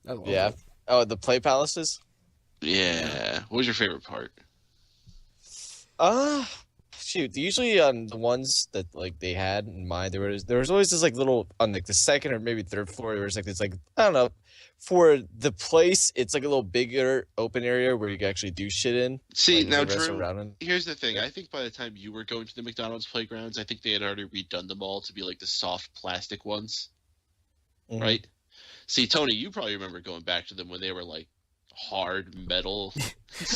I love Yeah. it. Oh, the play palaces? Yeah. What was your favorite part? Shoot. Usually on the ones that like they had in mind, there was always this like little on like the second or maybe third floor. There was like this like I don't know. For the place, it's like a little bigger open area where you can actually do shit in. See, like, now the rest Drew, around in. here's the thing. I think by the time you were going to the McDonald's playgrounds, I think they had already redone them all to be like the soft plastic ones, Mhm. right? See, Tony, you probably remember going back to them when they were like hard metal.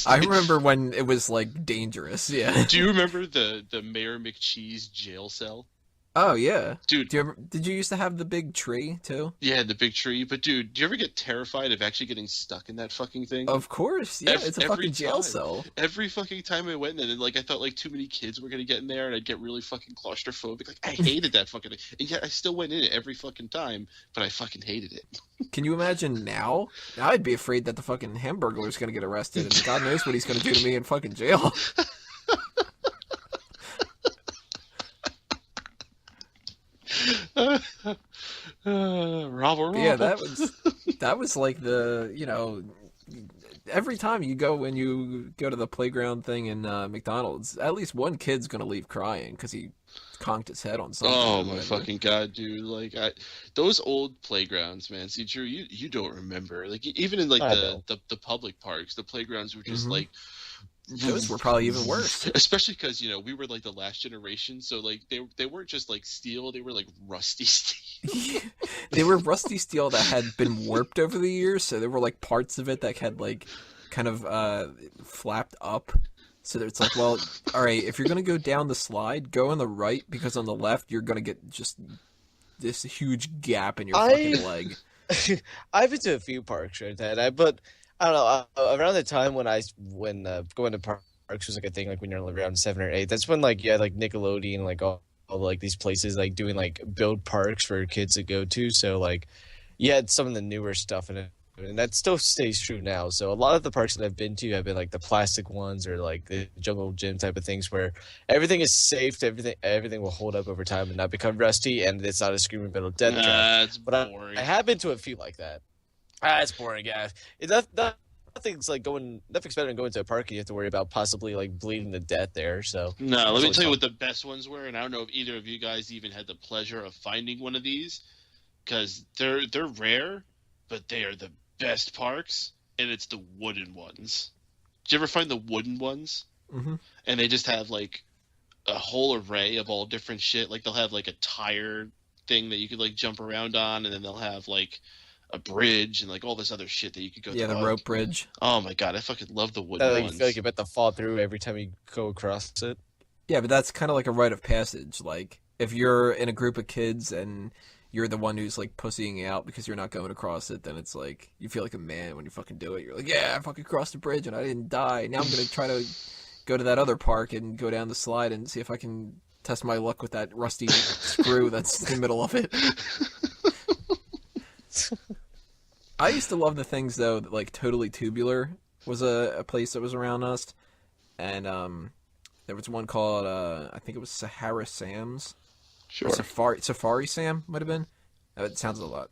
I remember when it was like dangerous. Yeah. Do you remember the Mayor McCheese jail cell? Oh yeah. Dude, Did you used to have the big tree too? yeah, the big tree. But dude, do you ever get terrified of actually getting stuck in that fucking thing? Of course. Yeah, it's a Every fucking jail time. cell. Every fucking time I went in, and like I thought like too many kids were gonna get in there, and I'd get really fucking claustrophobic. Like I hated that fucking thing, and yet I still went in it every fucking time, but I fucking hated it. Can you imagine now? Now I'd be afraid that the fucking Hamburglar's gonna get arrested, and God knows what he's gonna do to me in fucking jail. Robber. Yeah, that was like every time you go when you go to the playground thing in McDonald's, at least one kid's gonna leave crying because he conked his head on something. Oh or my whatever. fucking god, dude! Like those old playgrounds, man. See, Drew, you don't remember. Like even in like I the public parks, the playgrounds were just Mhm. like those were probably even worse. Especially because, we were like the last generation, so like they weren't just like steel, they were like rusty steel. They were rusty steel that had been warped over the years, so there were like parts of it that had like kind of flapped up. So it's like, well, all right, if you're gonna go down the slide, go on the right, because on the left you're gonna get just this huge gap in your fucking leg. I've been to a few parks like that, but I don't know. Around the time when going to parks was like a thing, like when you're around 7 or 8, that's when like you had like Nickelodeon, like all like these places like doing like build parks for kids to go to. So like you had some of the newer stuff in it, and that still stays true now. So a lot of the parks that I've been to have been like the plastic ones or like the jungle gym type of things where everything is safe, everything will hold up over time and not become rusty, and it's not a screaming metal death trap. That's But boring. I have been to a few like that. It's boring, yeah. Nothing's better than going to a park and you have to worry about possibly like bleeding to death there. So No, let me tell you what the best ones were, and I don't know if either of you guys even had the pleasure of finding one of these, because they're rare, but they are the best parks, and it's the wooden ones. Did you ever find the wooden ones? Mm-hmm. And they just have like a whole array of all different shit. Like they'll have like a tire thing that you could like jump around on, and then they'll have like a bridge and like all this other shit that you could go. Yeah, through. the rope bridge. Oh my god, I fucking love the wooden you ones. feel like you're about to fall through every time you go across it. Yeah, but that's kind of like a rite of passage. Like, if you're in a group of kids and you're the one who's like pussying out because you're not going across it, then it's like you feel like a man when you fucking do it. You're like, yeah, I fucking crossed the bridge and I didn't die. Now I'm gonna try to go to that other park and go down the slide and see if I can test my luck with that rusty screw that's in the middle of it. I used to love the things though, that, like Totally Tubular was a place that was around us, and there was one called I think it was Sahara Sam's. Sure. Or Safari Sam might have been. It sounds a lot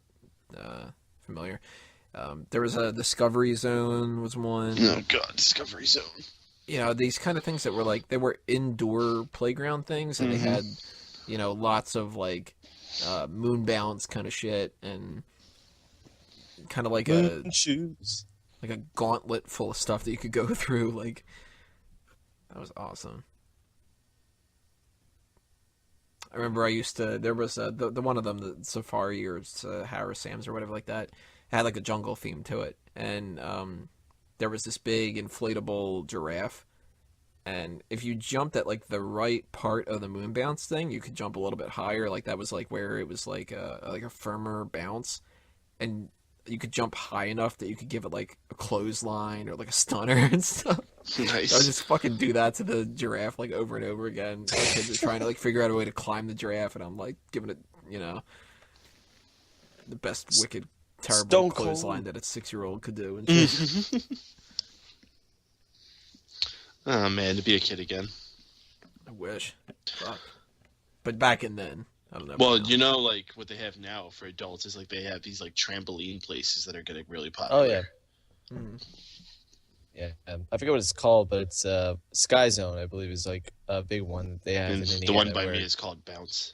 familiar. There was a Discovery Zone was one. Oh god, Discovery Zone. You know, these kind of things that were like, they were indoor playground things, and they had, lots of like moon bounce kind of shit, and kind of like shoes, like a gauntlet full of stuff that you could go through. Like, that was awesome. I remember there was the one of them, the Safari or Sahara Sam's or whatever like that, had like a jungle theme to it, and there was this big inflatable giraffe, and if you jumped at like the right part of the moon bounce thing, you could jump a little bit higher. Like that was like where it was like a firmer bounce, and you could jump high enough that you could give it like a clothesline or like a stunner and stuff. Nice. I would just fucking do that to the giraffe like over and over again. My kids are trying to like figure out a way to climb the giraffe, and I'm like giving it, the best wicked, terrible Stone clothesline Cold. that a 6-year-old could do. And shit. Oh man, to be a kid again. I wish. Fuck. But back in then, I don't know. Well, now. like what they have now for adults is like they have these like trampoline places that are getting really popular. Oh yeah. Mm. Yeah, I forget what it's called, but it's Sky Zone, I believe, is like a big one that they have And in Indiana. the one by where... me is called Bounce.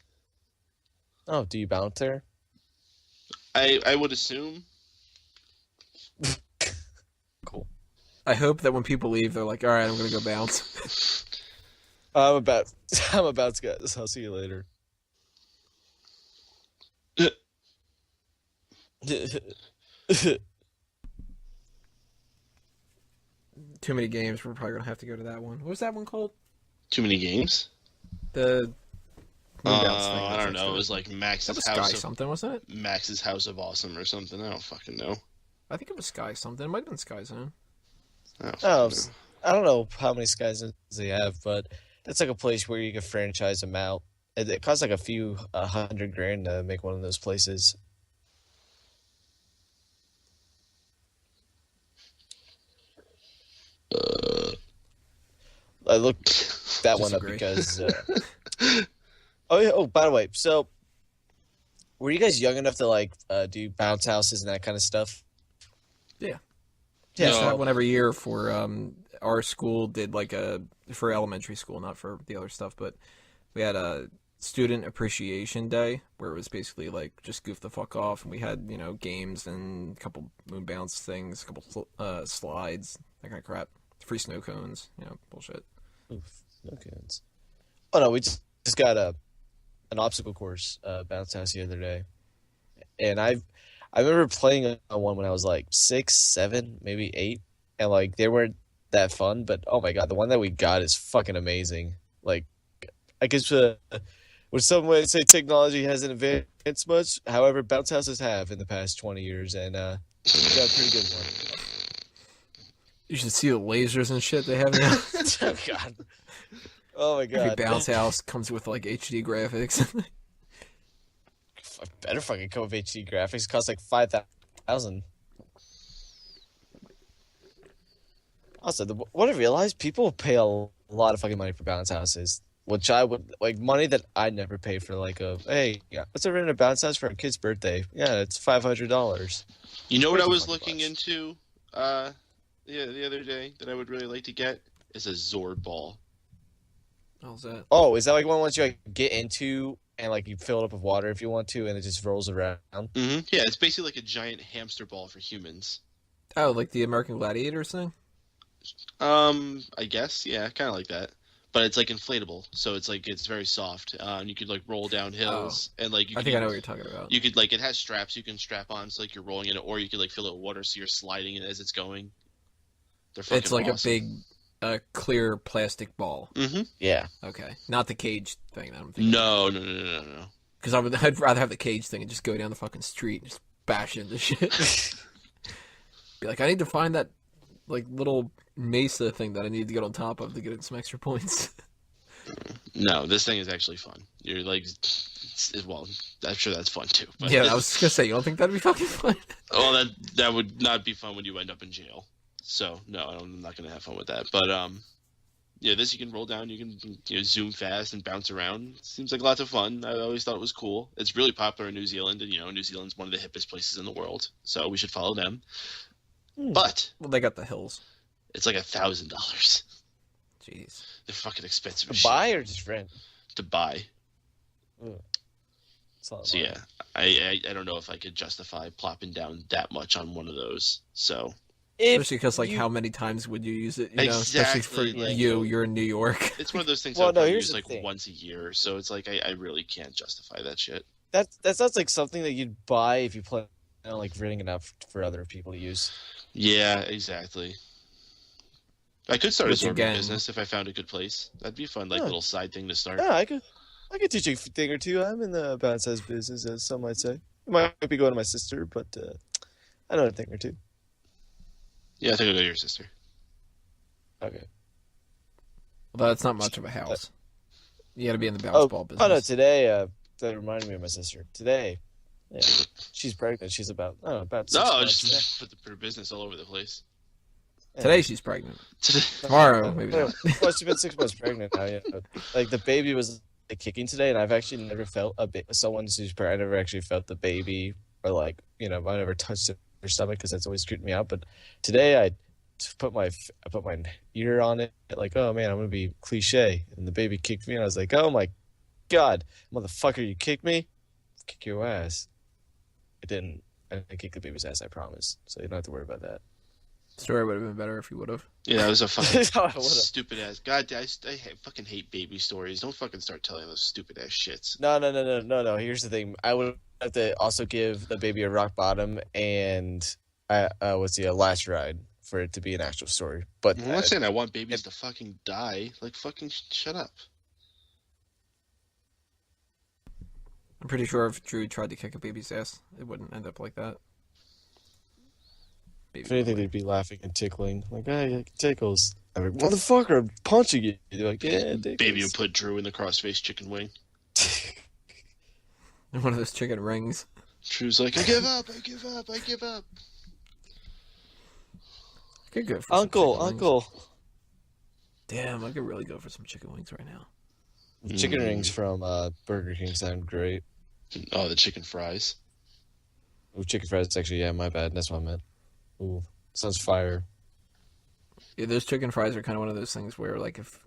Oh, do you bounce there? I would assume. Cool. I hope that when people leave, they're like, "All right, I'm gonna go bounce." I'm about to get this. I'll see you later. Too many games. We're probably gonna have to go to that one. What was that one called? Too many games? The moon bounce thing. I don't know. It was like That Max's was House Sky of something, wasn't it? Max's House of Awesome or something. I don't fucking know. I think it was Sky something. It might have been Sky Zone. Oh, I don't know how many Sky Zones they have, but that's like a place where you can franchise them out. It costs like a few $100,000 to make one of those places. I looked that one up Disagree. because. Oh yeah. Oh, by the way, so were you guys young enough to like do bounce houses and that kind of stuff? Yeah. Yeah. Yeah, so No. that one every year for our school did like for elementary school, not for the other stuff, but we had a student appreciation day where it was basically like just goof the fuck off, and we had games and a couple moon bounce things, a couple slides, that kind of crap. Free snow cones. Bullshit. Oof, no kids. Oh no, we just got an obstacle course bounce house the other day, and I remember playing on one when I was like 6, 7, maybe 8, and like they weren't that fun. But oh my god, the one that we got is fucking amazing. Like, I guess would some way say technology hasn't advanced much. However, bounce houses have in the past 20 years, and we got a pretty good one. You should see the lasers and shit they have now. Oh god. Oh my god. Every bounce house comes with like HD graphics. I better fucking come with HD graphics. It costs like $5,000. Also, what I realized, people pay a lot of fucking money for bounce houses, which I would like money that I'd never pay for. Like let's rent a bounce house for a kid's birthday. Yeah, it's $500. You know what I was looking into the other day that I would really like to get is a Zord ball. How's that? Oh, is that like one once you like, get into and like you fill it up with water if you want to, and it just rolls around? Mm-hmm. Yeah, it's basically like a giant hamster ball for humans. Oh, like the American Gladiators thing? I guess, yeah, kind of like that. But it's like inflatable, so it's very soft. And you could like roll down hills, and like I think I know what you're talking about. You could like it has straps you can strap on, so like you're rolling in it, or you could like fill it with water, so you're sliding it as it's going. It's like awesome. a big, clear plastic ball. Mm-hmm. Yeah. Okay, not the cage thing. I'm thinking. No. Because I'd rather have the cage thing and just go down the fucking street and just bash into shit. Be like, I need to find that like little mesa thing that I need to get on top of to get some extra points. No, this thing is actually fun. You're like, well, I'm sure that's fun too. But yeah, I was just gonna say, you don't think that'd be fucking fun? Well, that would not be fun when you end up in jail. So no, I'm not gonna have fun with that. But yeah, this you can roll down, you can zoom fast and bounce around. Seems like lots of fun. I always thought it was cool. It's really popular in New Zealand, and New Zealand's one of the hippest places in the world, so we should follow them. But well, they got the hills. It's like $1,000. Jeez, they're fucking expensive. To buy or just rent? To buy. So yeah, I don't know if I could justify plopping down that much on one of those. So. Especially because, like, how many times would you use it? Especially for you're in New York. It's one of those things well, I use like once a year, so it's like I really can't justify that shit. That sounds like something that you'd buy if you plan on like renting it out for other people to use. Yeah, exactly. I could start a Zorba business if I found a good place. That'd be a fun, little side thing to start. Yeah, I could teach you a thing or two. I'm in the bounce house business, as some might say. I might be going to my sister, but I know a thing or two. Yeah, I think I'll go to your sister. Okay. Well, that's not much of a house. You got to be in the bounce ball business. Oh no! Today, that reminded me of my sister. Today, yeah, she's pregnant. She's about 6 months. Just put her business all over the place. Yeah. Today she's pregnant. Tomorrow, maybe not. Well, she's been 6 months pregnant now. Yeah, like the baby was like, kicking today, and I've actually never felt someone who's pregnant. I never actually felt the baby, or like I never touched her stomach because that's always creeped me out. But today I put my ear on it, like, oh man, I'm gonna be cliche, and the baby kicked me, and I was like, oh my god, motherfucker, you kicked me, kick your ass. I didn't kick the baby's ass, I promise. So you don't have to worry about that. Story would have been better if you would have. Yeah, that was a fucking stupid ass. God, I fucking hate baby stories. Don't fucking start telling those stupid ass shits. No. Here's the thing. I would have to also give the baby a rock bottom and a last ride for it to be an actual story. But I'm not saying I want babies to fucking die. Like, fucking shut up. I'm pretty sure if Drew tried to kick a baby's ass, it wouldn't end up like that. If anything, they'd be laughing and tickling. Like, hey, tickles. I'm like, motherfucker, I'm punching you. They're like, yeah, tickles. Baby would put Drew in the crossface chicken wing. One of those chicken rings. Drew's like, I give up. I could go for Uncle. Damn, I could really go for some chicken wings right now. Chicken rings from Burger King sound great. Oh, the chicken fries. Ooh, chicken fries, actually, yeah, my bad. That's what I meant. Ooh, sounds fire. Yeah, those chicken fries are kind of one of those things where, like, if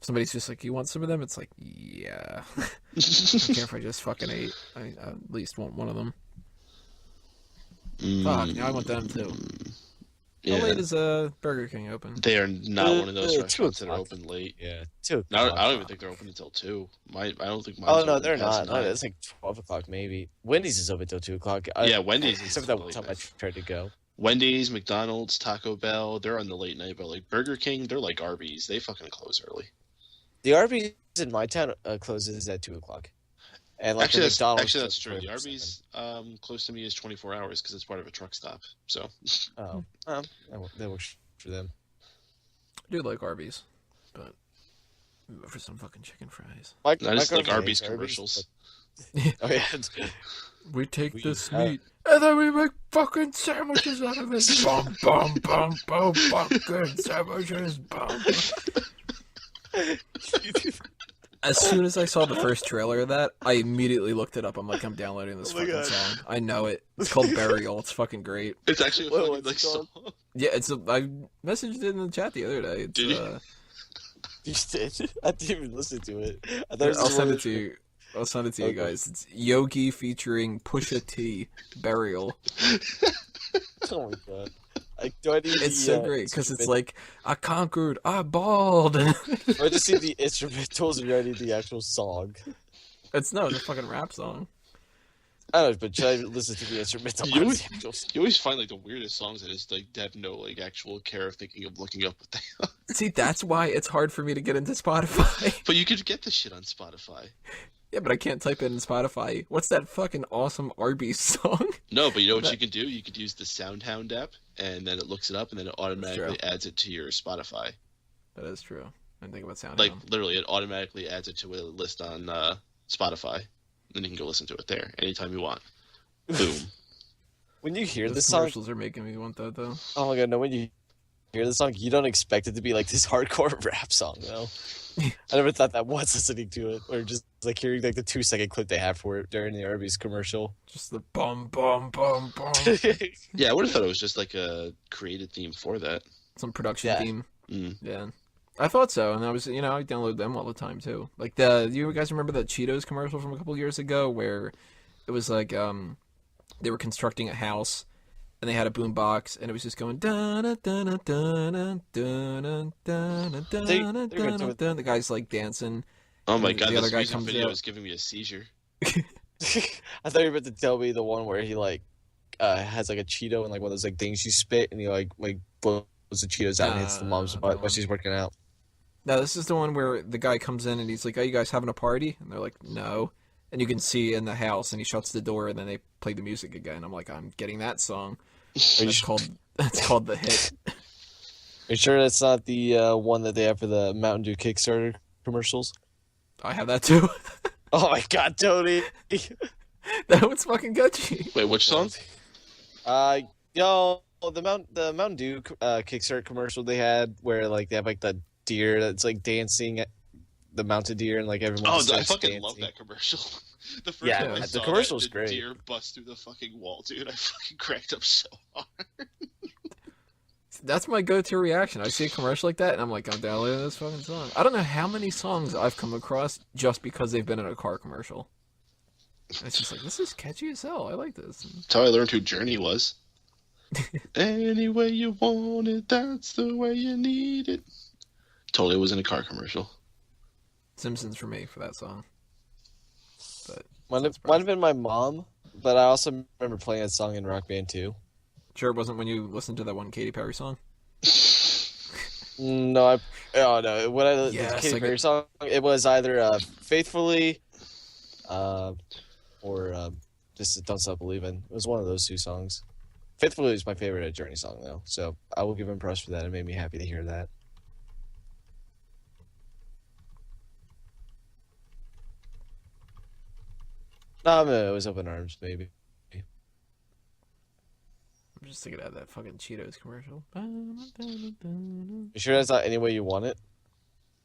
somebody's just like, you want some of them? It's like, yeah. I don't care if I just fucking ate. I at least want one of them. Fuck, now I want them too. Yeah. How late is Burger King open? They are not one of those 2 restaurants that are o'clock. open late. Yeah, 2 I o'clock. don't even think they're open until 2. I don't think mine's Oh no, open they're past not. No, 9. it's like 12 o'clock maybe. Wendy's is open till 2 o'clock. Yeah, Wendy's is Except for that one late time I night. tried to go. Wendy's, McDonald's, Taco Bell, they're on the late night, but like Burger King, they're like Arby's. They fucking close early. The Arby's in my town closes at 2 o'clock. And like Actually, the McDonald's actually that's true. closes The at Arby's close to me is 24 hours because it's part of a truck stop. So 7. That works for them. I do like Arby's, but for some fucking chicken fries. I just like girlfriend Arby's hates commercials. but- Oh yeah. We take We- this meat and then we make fucking sandwiches out of it. Bum bum bum bum fucking sandwiches. Bum. As soon as I saw the first trailer of that, I immediately looked it up. I'm like, I'm downloading this Oh my fucking God. song. I know it. It's called Burial. It's fucking great. It's actually a Wait, fucking what's like it called? song. Yeah, I messaged it in the chat the other day. It's, Did you? You did? I didn't even listen to it. I thought it was I'll just send one it of to those- you. I'll send it to you Okay. guys. It's Yogi featuring Pusha T. Burial. Oh my god. Like, do I need It's the, so great because it's instrument- like I conquered, I balled. Do I just see the instrumentals or do I need the actual song? It's a fucking rap song. I don't know, but should I listen to the instrumental? You on always- the actual song? You always find like the weirdest songs that is like they have no like actual care of thinking of looking up what they are. See, that's why it's hard for me to get into Spotify. But you could get this shit on Spotify. Yeah, but I can't type it in Spotify. What's that fucking awesome Arby's song? No, but you know what you could do? You could use the SoundHound app, and then it looks it up, and then it automatically adds it to your Spotify. That is true. I didn't think about sound. Like literally, it automatically adds it to a list on Spotify. Then you can go listen to it there anytime you want. Boom. When you hear Those the song, commercials are making me want that though. oh my god, no! When you hear the song, you don't expect it to be like this hardcore rap song, though. I never thought that once listening to it, or just like hearing like the 2-second clip they have for it during the Arby's commercial. Just the bum bum bum bum. Yeah, I would have thought it was just like a created theme for that. Some production Yeah. theme. Mm. Yeah. I thought so, and I was, I download them all the time too. Like you guys remember that Cheetos commercial from a couple years ago where it was like they were constructing a house and they had a boom box and it was just going da da da da da da da da da da da. The guy's like dancing. Oh my And god, the other this guy music comes video out. is giving me a seizure. I thought you were about to tell me the one where he like has like a Cheeto and like one of those like things you spit and he like blows the Cheetos out and hits the mom's that butt one. while she's working out. No, this is the one where the guy comes in and he's like, "Are you guys having a party?" And they're like, "No." And you can see in the house, and he shuts the door, and then they play the music again. I'm like, I'm getting that song. Are you, It's called The Hit. are you sure that's not the one that they have for the Mountain Dew Kickstarter commercials? I have that too. Oh my god, Tony! That one's fucking catchy. Wait, which song? Yo, the Mountain Dew Kickstarter commercial they had where like they have like the deer that's like dancing at the mounted deer and like everyone. Oh, just I starts fucking dancing. love that commercial. The first Yeah, time I the saw commercial's that, the great. deer bust through the fucking wall, dude. I fucking cracked up so hard. That's my go-to reaction. I see a commercial like that, and I'm like, I'm downloading this fucking song. I don't know how many songs I've come across just because they've been in a car commercial. It's just like, this is catchy as hell. I like this. That's how I learned who Journey was. Any way you want it, that's the way you need it. Totally was in a car commercial. Simpsons for me for that song. But Might have been my mom, but I also remember playing that song in Rock Band 2. sure it wasn't when you listened to that one Katy Perry song. No, when I the Yes, Katy I Perry get- song, it was either Faithfully, or just Don't Stop Believing. It was one of those two songs. Faithfully is my favorite Journey song though, so I will give him props for that. It made me happy to hear that. No, it was Open Arms, maybe. I'm just thinking of that fucking Cheetos commercial. You sure that's not Any Way You Want It?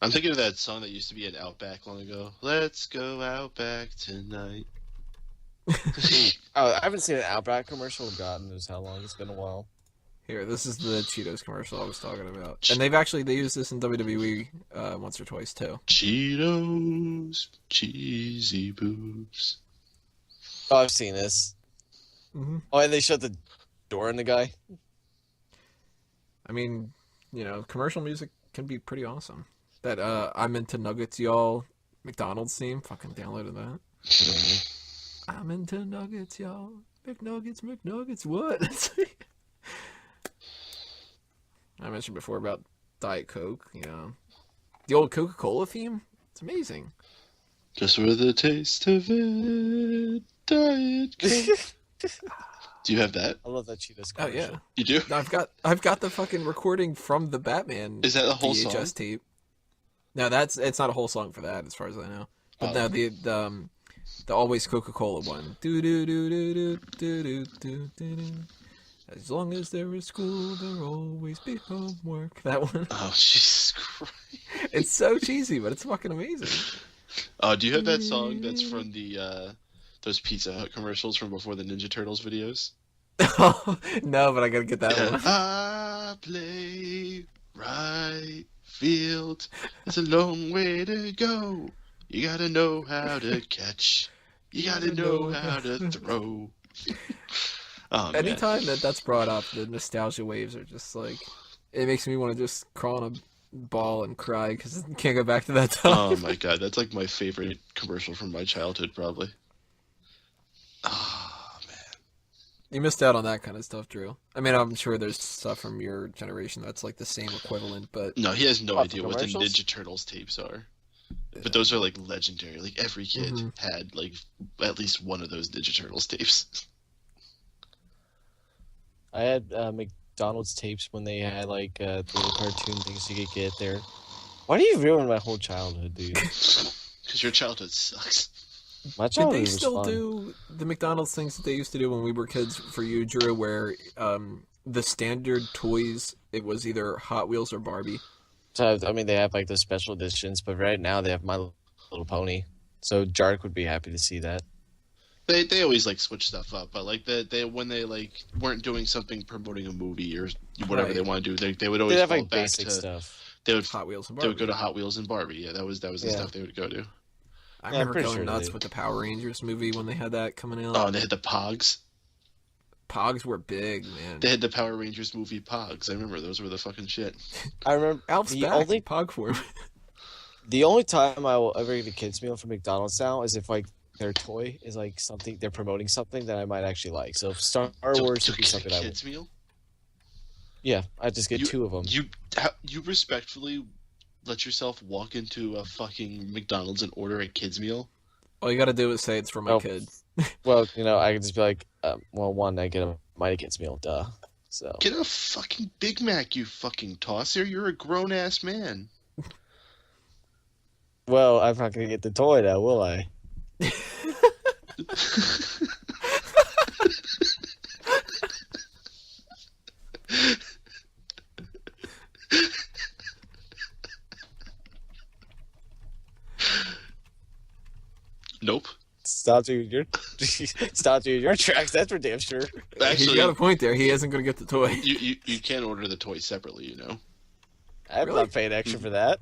I'm thinking of that song that used to be in Outback long ago. Let's go Outback tonight. Oh, I haven't seen an Outback commercial in God knows how long. It's been a while. Here, this is the Cheetos commercial I was talking about. And they used this in WWE once or twice too. Cheetos, cheesy boobs. Oh, I've seen this. Mm-hmm. Oh, and they shut the door on the guy. I mean, commercial music can be pretty awesome. That I'm into nuggets, y'all. McDonald's theme. Fucking downloaded that. I'm into nuggets, y'all. McNuggets. What? I mentioned before about Diet Coke. The old Coca-Cola theme. It's amazing. Just for the taste of it, Diet Coke. Do you have that? I love that Cheetos Oh commercial. yeah, You do? I've got the fucking recording from the Batman. Is that the whole VHS song? tape? No, it's not a whole song for that, as far as I know. But no, the always Coca-Cola one. Do do do do do do do do do. As long as there is school, there'll always be homework. That one. Oh, Jesus Christ. It's so cheesy, but it's fucking amazing. Do you have that song that's from the those Pizza Hut commercials from before the Ninja Turtles videos? No, but I gotta get that one. I play right field. It's a long way to go. You gotta know how to catch. You gotta know how to throw. Oh, Anytime that's brought up, the nostalgia waves are just like, it makes me want to just crawl in a ball and cry because I can't go back to that time. Oh my god, that's like my favorite commercial from my childhood, probably. Oh man, You missed out on that kind of stuff, Drew. I mean, I'm sure there's stuff from your generation that's like the same equivalent, but no, he has no What, idea the what the commercials? Ninja Turtles tapes are. But those are like legendary. Like every kid had like at least one of those Ninja Turtles tapes. I had McDonald's tapes when they had like the little cartoon things you could get there. Why do you ruin my whole childhood, dude? Because your childhood sucks. My did childhood they was still fun. do the McDonald's things that they used to do when we were kids for you, Drew, where the standard toys, it was either Hot Wheels or Barbie? So, I mean, they have like the special editions, but right now they have My Little Pony. So Jark would be happy to see that. They always like switch stuff up, but like they when they like weren't doing something promoting a movie or whatever Right. they want to do, they would They always have fall like back basic to stuff. they would Hot Wheels and they Barbie. would go to Hot Wheels and Barbie. Yeah, that was the Yeah. stuff they would go to. I I'm remember pretty going sure they nuts do. with the Power Rangers movie when they had that coming out. Oh, and they had the Pogs. Pogs were big, man. They had the Power Rangers movie Pogs. I remember those were the fucking shit. I remember Alf's the back only in Pog form. the only time I will ever get a kids meal from McDonald's now is if like their toy is like something they're promoting something that I might actually like. So if Star Wars To would be get a something I would. kids meal. Yeah, I just get two of them. You respectfully let yourself walk into a fucking McDonald's and order a kids meal? All you gotta do is say it's for my Oh. kid. Well, I could just be like, well, one, I get a Mighty Kids meal, duh. So Get a fucking Big Mac, you fucking tosser. You're a grown ass man. well, I'm not gonna get the toy now, will I? Nope. Stop doing your tracks. That's for damn sure. He's Actually, got a point there. He isn't gonna get the toy. you can order the toy separately, you know. I'm Really? not paying extra for that.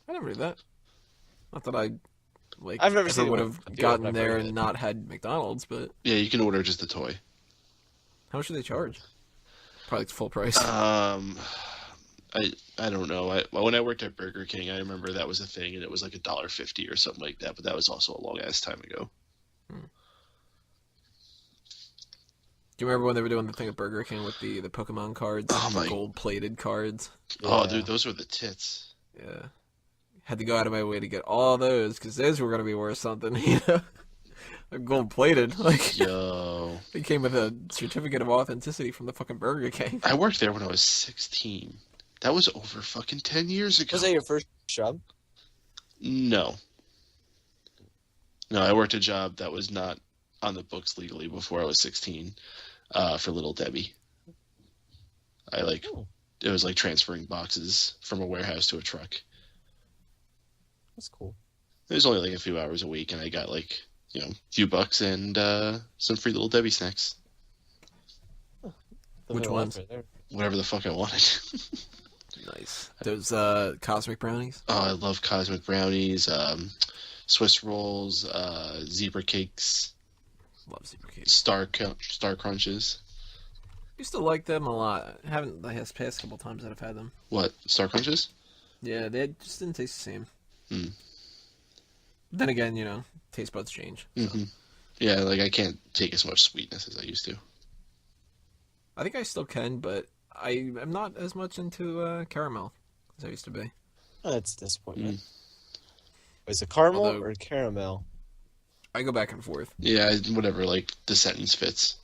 I never did that. Not that I I've never seen would one. have I've gotten never there heard and it. not had McDonald's, but Yeah, you can order just the toy. how much do they charge? Probably it's full price. I don't know. When I worked at Burger King, I remember that was a thing, and it was like $1.50 or something like that. But that was also a long ass time ago. Do you remember when they were doing the thing at Burger King with the Pokemon cards, Oh the my- gold-plated cards? Oh, Yeah. dude, those were the tits. Yeah, had to go out of my way to get all those because those were gonna be worth something. You know, they're gold-plated. Like Yo, they came with a certificate of authenticity from the fucking Burger King. I worked there when I was 16. That was over fucking 10 years ago. Was that your first job? No. No, I worked a job that was not on the books legally before I was 16, for Little Debbie. Oh, It was like transferring boxes from a warehouse to a truck. that's cool. It was only like a few hours a week, and I got like, a few bucks and some free Little Debbie snacks. Which Living ones? life right there. Whatever the fuck I wanted. Nice. Those cosmic brownies. Oh, I love cosmic brownies, Swiss rolls, zebra cakes, Love zebra cake. star crunches. Used to like them a lot. I haven't the past couple times that I've had them. What, Star Crunches? Yeah, they just didn't taste the same. Hmm. Then again, taste buds change. So. Mm-hmm. Yeah, like I can't take as much sweetness as I used to. I think I still can, but I am not as much into caramel as I used to be. Oh, that's a disappointment. Is it caramel Although- or caramel? I go back and forth. Yeah, whatever, like, the sentence fits.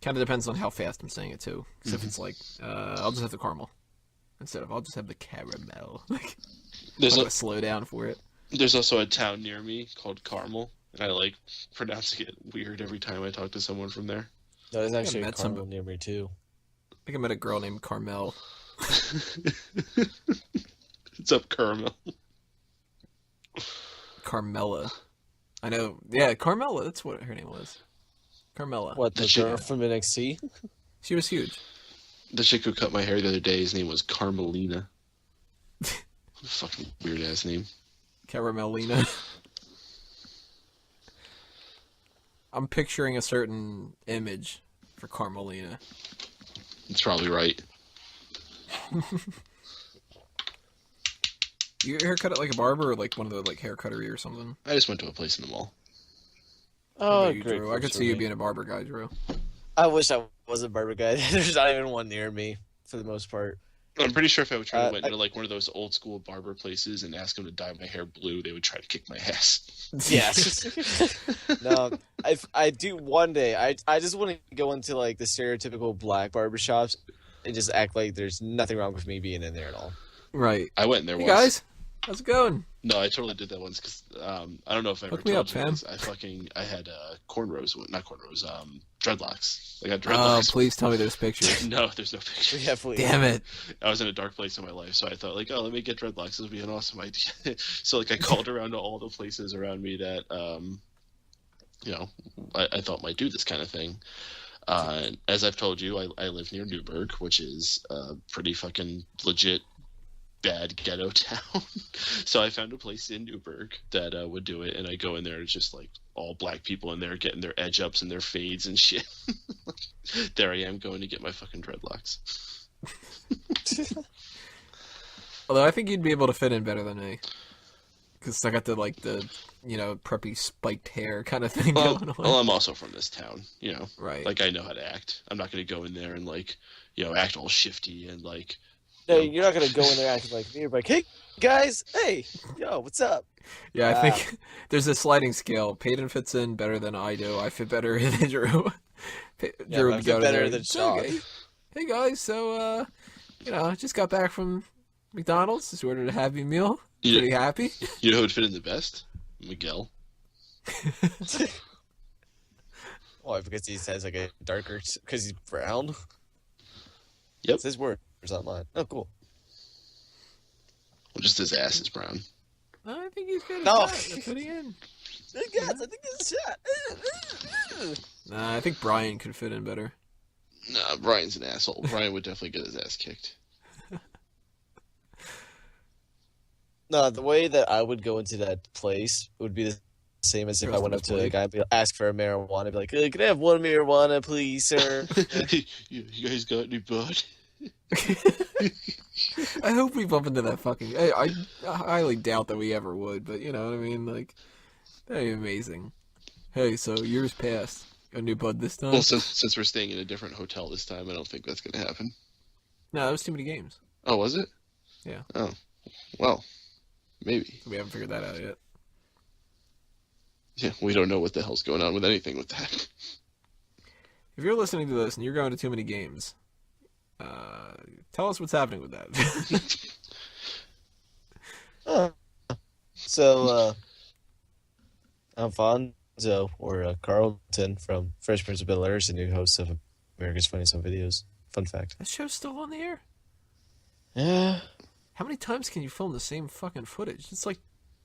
Kind of depends on how fast I'm saying it, too. Because if it's like, I'll just have the caramel. Instead of, I'll just have the caramel. Like, There's I'm a, going to slow down for it. there's also a town near me called Carmel, and I like pronouncing it weird every time I talk to someone from there. No, there's I actually a met caramel near me too. I think I met a girl named Carmel. What's up, Carmel? Carmella. I know. Yeah, Carmella. That's what her name was. Carmella. What, the Shit. girl from NXT? She was huge. The chick who cut my hair the other day, his name was Carmelina. Fucking weird ass name. Caramelina. I'm picturing a certain image for Carmelina. It's probably right. You haircut it like a barber or like one of the like hair cuttery or something? I just went to a place in the mall. Oh, Maybe you, great. Drew. I could see you being a barber guy, Drew. I wish I was a barber guy. There's not even one near me, for the most part. I'm pretty sure if I would try to went into like one of those old school barber places and ask them to dye my hair blue, they would try to kick my ass. Yes. No, I do one day. I just want to go into like the stereotypical black barbershops and just act like there's nothing wrong with me being in there at all. Right. I went in there Hey once. guys, how's it going? No, I totally did that once because I don't know if I ever Hook me told up, you fam. this. I had cornrows, not cornrows, dreadlocks. I got Oh, dreadlocks. please tell me there's pictures. No, there's no picture. Yeah, please. Damn it. I was in a dark place in my life, so I thought like, oh, let me get dreadlocks. This would be an awesome idea. So like, I called around to all the places around me that I thought might do this kind of thing. As I've told you, I live near Newburgh, which is a pretty fucking legit bad ghetto town. So I found a place in Newburgh that would do it, and I go in there, and it's just like all black people in there getting their edge ups and their fades and shit. There I am going to get my fucking dreadlocks. Although I think you'd be able to fit in better than me. Because I got the preppy spiked hair kind of thing going on. Well, I'm also from this town, Right. Like I know how to act. I'm not going to go in there and like, act all shifty and like. No, you're not gonna go in there acting like me. You're like, hey guys, hey, yo, what's up? Yeah, I think there's a sliding scale. Peyton fits in better than I do. I fit better than Drew. Drew I would fit go to better there. than "It's Sean." okay. Hey guys, so I just got back from McDonald's. Just ordered a Happy Meal. You- Pretty happy. You know who would fit in the best? Miguel. Why? Because he has like a darker, because he's brown. Yep. It's his word. It's not mine. Oh, cool. Well, just his ass is brown. I think he's good. No. That's what he in. Hey guys, I think this is shot. Nah, I think Brian could fit in better. Nah, Brian's an asshole. Brian would definitely get his ass kicked. No, the way that I would go into that place would be the same as if I went up to a guy and ask for a marijuana. Be like, can I have one marijuana, please, sir? You guys got any bud? I hope we bump into that fucking. I highly doubt that we ever would, but you know what I mean. Like, that'd be amazing. Hey, so years passed. Got a new bud this time? Well, since we're staying in a different hotel this time, I don't think that's going to happen. No, that was too many games. Oh, was it? Yeah. Oh, well, maybe. We haven't figured that out yet. Yeah, we don't know what the hell's going on with anything with that. If you're listening to this and you're going to too many games, tell us what's happening with that. So, Alfonso, or Carlton from Fresh Prince of Bel-Air, is the new host of America's Funniest Home Videos. Fun fact. That show's still on the air? Yeah. How many times can you film the same fucking footage? It's like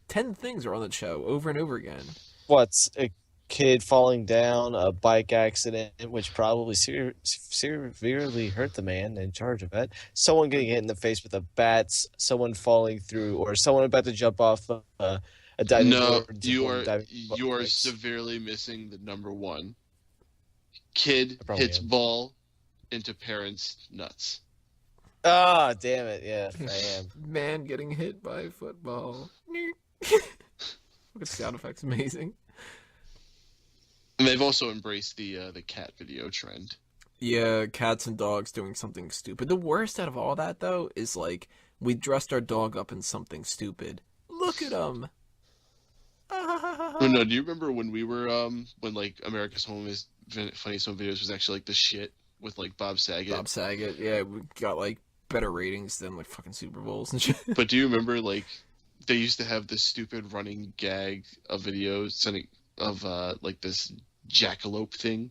10 things are on that show over and over again. What's a kid falling down, a bike accident, which probably severely hurt the man in charge of it, someone getting hit in the face with a bat, someone falling through, or someone about to jump off A diving No, board, you are diving you are mix. severely missing the number one. Kid I probably hits am. ball into parents' nuts. Ah, damn it! Yeah, I am. Man getting hit by a football. With sound effects, amazing. And they've also embraced the cat video trend. Yeah, cats and dogs doing something stupid. The worst out of all that, though, is like we dressed our dog up in something stupid. Look at him. Oh no, do you remember when we were when like America's Funniest Home Videos was actually like the shit with like Bob Saget? Bob Saget, yeah, we got like better ratings than like fucking Super Bowls and shit. But do you remember like they used to have this stupid running gag of videos sending of like this jackalope thing?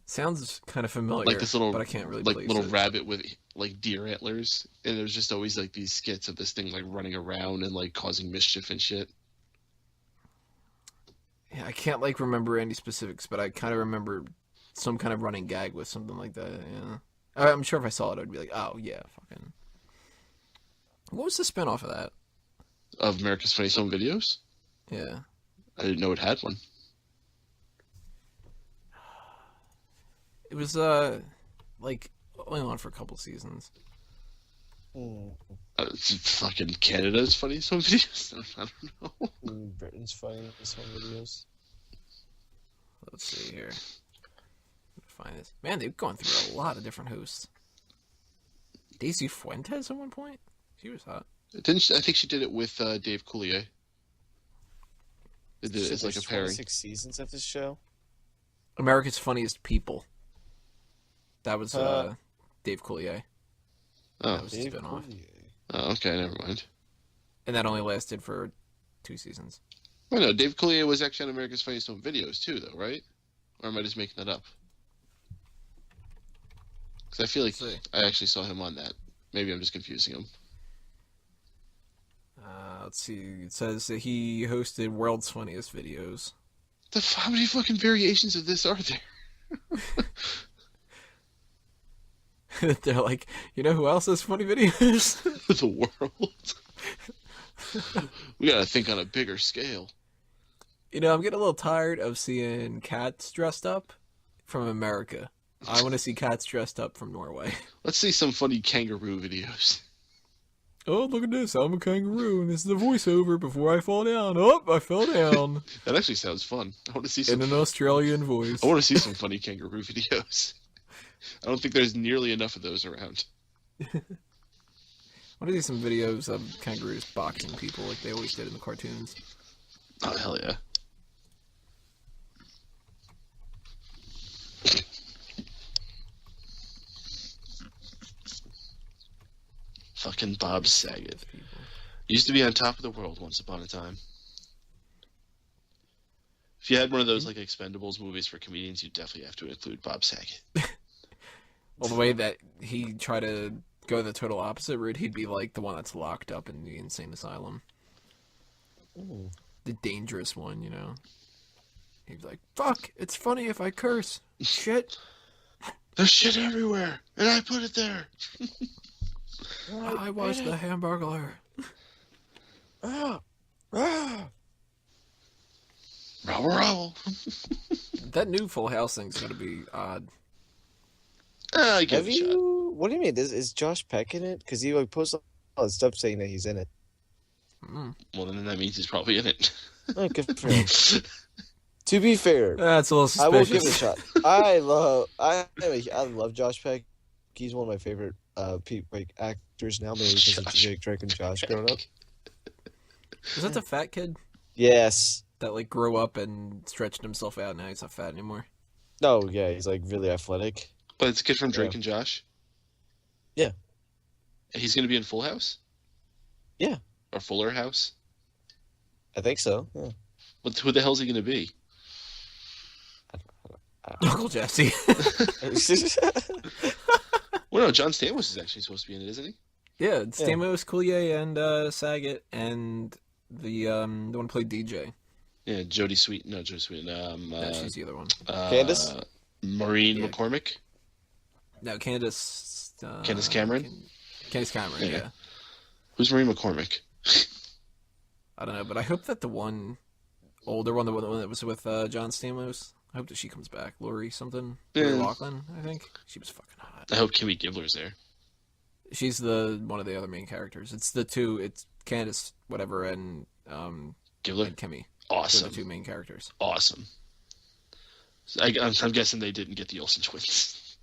Sounds kind of familiar, Like this little, but I can't really like place little it. rabbit with like deer antlers, and there's just always like these skits of this thing like running around and like causing mischief and shit. Yeah, I can't like remember any specifics, but I kind of remember some kind of running gag with something like that. Yeah, I'm sure if I saw it, I'd be like, oh yeah, fucking. What was the spinoff of that? Of America's Funniest Home Videos? Yeah. I didn't know it had one. It was like only on for a couple seasons. It's fucking Canada's Funniest Home Videos? I don't know. Britain's Funniest Home Videos. Let's see here. Find this. Man, they've gone through a lot of different hosts. Daisy Fuentes at one point? She was hot. Didn't she, I think she did it with Dave Coulier. They did it as like a pairing. 26 seasons of this show. America's Funniest People. That was Dave Coulier. Oh. That was a spinoff. Oh, okay, never mind. And that only lasted for 2 seasons. Well, no, Dave Coulier was actually on America's Funniest Home Videos too, though, right? Or am I just making that up? Because I feel like I actually saw him on that. Maybe I'm just confusing him. Let's see. It says that he hosted World's Funniest Videos. How many fucking variations of this are there? They're like, you know who else has funny videos? The world. We gotta think on a bigger scale. You know, I'm getting a little tired of seeing cats dressed up from America. I want to see cats dressed up from Norway. Let's see some funny kangaroo videos. Oh, look at this. I'm a kangaroo, and this is a voiceover before I fall down. Oh, I fell down. That actually sounds fun. I want to see some. In an Australian voice. I want to see some funny kangaroo videos. I don't think there's nearly enough of those around. I want to see some videos of kangaroos boxing people like they always did in the cartoons. Oh, hell yeah. Fucking Bob Saget. Used to be on top of the world once upon a time. If you had one of those like Expendables movies for comedians, you definitely have to include Bob Saget. Well, the way that he tried to go the total opposite route, he'd be like the one that's locked up in the insane asylum. Ooh. The dangerous one, you know? He'd be like, fuck, it's funny if I curse. Shit. There's shit everywhere, and I put it there. I was the Hamburglar. Ah! Ah! Row, row. That new Full House thing's gonna be odd. I give Have it a shot. you? What do you mean? Is Josh Peck in it? Because he like posted all that stuff saying that he's in it. Well, then that means he's probably in it. Oh, good for him. To be fair, That's a little I will suspicious. give it a shot. I love Josh Peck. He's one of my favorite like actors now, maybe because of Jake Drake and Josh growing up. Was that the fat kid Yes. that like grew up and stretched himself out? Now he's not fat anymore. No, yeah, he's like really athletic. But it's a kid from Drake Yeah. and Josh? Yeah. He's going to be in Full House? Yeah. Or Fuller House? I think so. Yeah. Who the hell's he going to be? Uncle Jesse. Well, no, John Stamos is actually supposed to be in it, isn't he? Yeah, it's Stamos, Coulier, and Saget, and the one who played DJ. Yeah, Jodie Sweetin. No, Jodie Sweetin. No, she's the other one. Candace? Maureen Yeah. McCormick? No, Candace. Candace Cameron? Candace Cameron, Yeah. yeah. Who's Maureen McCormick? I don't know, but I hope that the one older one, the one that was with John Stamos, I hope that she comes back. Lori something, Lori Loughlin, I think. She was fucking hot. I hope Kimmy Gibbler's there. She's one of the other main characters. It's Candace, whatever, and Gibbler? And Kimmy. Awesome. They're the two main characters. Awesome. So I'm guessing they didn't get the Olsen twins.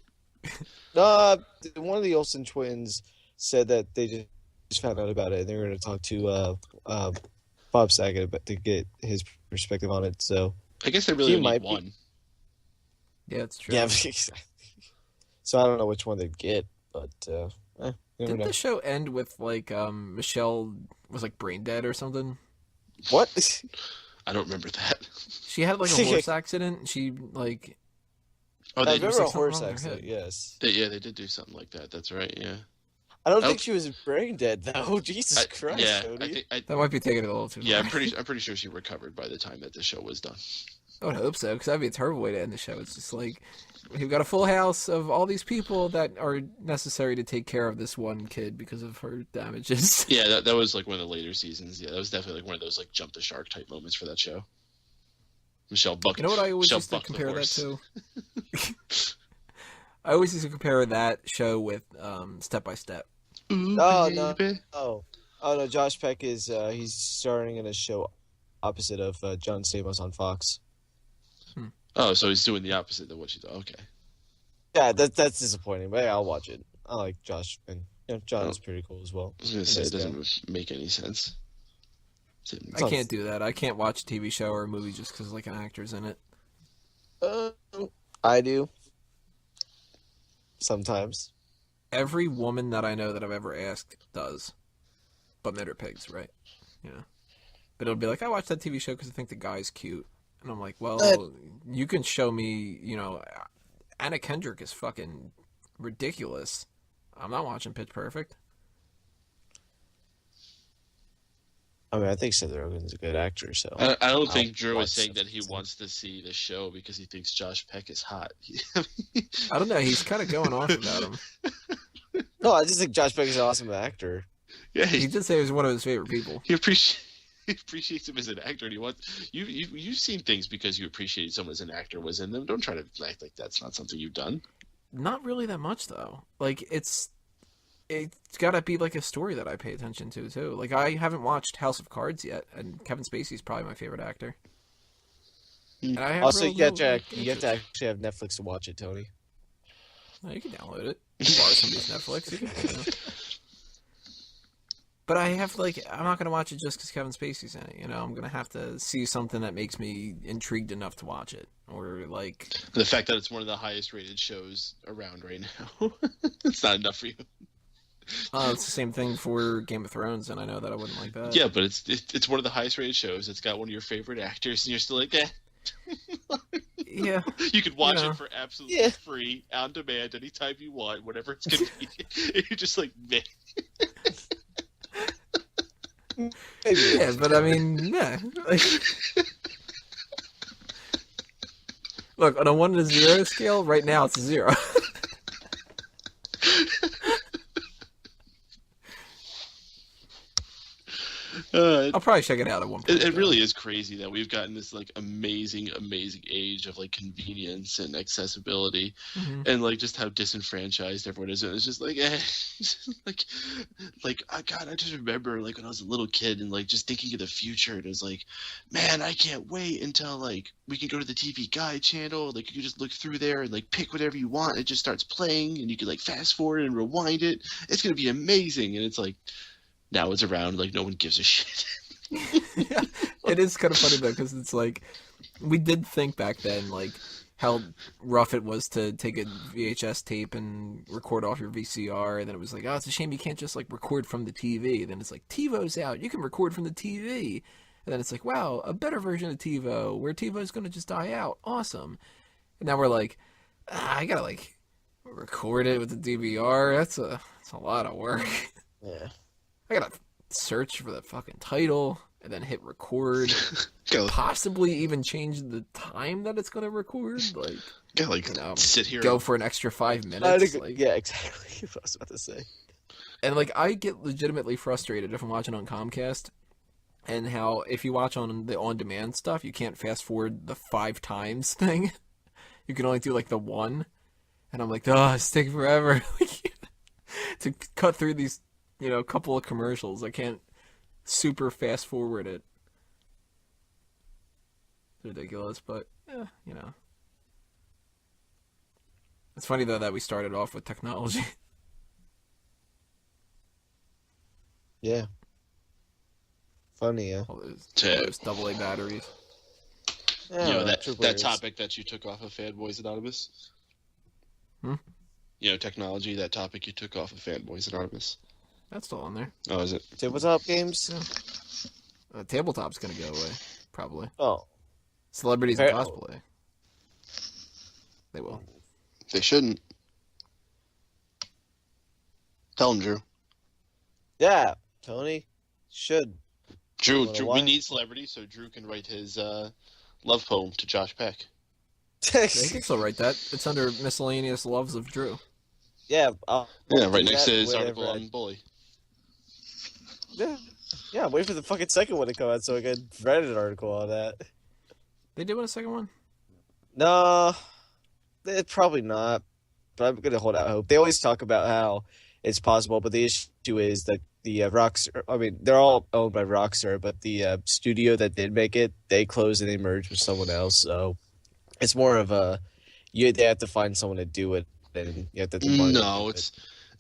One of the Olsen twins said that they just found out about it, and they were going to talk to Bob Saget to get his perspective on it. So I guess they really only need one. Yeah, it's true. Yeah, exactly. So I don't know which one they'd get, but didn't the show end with like Michelle was like brain dead or something? What? I don't remember that. She had like a horse accident. She like. Oh, they remember like a horse accident. Yes. They did do something like that. That's right. Yeah. I don't think she was brain dead though. Jesus Christ. Yeah, Cody. That might be taking it a little too. Yeah, far. I'm pretty sure she recovered by the time that the show was done. I would hope so, because that'd be a terrible way to end the show. It's just like we've got a full house of all these people that are necessary to take care of this one kid because of her damages. Yeah, that was like one of the later seasons. Yeah, that was definitely like one of those like jump the shark type moments for that show. Michelle Buck. You know what I always used to compare that to? I always used to compare that show with Step by Step. Oh no, Josh Peck is he's starring in a show opposite of John Stamos on Fox. Oh, so he's doing the opposite of what she thought. Okay. Yeah, that's disappointing, but yeah, I'll watch it. I like Josh, and John is pretty cool as well. I was gonna say it doesn't make any sense. I can't do that. I can't watch a TV show or a movie just because like an actor's in it. I do. Sometimes. Every woman that I know that I've ever asked does, but men are pigs, right? Yeah. But it'll be like, I watched that TV show because I think the guy's cute. And I'm like, well, you can show me, Anna Kendrick is fucking ridiculous. I'm not watching Pitch Perfect. I mean, I think Seth Rogen's a good actor, so... I don't think Drew is saying that he wants to see the show because he thinks Josh Peck is hot. I don't know. He's kind of going off about him. No, I just think Josh Peck is an awesome actor. Yeah, he did say he was one of his favorite people. He appreciates him as an actor, and he wants you've seen things because you appreciated someone as an actor was in them. Don't try to act like that's not something you've done. Not really that much though. Like it's got to be like a story that I pay attention to too. Like I haven't watched House of Cards yet, and Kevin Spacey's probably my favorite actor. And I have also, you have to actually have Netflix to watch it, Tony. No, you can download it. You can borrow somebody's Netflix. You can, But I have I'm not gonna watch it just because Kevin Spacey's in it. I'm gonna have to see something that makes me intrigued enough to watch it, or like the fact that it's one of the highest rated shows around right now. It's not enough for you. It's the same thing for Game of Thrones, and I know that I wouldn't like that. Yeah, but it's one of the highest rated shows. It's got one of your favorite actors, and you're still like, eh. Yeah. You could watch it for absolutely free, on demand, anytime you want, whatever it's convenient. You're just like, meh. Yeah, but I mean, yeah. Look, on a 1 to 0 scale, right now it's a 0. I'll probably check it out at one point. It really is crazy that we've gotten this amazing age of convenience and accessibility, and just how disenfranchised everyone is. And it's just God, I just remember when I was a little kid and just thinking of the future. And it was like, man, I can't wait until we can go to the TV Guide channel. You can just look through there and pick whatever you want. It just starts playing, and you can fast forward and rewind it. It's gonna be amazing. And it's now it's around, no one gives a shit. Yeah, it is kind of funny, though, because it's we did think back then, how rough it was to take a VHS tape and record off your VCR, and then it was oh, it's a shame you can't just, record from the TV. Then it's TiVo's out, you can record from the TV. And then it's wow, a better version of TiVo, where TiVo's going to just die out. Awesome. And now we're I gotta, record it with the DVR. That's a lot of work. Yeah. I gotta search for the fucking title and then hit record. Possibly even change the time that it's gonna record. Sit here. Go for an extra 5 minutes. Yeah, exactly. What I was about to say. And I get legitimately frustrated if I'm watching on Comcast and how if you watch on the on-demand stuff, you can't fast forward the 5 times thing. You can only do like the 1. And I'm like, oh, it's taking forever to cut through these, couple of commercials. I can't super fast forward it. It's ridiculous, but yeah, It's funny though that we started off with technology. Yeah. Funny, yeah. All those AA batteries. Yeah, that topic that you took off of Fanboys Anonymous. Technology, that topic you took off of Fanboys Anonymous. That's still on there. Oh, is it? Tabletop games? Yeah. Tabletop's gonna go away, probably. Oh. Celebrities in cosplay. They will. They shouldn't. Tell them, Drew. Yeah, Tony. Should. Drew, we need celebrities so Drew can write his love poem to Josh Peck. They can still write that. It's under Miscellaneous Loves of Drew. Yeah. Right next to his article on Bully. Yeah, wait for the fucking second one to come out so I can write an article on that. They did want a second one? No, probably not. But I'm gonna hold out hope. They always talk about how it's possible, but the issue is that the Rockstar. I mean, they're all owned by Rockstar, but the studio that did make it, they closed and they merged with someone else. So it's more of a they have to find someone to do it, and you have to. No, it's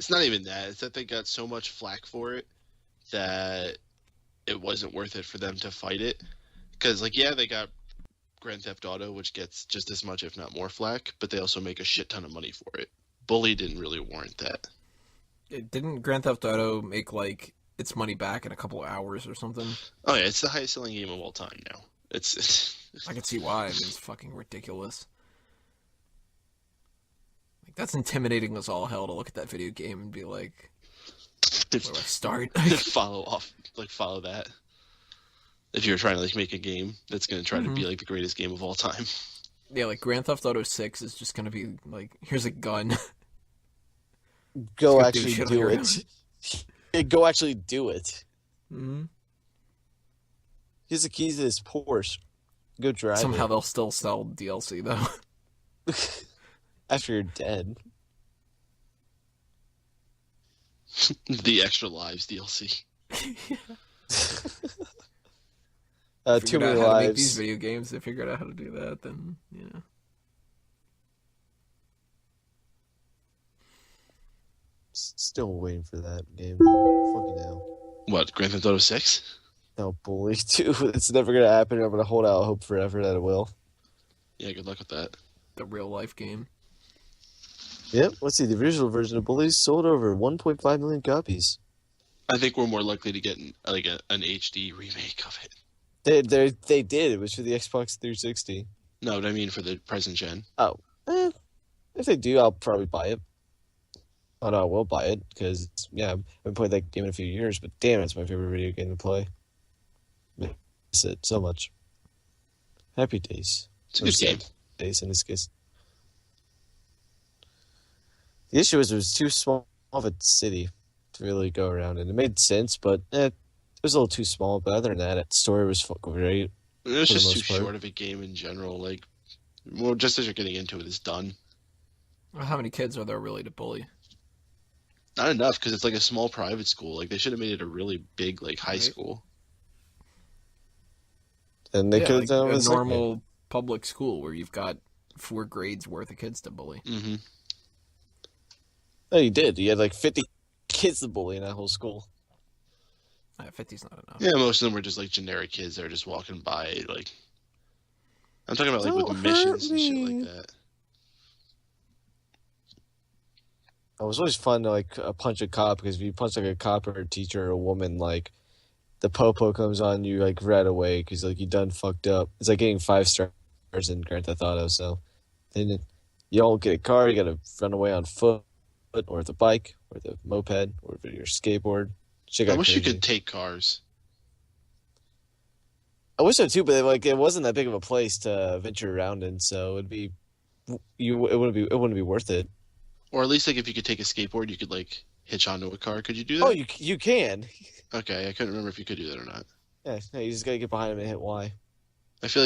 not even that. It's that they got so much flack for it that it wasn't worth it for them to fight it. Because they got Grand Theft Auto, which gets just as much, if not more, flack, but they also make a shit ton of money for it. Bully didn't really warrant that. Didn't Grand Theft Auto make its money back in a couple of hours or something? Oh yeah, it's the highest selling game of all time now. It's I can see why. I mean, it's fucking ridiculous. That's intimidating as all hell to look at that video game and be like, where do I start? follow that. If you're trying to make a game that's going to try to be the greatest game of all time. Yeah, Grand Theft Auto 6 is just going to be here's a gun. Go actually do it. Go actually do it. Mm-hmm. Here's the keys to this Porsche. Go drive Somehow it. They'll still sell DLC, though. After you're dead. The Extra Lives DLC. Too how many to lives. make these video games. They figured out how to do that, then, Still waiting for that game. Fucking hell. What, Grand Theft Auto 6? No, Bully 2. It's never going to happen. I'm going to hold out hope forever that it will. Yeah, good luck with that. The real life game. Yep. Let's see. The original version of Bully sold over 1.5 million copies. I think we're more likely to get an HD remake of it. They did. It was for the Xbox 360. No, but I mean for the present gen. Oh. If they do, I'll probably buy it. Oh, no, I will buy it, because, I haven't played that game in a few years, but damn, it's my favorite video game to play. Miss it so much. Happy days. It's a good game. Days in this case. The issue is it was too small of a city to really go around, and it made sense, but it was a little too small. But other than that, the story was great. It was just too short of a game in general. Just as you're getting into it, it's done. Well, how many kids are there really to bully? Not enough, because it's a small private school. They should have made it a really big high school. And they could have done a normal public school where you've got 4 grades worth of kids to bully. Mm-hmm. Oh, you did. You had 50 kids to bully in that whole school. 50's not enough. Yeah, most of them were just generic kids that were just walking by. I'm talking about with missions and shit like that. It was always fun to punch a cop, because if you punch a cop or a teacher or a woman, the popo comes on you right away, because you done fucked up. It's like getting 5 stars in Grand Theft Auto. So then you don't get a car, you gotta run away on foot or the bike or the moped or your skateboard. I wish you could take cars. I wish so too, but it wasn't that big of a place to venture around in, so it wouldn't be worth it. Or at least if you could take a skateboard, you could hitch onto a car. Could you do that? Oh, you can. Okay, I couldn't remember if you could do that or not. Yeah, no, you just gotta get behind him and hit Y. I feel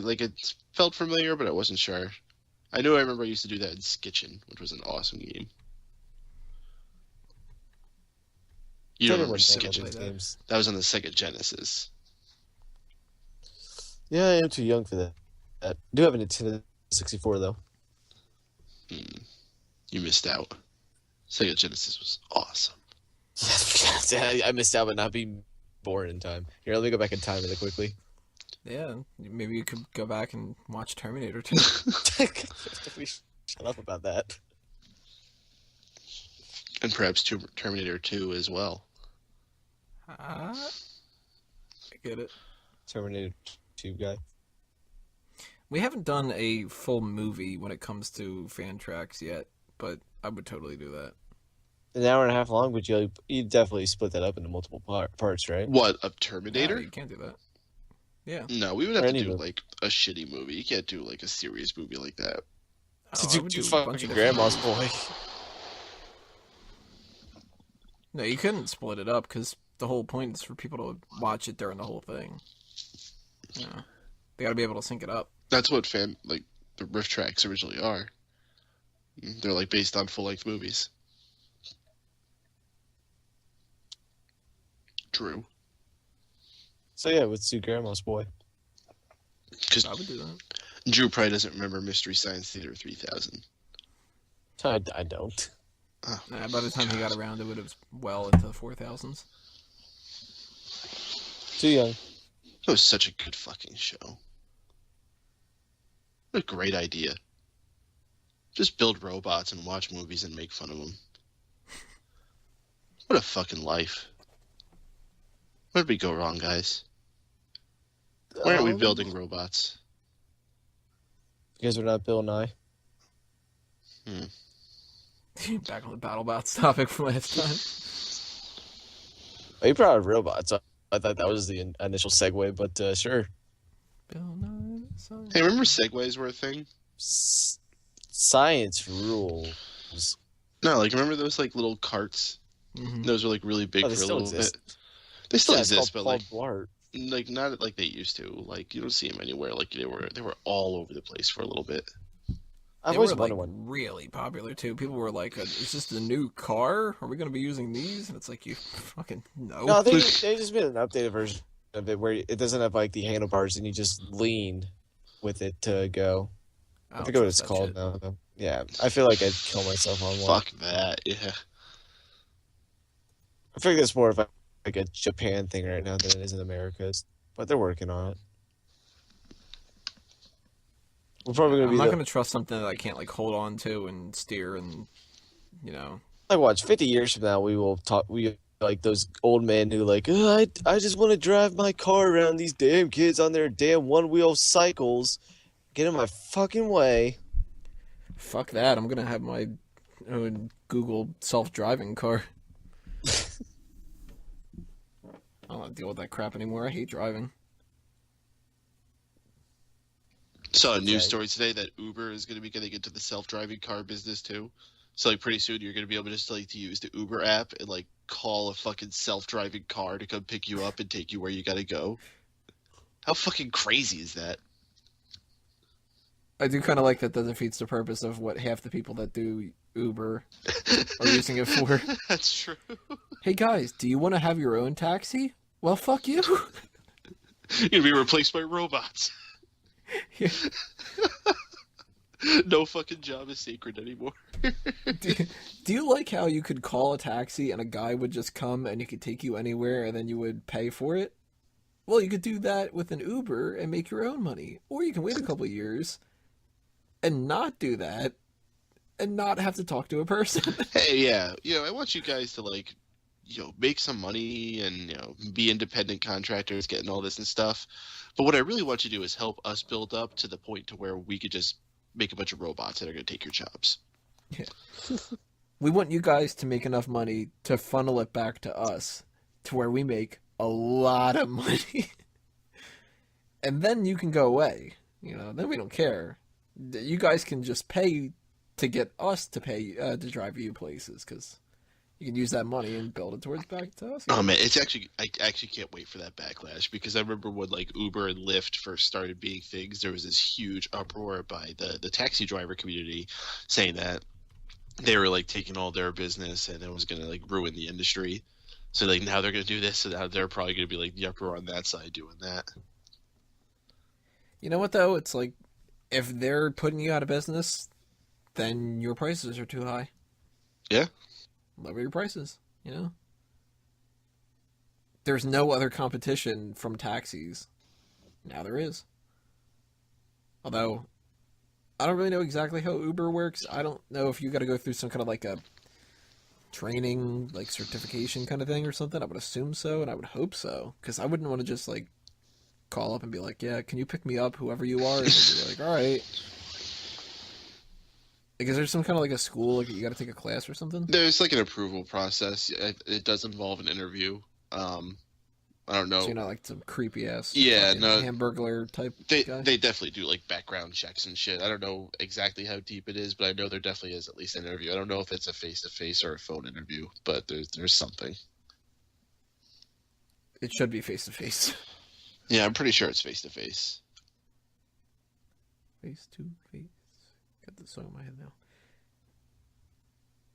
like it felt familiar, but I wasn't sure. I remember I used to do that in Skitchin, which was an awesome game. You don't remember Skitchin? Games. That was on the Sega Genesis. Yeah, I am too young for that. I do have a Nintendo 64 though. You missed out. Sega Genesis was awesome. I missed out by not being born in time. Here, let me go back in time really quickly. Yeah, maybe you could go back and watch Terminator 2. Shut up about that. And perhaps Terminator 2 as well. I get it. Terminator 2 guy. We haven't done a full movie when it comes to fan tracks yet, but I would totally do that. An hour and a half long, but you definitely split that up into multiple parts, right? What, of Terminator? No, you can't do that. Yeah. No, we would have to do like a shitty movie. You can't do like a serious movie like that. To do fucking Grandma's Boy. No, you couldn't split it up because the whole point is for people to watch it during the whole thing. Yeah. They gotta be able to sync it up. That's what the riff tracks originally are. They're like based on full-length movies. True. So yeah, let's do Grandma's Boy. Because I would do that. Drew probably doesn't remember Mystery Science Theater 3000. I don't. Oh, By the time he got around, it would have well into the 4000s. Too young. That was such a good fucking show. What a great idea. Just build robots and watch movies and make fun of them. What a fucking life. Where did we go wrong, guys? Why aren't we building robots? Because we're not Bill Nye. Back on the BattleBots topic from last time. Oh, you brought up robots. I thought that was the initial segue, but sure. Bill Nye, Hey, remember Segways were a thing? Science rules. No, like remember those like little carts? Mm-hmm. Those were like really big for a little bit. They still exist, but like not like they used to. Like you don't see them anywhere. Like they were all over the place for a little bit. They were like really popular too. People were like, "Is this the new car? Are we going to be using these?" And it's like, you fucking no. No, they just made an updated version of it where it doesn't have like the handlebars and you just lean with it to go. I forget what it's called now. Though. Yeah, I feel like I'd kill myself on one. Fuck that. Yeah. I figure it's more of like a Japan thing right now than it is in America's, but they're working on it. We're probably gonna I'm not gonna trust something that I can't like hold on to and steer and Like watch 50 years from now we will talk. We like those old men who like I just want to drive my car around these damn kids on their damn one-wheel cycles. Get in my fucking way. Fuck that! I'm gonna have my own Google self-driving car. I don't want to deal with that crap anymore. I hate driving. Saw a news story today that Uber is going to be getting into the self-driving car business too. So like pretty soon you're going to be able just like to use the Uber app and like call a fucking self-driving car to come pick you up and take you where you got to go. How fucking crazy is that? I do kind of like that defeats the purpose of what half the people that do Uber are using it for. That's true. Hey guys, do you want to have your own taxi? Well, fuck you. You're going to be replaced by robots. Yeah. No fucking job is sacred anymore. Do you like how you could call a taxi and a guy would just come and he could take you anywhere and then you would pay for it? Well, you could do that with an Uber and make your own money. Or you can wait a couple of years and not do that and not have to talk to a person. Hey, yeah. I want you guys to like, make some money and, be independent contractors, getting all this and stuff. But what I really want you to do is help us build up to the point to where we could just make a bunch of robots that are going to take your jobs. Yeah. We want you guys to make enough money to funnel it back to us to where we make a lot of money. And then you can go away. Then we don't care. You guys can just pay to get us to pay to drive you places because You can use that money and build it towards back to us. Oh man, it's actually I actually can't wait for that backlash because I remember when like Uber and Lyft first started being things, there was this huge uproar by the taxi driver community saying that they were like taking all their business and it was gonna like ruin the industry. So like now they're gonna do this, so now they're probably gonna be like the uproar on that side doing that. You know what though? It's like if they're putting you out of business, then your prices are too high. Yeah. Lower your prices, you know? There's no other competition from taxis. Now there is. Although, I don't really know exactly how Uber works. I don't know if you got to go through some kind of like a training, like certification kind of thing or something. I would assume so, and I would hope so. Because I wouldn't want to just like call up and be like, yeah, can you pick me up, whoever you are? And they'd be like, all right. Like, is there some kind of like a school, like you got to take a class or something? There's like an approval process. It does involve an interview. I don't know. So you're not like some creepy ass, no, Hamburglar type guy? They definitely do like background checks and shit. I don't know exactly how deep it is, but I know there definitely is at least an interview. I don't know if it's a face-to-face or a phone interview, but there's something. It should be face-to-face. Yeah, I'm pretty sure it's face-to-face. Face-to-face. Got the song in my head now.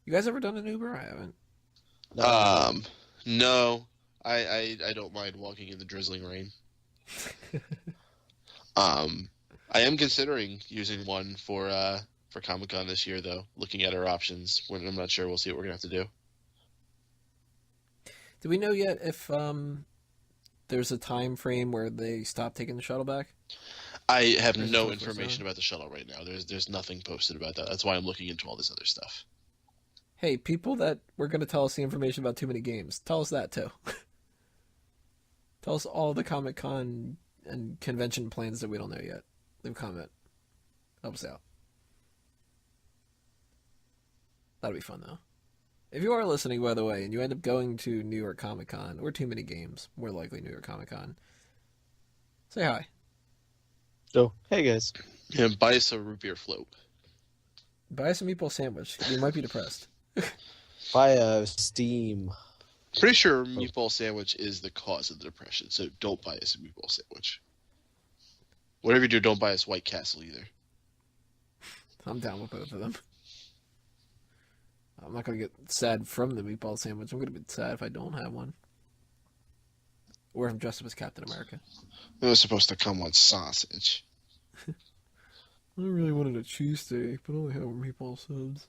You guys ever done an Uber? I haven't. No. I don't mind walking in the drizzling rain. I am considering using one for Comic-Con this year, though. Looking at our options, I'm not sure. We'll see what we're gonna have to do. Do we know yet if there's a time frame where they stop taking the shuttle back? I have no information about the shuttle right now. There's nothing posted about that. That's why I'm looking into all this other stuff. Hey, people that were going to tell us the information about too many games, tell us that too. Tell us all the Comic-Con and convention plans that we don't know yet. Leave a comment. Help us out. That'll be fun, though. If you are listening, by the way, and you end up going to New York Comic-Con, or Too Many Games, more likely New York Comic-Con, say hi. Oh, hey guys. Yeah, buy us a root beer float. Buy us a meatball sandwich. You might be depressed. Buy a Steam. Pretty sure meatball sandwich is the cause of the depression, so don't buy us a meatball sandwich. Whatever you do, don't buy us White Castle either. I'm down with both of them. I'm not going to get sad from the meatball sandwich. I'm going to be sad if I don't have one. Or if I'm dressed up as Captain America. It was supposed to come on sausage. I really wanted a cheesesteak, but I only have meatball subs.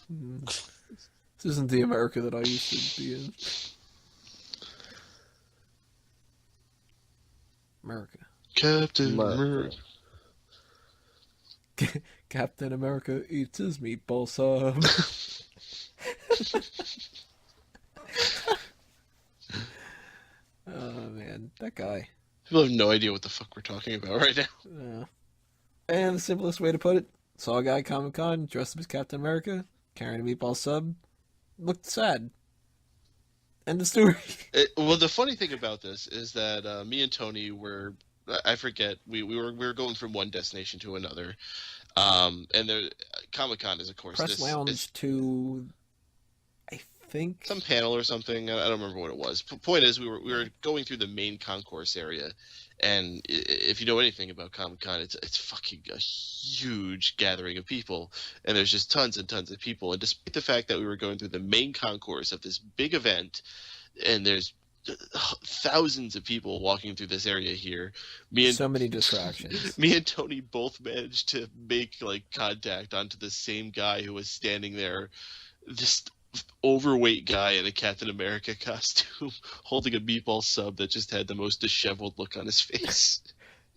This isn't the America that I used to be in. America. Captain America. Captain America eats his meatball sub. Oh man, that guy. People have no idea what the fuck we're talking about right now. And the simplest way to put it, saw a guy at Comic-Con dressed up as Captain America, carrying a meatball sub, looked sad. End of story. Well, the funny thing about this is that me and Tony were, I forget, we were going from one destination to another, and there, Comic-Con is of course Press lounge to, I think, some panel or something. I don't remember what it was. Point is, we were going through the main concourse area, and if you know anything about Comic-Con, it's fucking a huge gathering of people, and there's just tons and tons of people. And despite the fact that we were going through the main concourse of this big event, and there's thousands of people walking through this area here, so many distractions. Me and Tony both managed to make like contact onto the same guy who was standing there, this overweight guy in a Captain America costume holding a meatball sub that just had the most disheveled look on his face.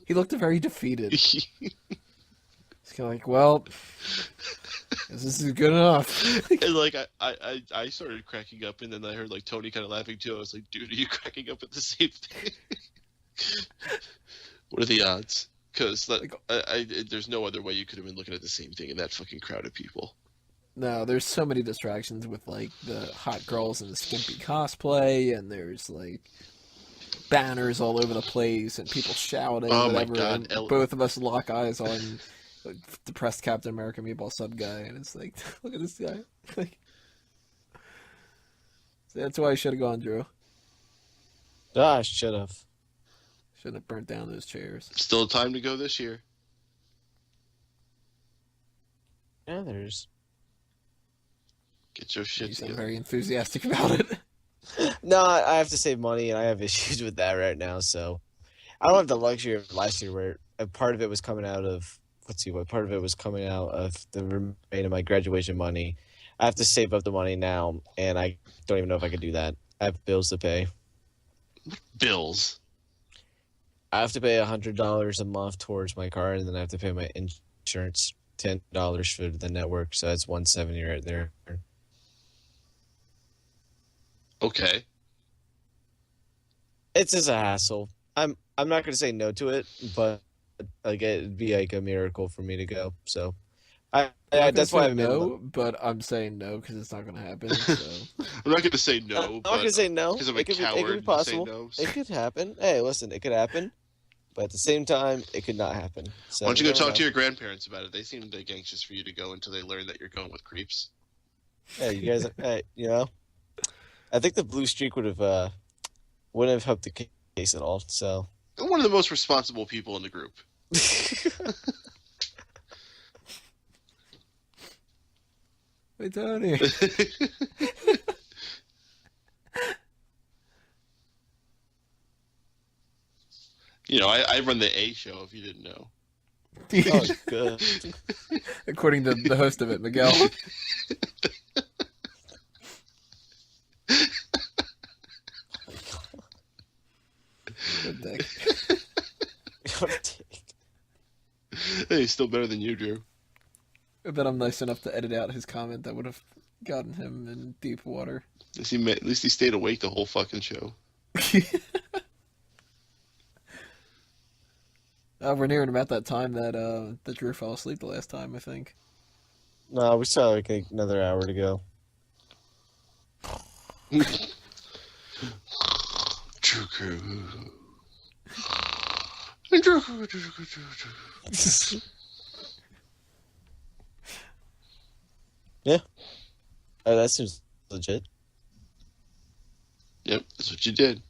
He looked very defeated. He's kind of like, well, this is good enough. And like I started cracking up, and then I heard like Tony kind of laughing too. I was like, dude, are you cracking up at the same thing? What are the odds? Because there's no other way you could have been looking at the same thing in that fucking crowd of people. No, there's so many distractions with like the hot girls in the skimpy cosplay, and there's like banners all over the place and people shouting. Oh whatever, my god! And both of us lock eyes on like, depressed Captain America meatball sub guy, and it's like, look at this guy. Like, That's why I should have gone, Drew. Ah, I should have. Shouldn't have burnt down those chairs. Still time to go this year. Yeah, there's. Get your shit You sound together. very enthusiastic about it. No, I have to save money, and I have issues with that right now. So, I don't have the luxury of last year, where a part of it was coming out of. Let's see, what part of it was coming out of the remainder of my graduation money. I have to save up the money now, and I don't even know if I could do that. I have bills to pay. Bills. I have to pay $100 a month towards my car, and then I have to pay my insurance $10 for the network. So that's $170 right there. Okay. It's just a hassle. I'm not gonna say no to it, but like it'd be like a miracle for me to go. So that's why I'm no, but I'm saying no because it's not going to happen. So. I'm not going to say no. I'm not gonna say no. Because I'm a It could coward. be possible. Say no. It could happen. Hey, listen, it could happen, but at the same time, it could not happen. So Why don't you go never talk know. to your grandparents about it? They seem like anxious for you to go until they learn that you're going with creeps. Hey, you guys. Hey, I think the blue streak wouldn't have helped the case at all. So. I'm one of the most responsible people in the group. Wait, Tony. I run the A show, if you didn't know. Oh, good. According to the host of it, Miguel. Good dick. Hey, he's still better than you, Drew. I bet I'm nice enough to edit out his comment that would have gotten him in deep water. At least he stayed awake the whole fucking show. We're nearing about that time that Drew fell asleep the last time, I think. No, we still have like another hour to go. Drew crew. Yeah. That seems legit. Yep, that's what you did.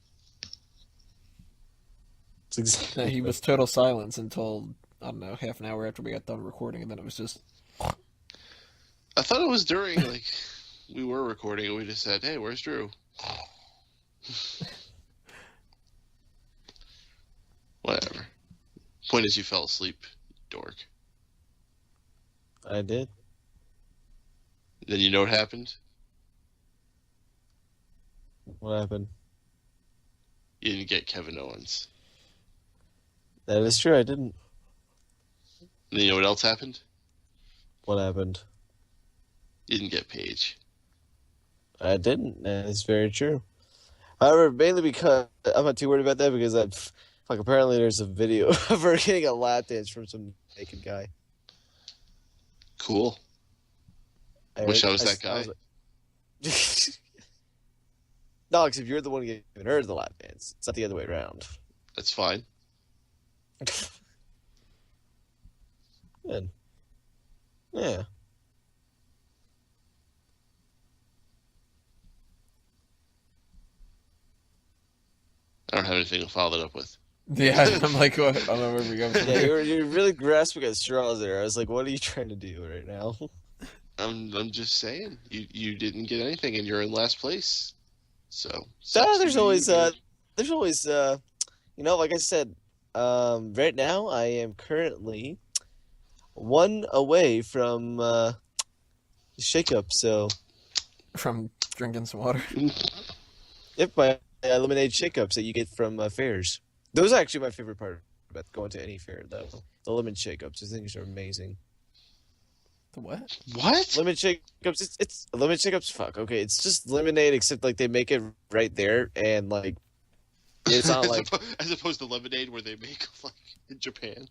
It's exactly. No, he was total silence until, I don't know, half an hour after we got done recording, and then it was just... I thought it was during, we were recording and we just said, hey, where's Drew? Whatever. Point is, you fell asleep, dork. I did. Then you know what happened? What happened? You didn't get Kevin Owens. That is true. I didn't. And then you know what else happened? What happened? You didn't get Paige. I didn't. That is very true. However, mainly because I'm not too worried about that because apparently there's a video of her getting a lap dance from some naked guy. Cool. Wish I was that guy. No, because if you're the one giving her the lap dance, it's not the other way around. That's fine. Good. Yeah. I don't have anything to follow that up with. Yeah, I'm like, what? I don't know where we go from Yeah, here. you're really grasping at straws there. I was like, what are you trying to do right now? I'm just saying, you didn't get anything and you're in last place. So There's always like I said, right now I am currently one away from shake-up, so From drinking some water. yep, my lemonade shake-ups that you get from fairs. Those are actually my favorite part about going to any fair, though. The lemon shake-ups, those things are amazing. The what? What? Lemon shake-ups, it's lemon shake-ups. Fuck, okay, it's just lemonade, except like they make it right there, and like it's not like as opposed to lemonade where they make in Japan.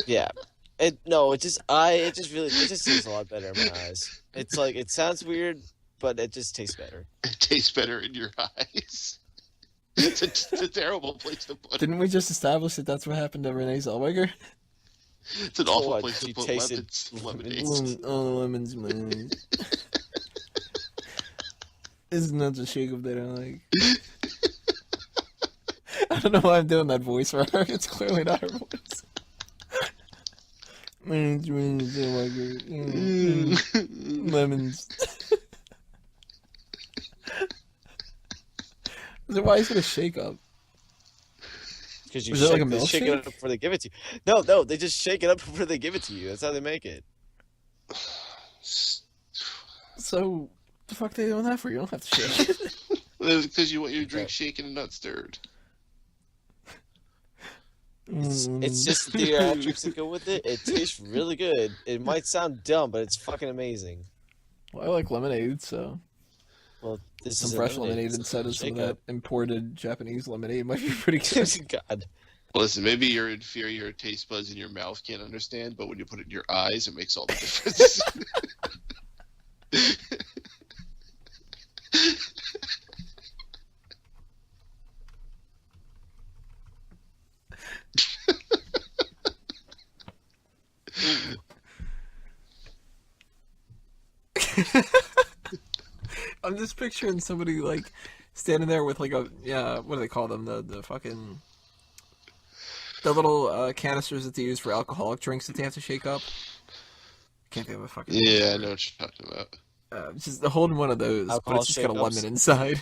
yeah. It just tastes a lot better in my eyes. It's like it sounds weird, but it just tastes better. It tastes better in your eyes. It's a terrible place to put it. Didn't we just establish that that's what happened to Renee Zellweger? It's an awful What, place to she put tasted lemonade. lemons? Oh, lemons, man. Isn't that the shake up that I like? I don't know why I'm doing that voice for her. It's clearly not her voice. Lemons. So why is it a shake up? Because you Is it like a they shake it milkshake? up before they give it to you. No, they just shake it up before they give it to you. That's how they make it. So, the fuck they doing that for? You don't have to shake it. Because you want your drink shaken and not stirred. It's just the theatrics that go with it. It tastes really good. It might sound dumb, but it's fucking amazing. Well, I like lemonade, so Well, this some is fresh lemonade instead of some of that imported Japanese lemonade might be pretty good. God. Listen, maybe your inferior taste buds in your mouth can't understand, but when you put it in your eyes, it makes all the difference. I'm just picturing somebody like standing there with like a what do they call them? The fucking the little canisters that they use for alcoholic drinks that they have to shake up. Can't think of a fucking Yeah, I know what you're talking about. just holding one of those, but Alcohol it's just got a shake-ups. lemon inside.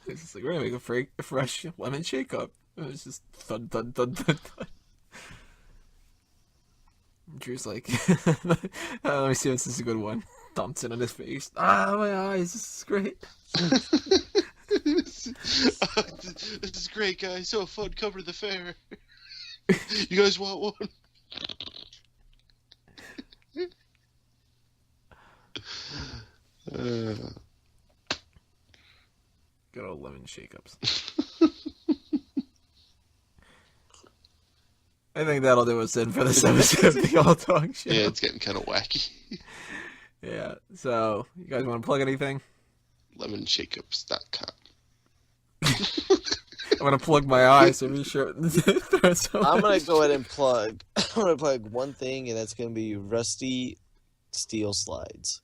It's just like we're gonna make a fresh lemon shake up. And it's just thud thud thud thud thud. Drew's like, let me see if this is a good one. Dumps it on his face. Ah, my eyes. This is great. This is great, guys. So fun. Cover the fair. You guys want one? Good old lemon shake-ups. I think that'll do us in for this episode of the All Talk Show. Yeah, it's getting kind of wacky. Yeah, so, you guys want to plug anything? LemonShakeups.com. I'm going to plug my eyes, so be sure. I'm gonna go ahead and plug. I'm gonna plug one thing, and that's gonna be rusty steel slides.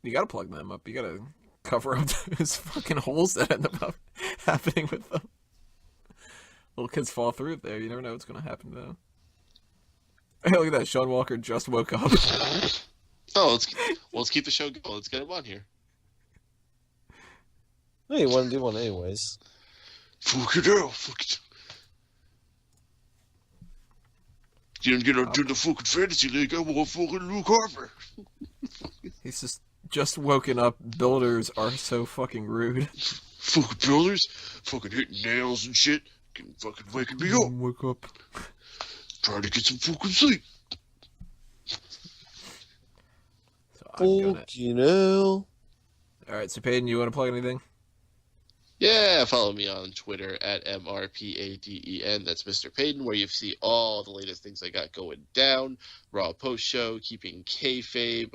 You got to plug them up. You got to cover up those fucking holes that end up happening with them. Little kids fall through there. You never know what's going to happen to them. Hey, look at that. Sean Walker just woke up. Oh, let's keep the show going. Let's get him on here. No, you want to do one anyways. Fuck it out. Fuck it. Didn't get into the fucking fantasy league. I want fucking Luke Harper. He's just woken up. Builders are so fucking rude. Fucking builders. Fucking hitting nails and shit. Fucking waking me up. Wake up. Trying to get some fucking sleep. So I'm gonna... You know. Alright, so Peyton, you want to plug anything? Yeah, follow me on Twitter at MRPADEN. That's Mr. Payton, where you see all the latest things I got going down. Raw Post Show, Keeping Kayfabe,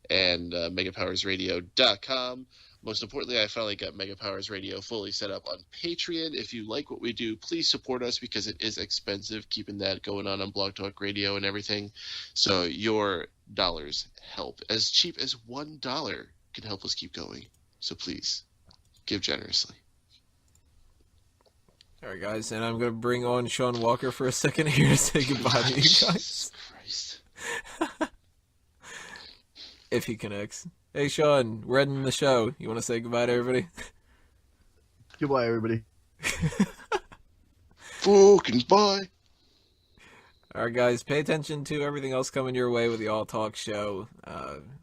and MegaPowersRadio.com. Most importantly, I finally got Mega Powers Radio fully set up on Patreon. If you like what we do, please support us because it is expensive keeping that going on Blog Talk Radio and everything. So your dollars help. As cheap as $1 can help us keep going. So please, give generously. Alright, guys, and I'm going to bring on Sean Walker for a second here to say goodbye to you guys. Jesus Christ. If he connects. Hey, Sean, we're ending the show. You want to say goodbye to everybody? Goodbye, everybody. Fucking bye. Alright, guys, pay attention to everything else coming your way with the All Talk Show.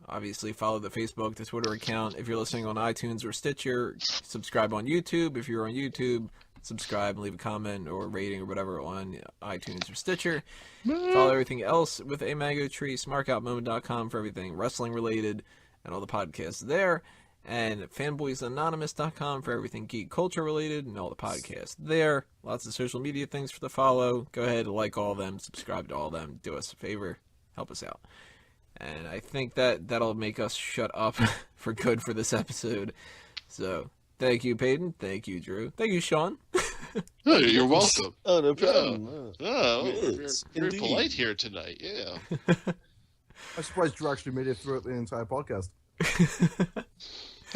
Obviously, follow the Facebook, the Twitter account. If you're listening on iTunes or Stitcher, subscribe on YouTube. If you're on YouTube, subscribe and leave a comment or rating or whatever on iTunes or Stitcher. Follow everything else with a mango tree, smarkoutmoment.com for everything wrestling related and all the podcasts there, and fanboysanonymous.com for everything geek culture related and all the podcasts there. Lots of social media things for the follow. Go ahead and like all of them, subscribe to all of them, do us a favor, help us out. And I think that'll make us shut up for good for this episode. So, thank you, Peyton. Thank you, Drew. Thank you, Sean. Oh, you're welcome. Oh, no problem. Oh, Yes, you're indeed. polite here tonight. Yeah. I'm surprised Drew actually made it throughout the entire podcast.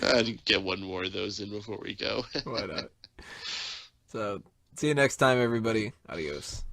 I'd get one more of those in before we go. Why not? So, see you next time, everybody. Adios.